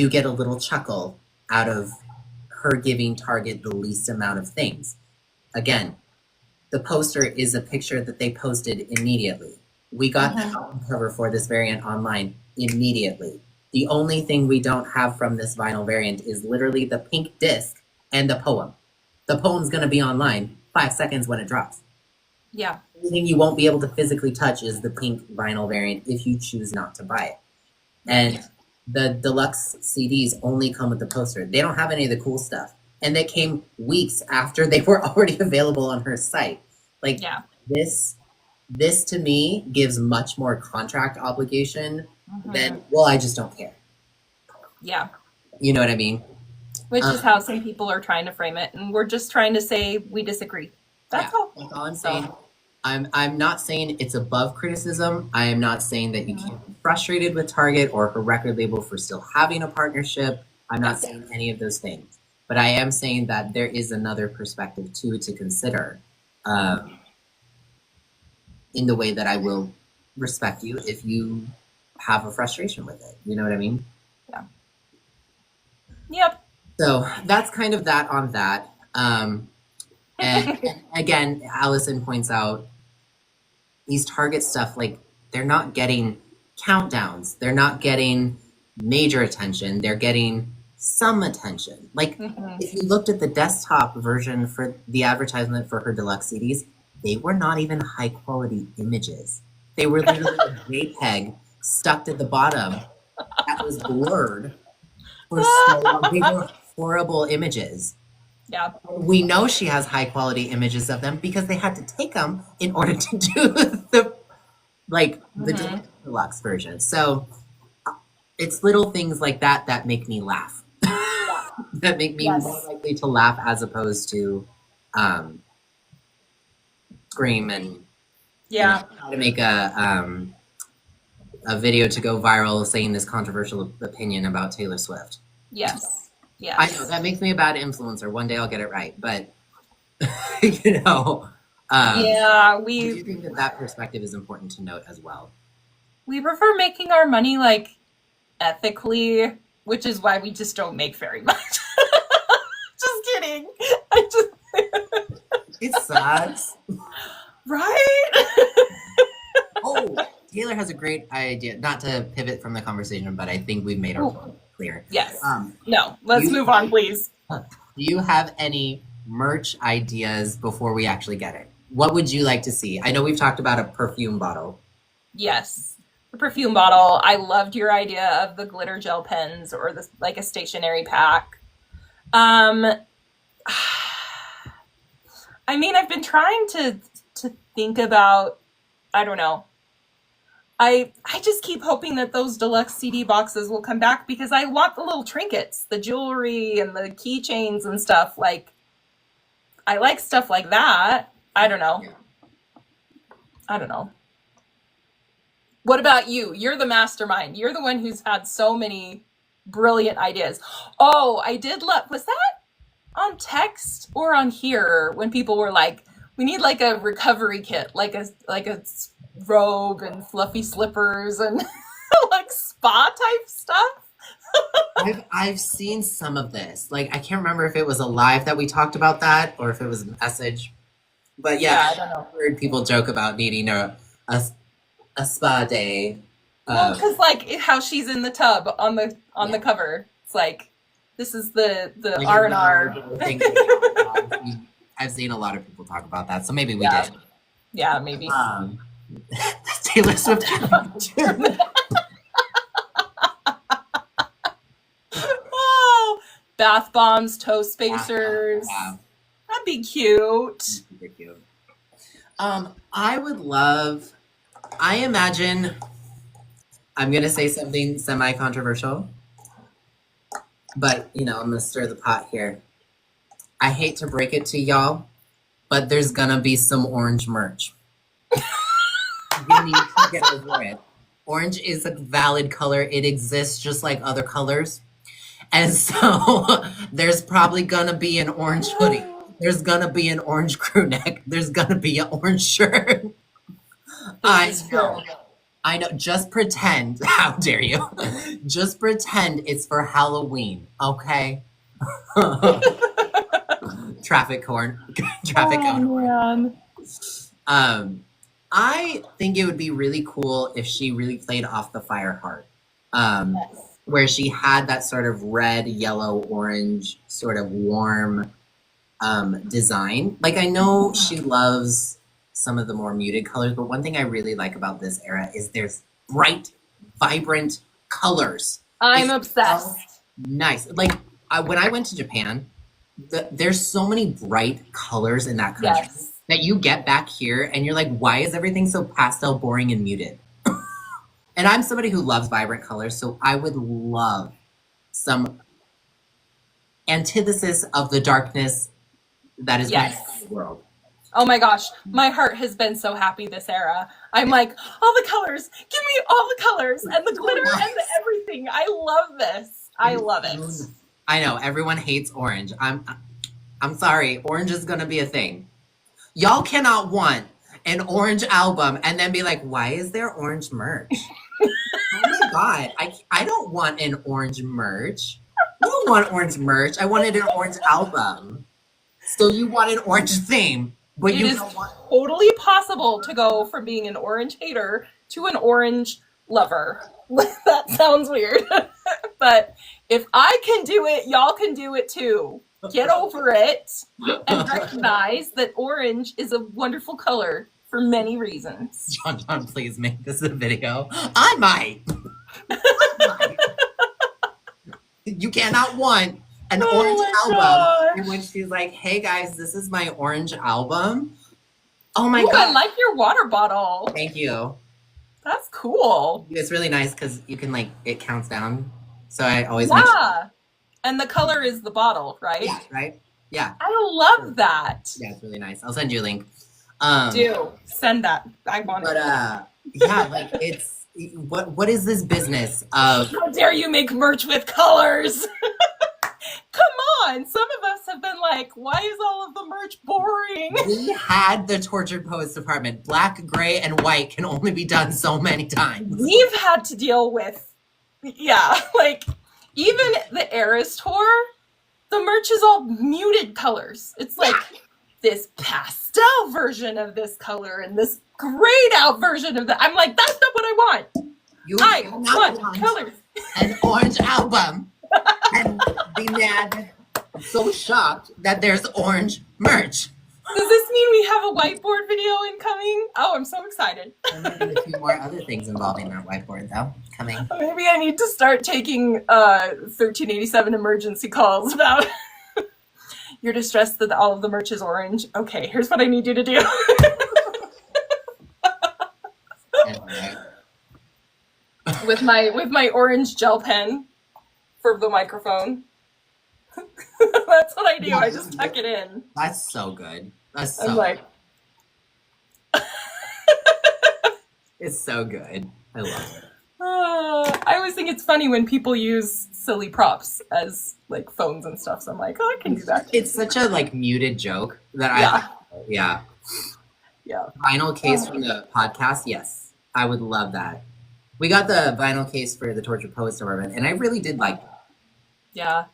get a little chuckle out of her giving Target the least amount of things. Again, the poster is a picture that they posted immediately. We got the album cover for this variant online immediately. The only thing we don't have from this vinyl variant is literally the pink disc and the poem. The poem's going to be online 5 seconds when it drops. Yeah. The only thing you won't be able to physically touch is the pink vinyl variant if you choose not to buy it. And the deluxe CDs only come with the poster. They don't have any of the cool stuff. And they came weeks after they were already available on her site. Like, this to me gives much more contract obligation than, well, I just don't care. Yeah. You know what I mean? Which is how some people are trying to frame it. And we're just trying to say we disagree. That's all. That's all I'm saying. I'm not saying it's above criticism. I am not saying that you can't be frustrated with Target or her record label for still having a partnership. I'm not saying any of those things. But I am saying that there is another perspective too to consider in the way that I will respect you if you have a frustration with it. You know what I mean? Yeah. Yep. So that's kind of that on that. And again, Allison points out these Target stuff, like, they're not getting countdowns. They're not getting major attention. They're getting some attention. Like, if you looked at the desktop version for the advertisement for her deluxe CDs, they were not even high quality images. They were literally a JPEG stuck at the bottom that was blurred for so long. They were horrible images. Yeah. We know she has high quality images of them because they had to take them in order to do the deluxe version. So it's little things like that that make me laugh. That make me more likely to laugh as opposed to scream and try to make a video to go viral saying this controversial opinion about Taylor Swift. Yes. Yes. I know that makes me a bad influencer. One day I'll get it right, but you know, I do think that perspective is important to note as well. We prefer making our money like ethically, which is why we just don't make very much. Just kidding. It sucks. Right? Oh, Taylor has a great idea. Not to pivot from the conversation, but I think we've made our point clear. Yes. No, let's move on, please. Do you have any merch ideas before we actually get it? What would you like to see? I know we've talked about a perfume bottle. Yes. The perfume bottle. I loved your idea of the glitter gel pens or the like a stationery pack. I mean, I've been trying to think about, I don't know. I just keep hoping that those deluxe CD boxes will come back because I want the little trinkets, the jewelry and the keychains and stuff. Like, I like stuff like that. I don't know. I don't know. What about you? You're the mastermind. You're the one who's had so many brilliant ideas. Oh, I did was that on text or on here when people were like, we need like a recovery kit, like a robe and fluffy slippers and like spa type stuff. I've seen some of this. Like, I can't remember if it was a live that we talked about that or if it was a message. But I don't know. I've heard people joke about needing a spa day. Well, because like how she's in the tub on the cover. It's like, this is the like R&R. I've seen a lot of people talk about that, so maybe we did. Yeah, maybe. Taylor Swift. Oh, bath bombs, toe spacers. That'd be cute. Super cute. I would love. I imagine. I'm gonna say something semi-controversial, but I'm gonna stir the pot here. I hate to break it to y'all, but there's gonna be some orange merch. You need to get over it. Orange is a valid color. It exists just like other colors. And so there's probably gonna be an orange hoodie There's gonna be an orange crew neck. There's gonna be an orange shirt. This is true. I know. Just pretend. How dare you? Just pretend it's for Halloween, okay? Traffic horn. Traffic horn. Man. I think it would be really cool if she really played off the Fire Heart. Yes. Where she had that sort of red, yellow, orange, sort of warm design. Like, I know she loves some of the more muted colors, but one thing I really like about this era is there's bright, vibrant colors. I'm It's obsessed. so nice. Like, when I went to Japan, there's so many bright colors in that country Yes. that you get back here and you're like, why is everything so pastel, boring, and muted? And I'm somebody who loves vibrant colors, so I would love some antithesis of the darkness that is going on in the world. Oh my gosh, my heart has been so happy this era. I'm like, all the colors, give me all the colors and the glitter and the everything. I love this. I love it. I know everyone hates orange. I'm sorry, orange is gonna be a thing. Y'all cannot want an orange album and then be like, why is there orange merch? Oh my god, I don't want an orange merch. I don't want orange merch. I wanted an orange album. So you want an orange theme, but It you is don't want. totally possible to go from being an orange hater to an orange lover. That sounds weird. But if I can do it, y'all can do it too. Get over it and recognize that orange is a wonderful color for many reasons. John, please make this a video. I might. You cannot want an Oh orange my album gosh. in which she's like, hey guys, this is my orange album. Oh my Ooh, I god. like your water bottle. Thank you. That's cool. It's really nice because you can, like, it counts down. So I always make sure. Yeah. And the color is the bottle, right? Yeah, right? Yeah. I love that. Yeah, it's really nice. I'll send you a link. Do send that. I want But it. yeah, like, it's what is this business of How dare you make merch with colors? Come on. Some of us have been like, why is all of the merch boring? we had the Tortured Poets department. Black, gray, and white can only be done so many times. We've had to deal with, like, even the Eras tour, the merch is all muted colors. It's like this pastel version of this color and this grayed out version of that. I'm like, that's not what I want. You I cannot want colors. an orange album and be mad. I'm so shocked that there's orange merch. Does this mean we have a whiteboard video incoming? Oh, I'm so excited. And maybe a few more other things involving that whiteboard, though, coming. Maybe I need to start taking 1387 emergency calls about you're distressed that all of the merch is orange. Okay, here's what I need you to do. Anyway. with my orange gel pen for the microphone. That's what I do. I just tuck it in. That's so good. That's so I'm like, it's so good. I love it. I always think it's funny when people use silly props as like phones and stuff. So I'm like, oh, I can do that. It's such a, like, muted joke that yeah. Vinyl case from the podcast, yes. I would love that. We got the vinyl case for the Tortured Poets department, and I really did like that. Yeah.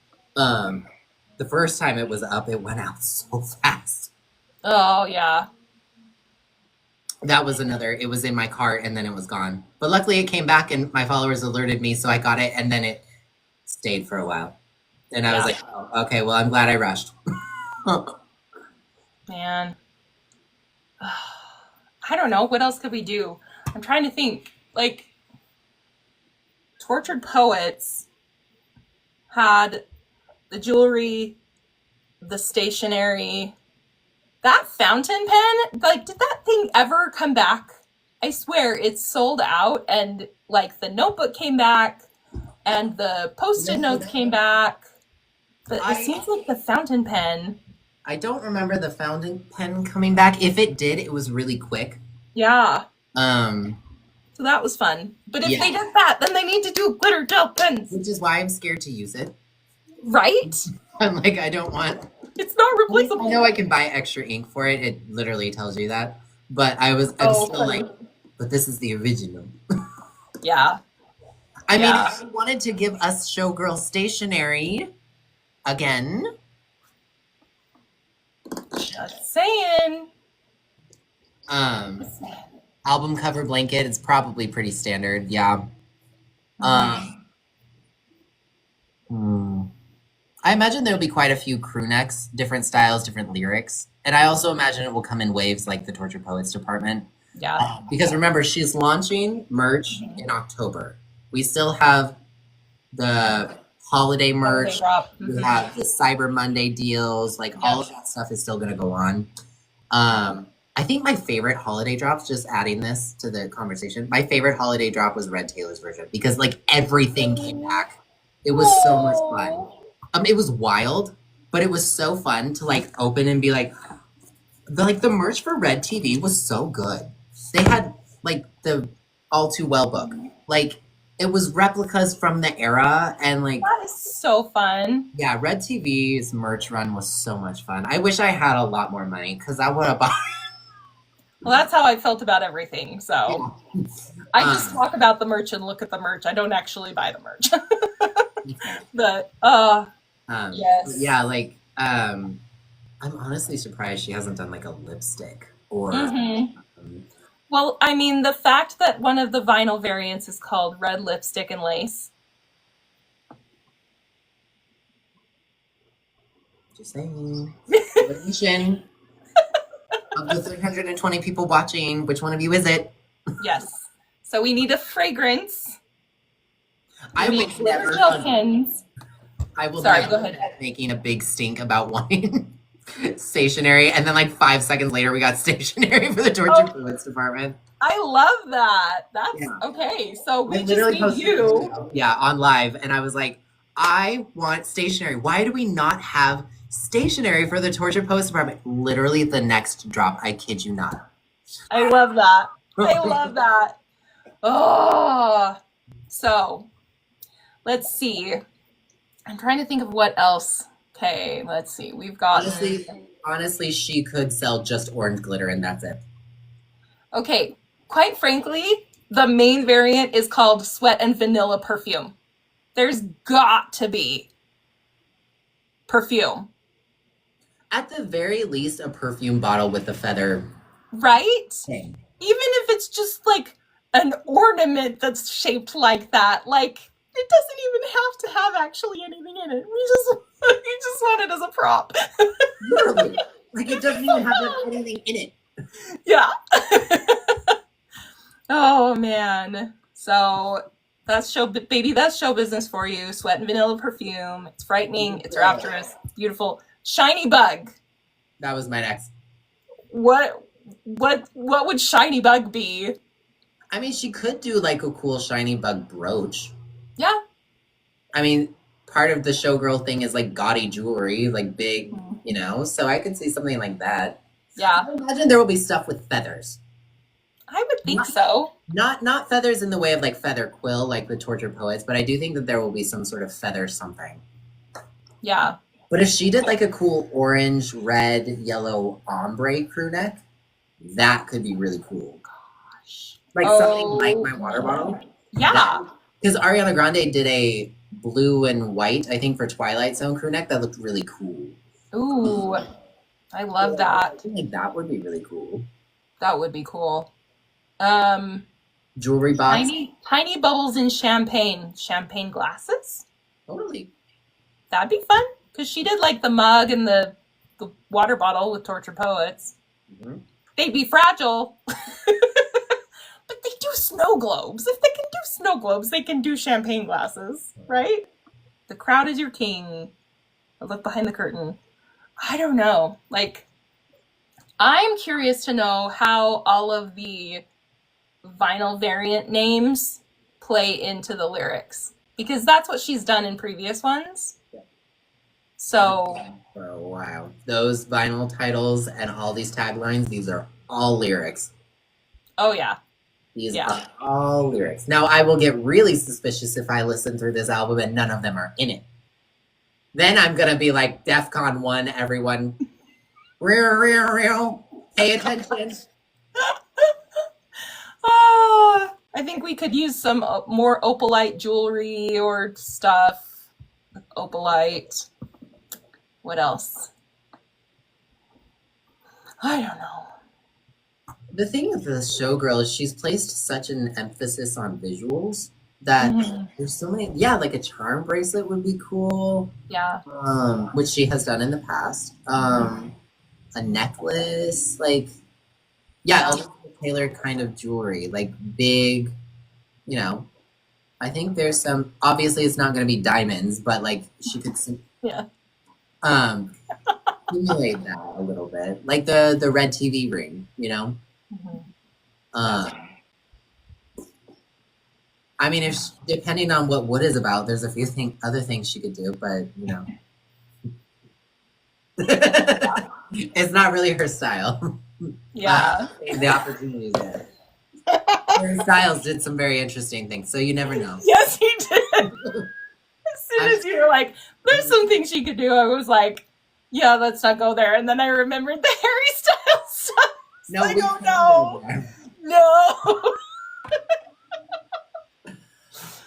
The first time it was up, it went out so fast. Oh yeah. That was another, it was in my cart and then it was gone. But luckily it came back and my followers alerted me, so I got it, and then it stayed for a while. And I was like, oh, okay, well, I'm glad I rushed. Man. I don't know. What else could we do? I'm trying to think. Like, Tortured Poets had the jewelry, the stationery, that fountain pen. Like, did that thing ever come back? I swear it's sold out, and like the notebook came back and the post-it notes came back. But it seems like the fountain pen. I don't remember the fountain pen coming back. If it did, it was really quick. Yeah. Um, So that was fun. But if they did that, then they need to do glitter gel pens. which is why I'm scared to use it. Right? I'm like, I don't want It's not I replaceable. know I can buy extra ink for it. It literally tells you that. But I'm Oh, still like, but this is the original. yeah. I mean, Yeah. if you wanted to give us Showgirl stationery again, Just saying. album cover blanket, it's probably pretty standard. Yeah. I imagine there'll be quite a few crew necks, different styles, different lyrics. And I also imagine it will come in waves like the Tortured Poets department. Yeah. Because remember, she's launching merch in October. We still have the holiday merch. We have the Cyber Monday deals. Like all of that stuff is still going to go on. I think my favorite holiday drops, just adding this to the conversation, my favorite holiday drop was Red Taylor's version because like everything came back. It was so much fun. It was wild, but it was so fun to like open and be like the merch for Red TV was so good. They had like the All Too Well book. Like it was replicas from the era and like that is so fun. Yeah, Red TV's merch run was so much fun. I wish I had a lot more money because I would have bought. Well, that's how I felt about everything. So I just talk about the merch and look at the merch. I don't actually buy the merch. But yes. Yeah, like I'm honestly surprised she hasn't done like a lipstick or well, I mean, the fact that one of the vinyl variants is called Red Lipstick and Lace. Just saying. Relation of the 320 people watching, which one of you is it? Yes. So we need a fragrance. I would never. I will Sorry, never go ahead. Making a big stink about wanting stationery, and then like 5 seconds later, we got stationery for the Tortured Poets department. I love that. That's okay. So we just need you. Yeah, on live, and I was like, I want stationery. Why do we not have stationery for the Tortured Poets department? Literally the next drop. I kid you not. I love that. I love that. Oh, so let's see. I'm trying to think of what else. Okay, let's see. We've got honestly, she could sell just orange glitter and that's it. Okay, quite frankly, the main variant is called Sweat and Vanilla Perfume. There's got to be perfume. At the very least, a perfume bottle with a feather. Right? Thing. Even if it's just like an ornament that's shaped like that, like it doesn't even have to have actually anything in it. We just want it as a prop. Literally. Like it doesn't even have anything in it. Yeah. Oh man. So that's show business for you. Sweat and Vanilla Perfume. It's frightening. It's rapturous. It's beautiful. Shiny Bug. That was my next. What would Shiny Bug be? I mean, she could do like a cool Shiny Bug brooch. Yeah. I mean, part of the Showgirl thing is like gaudy jewelry, like big, you know, so I could see something like that. Yeah. I imagine there will be stuff with feathers. I would think so. Not feathers in the way of like feather quill, like the Tortured Poets, but I do think that there will be some sort of feather something. Yeah. But if she did like a cool orange, red, yellow ombre crew neck, that could be really cool. Gosh. Like something like my water bottle. Yeah. Because Ariana Grande did a blue and white, I think, for Twilight Zone crew neck that looked really cool. Ooh. I love that. I think that would be really cool. That would be cool. Jewelry box. Tiny bubbles in champagne glasses. Totally. That'd be fun. Because she did like the mug and the water bottle with Tortured Poets. Mm-hmm. They'd be fragile. But they do snow globes. If they can do snow globes, they can do champagne glasses, right? The crowd is your king. A look behind the curtain. I don't know. Like, I'm curious to know how all of the vinyl variant names play into the lyrics. Because that's what she's done in previous ones. So for a while. Those vinyl titles and all these taglines, these are all lyrics. Oh yeah. These are all lyrics. Now I will get really suspicious if I listen through this album and none of them are in it. Then I'm gonna be like DEFCON 1, everyone. Real. Pay attention. I think we could use some more opalite jewelry or stuff. Opalite. What else? I don't know. The thing with the Showgirl is she's placed such an emphasis on visuals that there's so many. Yeah, like a charm bracelet would be cool. Yeah. Which she has done in the past. A necklace, like, yeah, Elizabeth Taylor kind of jewelry, like big, you know. I think there's some. Obviously, it's not going to be diamonds, but like she could. Simulate that a little bit, like the red TV ring, you know. I mean, if depending on what Wood is about, there's a few other things she could do, but you know, it's not really her style. Yeah, the opportunity there. Harry Styles did some very interesting things, so you never know. Yes, he did. As soon as you were like, "There's some things she could do," I was like, "Yeah, let's not go there." And then I remembered the Harry Styles stuff. No, I don't know. No.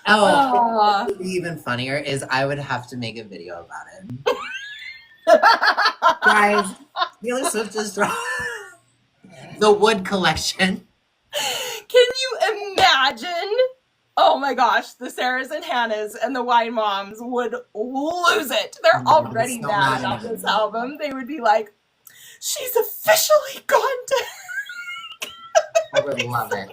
What would be even funnier is I would have to make a video about it. Guys, Taylor Swift just dropped the Wood collection. Can you imagine? Oh my gosh, the Sarahs and Hannahs and the Wine Moms would lose it. They're already mad about this album. They would be like, she's officially gone to... I would love it.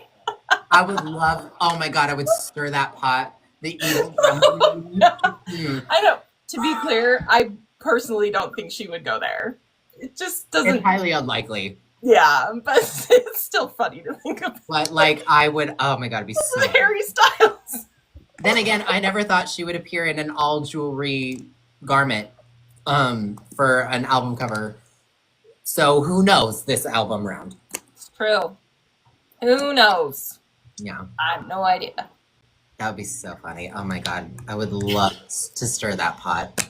I would love, oh my God, I would stir that pot. The evil. I know, to be clear, I personally don't think she would go there. It just doesn't... It's highly unlikely. Yeah, but it's still funny to think of. But like, I would, oh my God, it'd be so Harry Styles. Then again, I never thought she would appear in an all jewelry garment for an album cover. So who knows this album round? It's true. Who knows? Yeah. I have no idea. That would be so funny. Oh my God. I would love to stir that pot.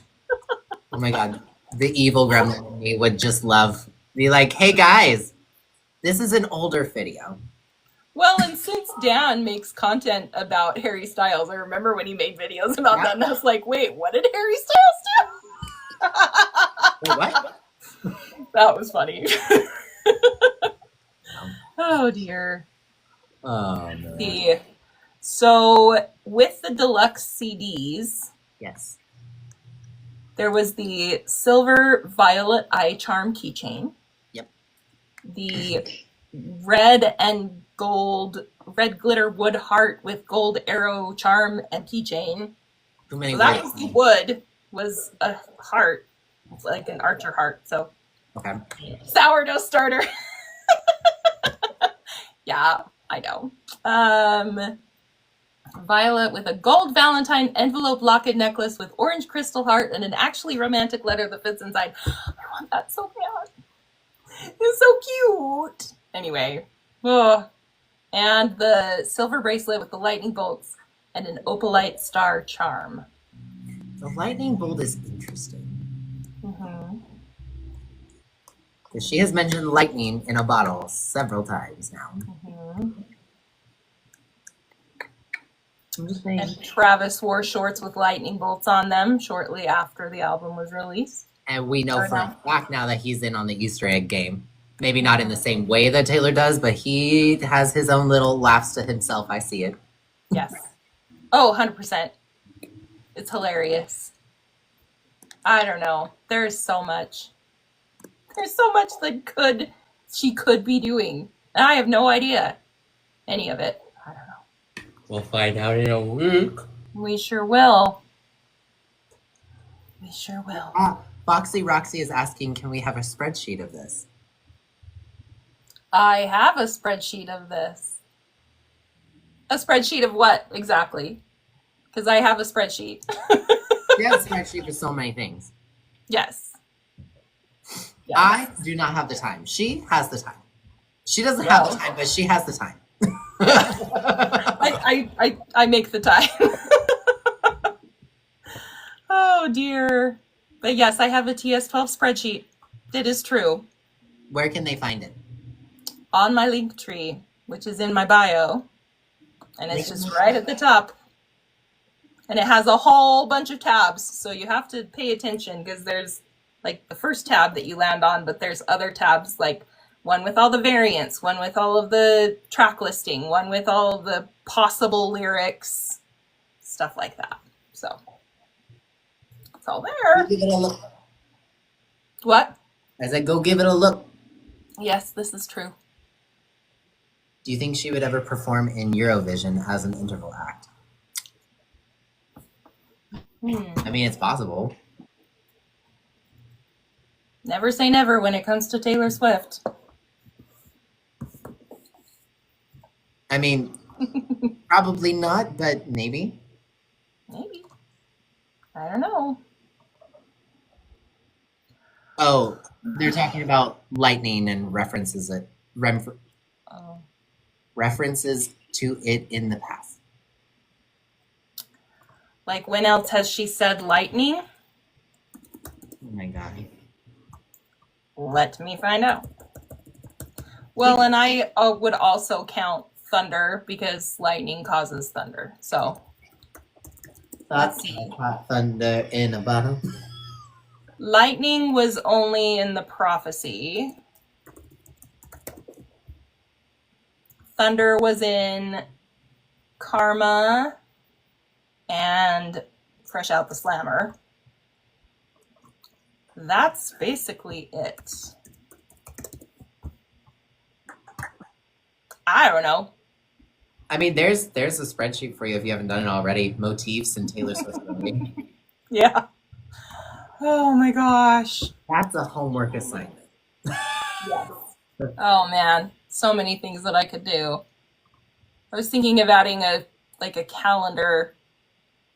Oh my God. The evil gremlin in me would just love, be like, hey guys, this is an older video. Well, and since Dan makes content about Harry Styles, I remember when he made videos about that, and I was like, wait, what did Harry Styles do? Wait, what? That was funny. Oh, dear. Oh, no. So, with the deluxe CDs, Yes. there was the silver violet eye charm keychain. Yep. The red and gold, red glitter wood heart with gold arrow charm and keychain. Too many So that was the wood, was a heart. It's like an archer heart, so. Okay. Sourdough starter. Yeah, I know. Violet with a gold Valentine envelope locket necklace with orange crystal heart and an actually romantic letter that fits inside. I want that so bad. It's so cute. Anyway. Oh. And the silver bracelet with the lightning bolts and an opalite star charm. The lightning bolt is interesting. Because she has mentioned lightning in a bottle several times now. I'm just saying. And Travis wore shorts with lightning bolts on them shortly after the album was released. And we know for a fact now that he's in on the Easter egg game. Maybe not in the same way that Taylor does, but he has his own little laughs to himself. I see it. Yes. Oh, 100%. It's hilarious. I don't know. There's so much. There's so much that she could be doing. And I have no idea any of it. I don't know. We'll find out in a week. We sure will. We sure will. Foxy Roxy is asking, can we have a spreadsheet of this? I have a spreadsheet of this. A spreadsheet of what exactly? Because I have a spreadsheet. You have a spreadsheet for so many things. Yes. I do not have the time. She has the time. She doesn't have the time, but she has the time. I make the time. Oh dear. But yes, I have a TS12 spreadsheet. It is true. Where can they find it? On my link tree, which is in my bio. And it's just right at the top. And it has a whole bunch of tabs. So you have to pay attention because there's like the first tab that you land on, but there's other tabs, like one with all the variants, one with all of the track listing, one with all of the possible lyrics, stuff like that. So it's all there. Give it a look. What? I said, go give it a look. Yes, this is true. Do you think she would ever perform in Eurovision as an interval act? I mean, it's possible. Never say never when it comes to Taylor Swift. I mean, probably not, but maybe. Maybe. I don't know. Oh, they're talking about lightning and references it. References to it in the past. Like, when else has she said lightning? Oh my god. Let me find out. Well, and I would also count thunder because lightning causes thunder. So, let's see. Hot thunder in a bottle. Lightning was only in the prophecy. Thunder was in Karma and Fresh Out the Slammer. That's basically it. I don't know. I mean, there's a spreadsheet for you if you haven't done it already. Motifs and Taylor Swift. Yeah. Oh my gosh. That's a homework assignment. Yes. Oh man, so many things that I could do. I was thinking of adding a calendar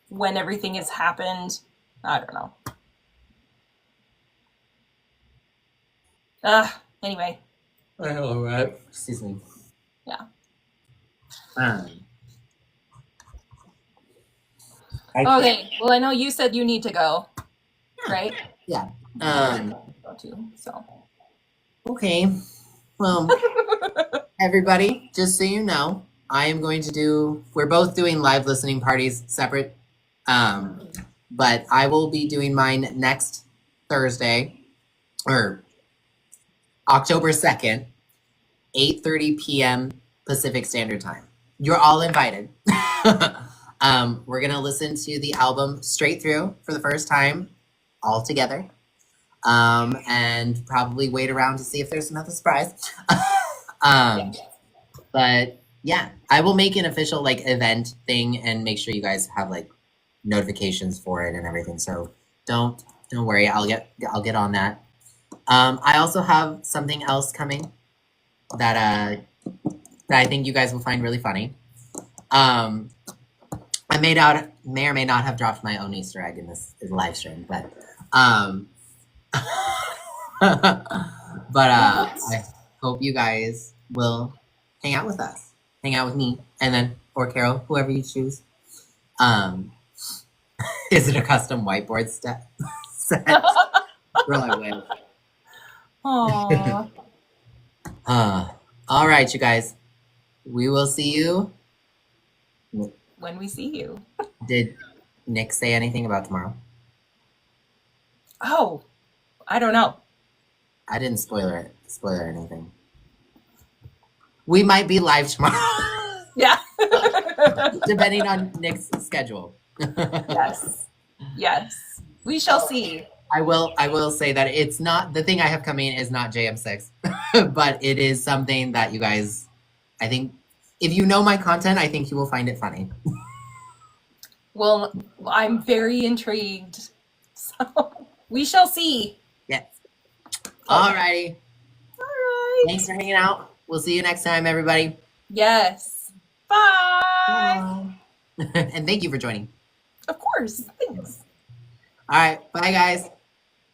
when everything has happened. I don't know. Anyway. All right. Excuse me. Yeah. Okay. Well, I know you said you need to go, right? Yeah. Go too. So. Okay. Well, everybody, just so you know, I am going to do. We're both doing live listening parties separate, but I will be doing mine next Thursday, or October 2nd, 8:30 p.m. Pacific Standard Time. You're all invited. We're going to listen to the album straight through for the first time, all together, and probably wait around to see if there's another surprise. But yeah, I will make an official event thing and make sure you guys have notifications for it and everything. So don't worry, I'll get on that. I also have something else coming that I think you guys will find really funny. I may or may not have dropped my own Easter egg in this live stream, but I hope you guys will hang out with us, hang out with me, and then or Carol, whoever you choose. Is it a custom whiteboard set? Girl, I wish. Aww. All right, you guys. We will see you When we see you. Did Nick say anything about tomorrow? Oh, I don't know. I didn't spoiler anything. We might be live tomorrow. Yeah. Depending on Nick's schedule. Yes. Yes. We shall see. I will say that it's not the thing I have coming is not JM6, but it is something that you guys, I think, if you know my content, I think you will find it funny. Well, I'm very intrigued. So we shall see. Yes. All righty. All right. Thanks for hanging out. We'll see you next time, everybody. Yes. Bye. And thank you for joining. Of course. Thanks. All right. Bye, guys.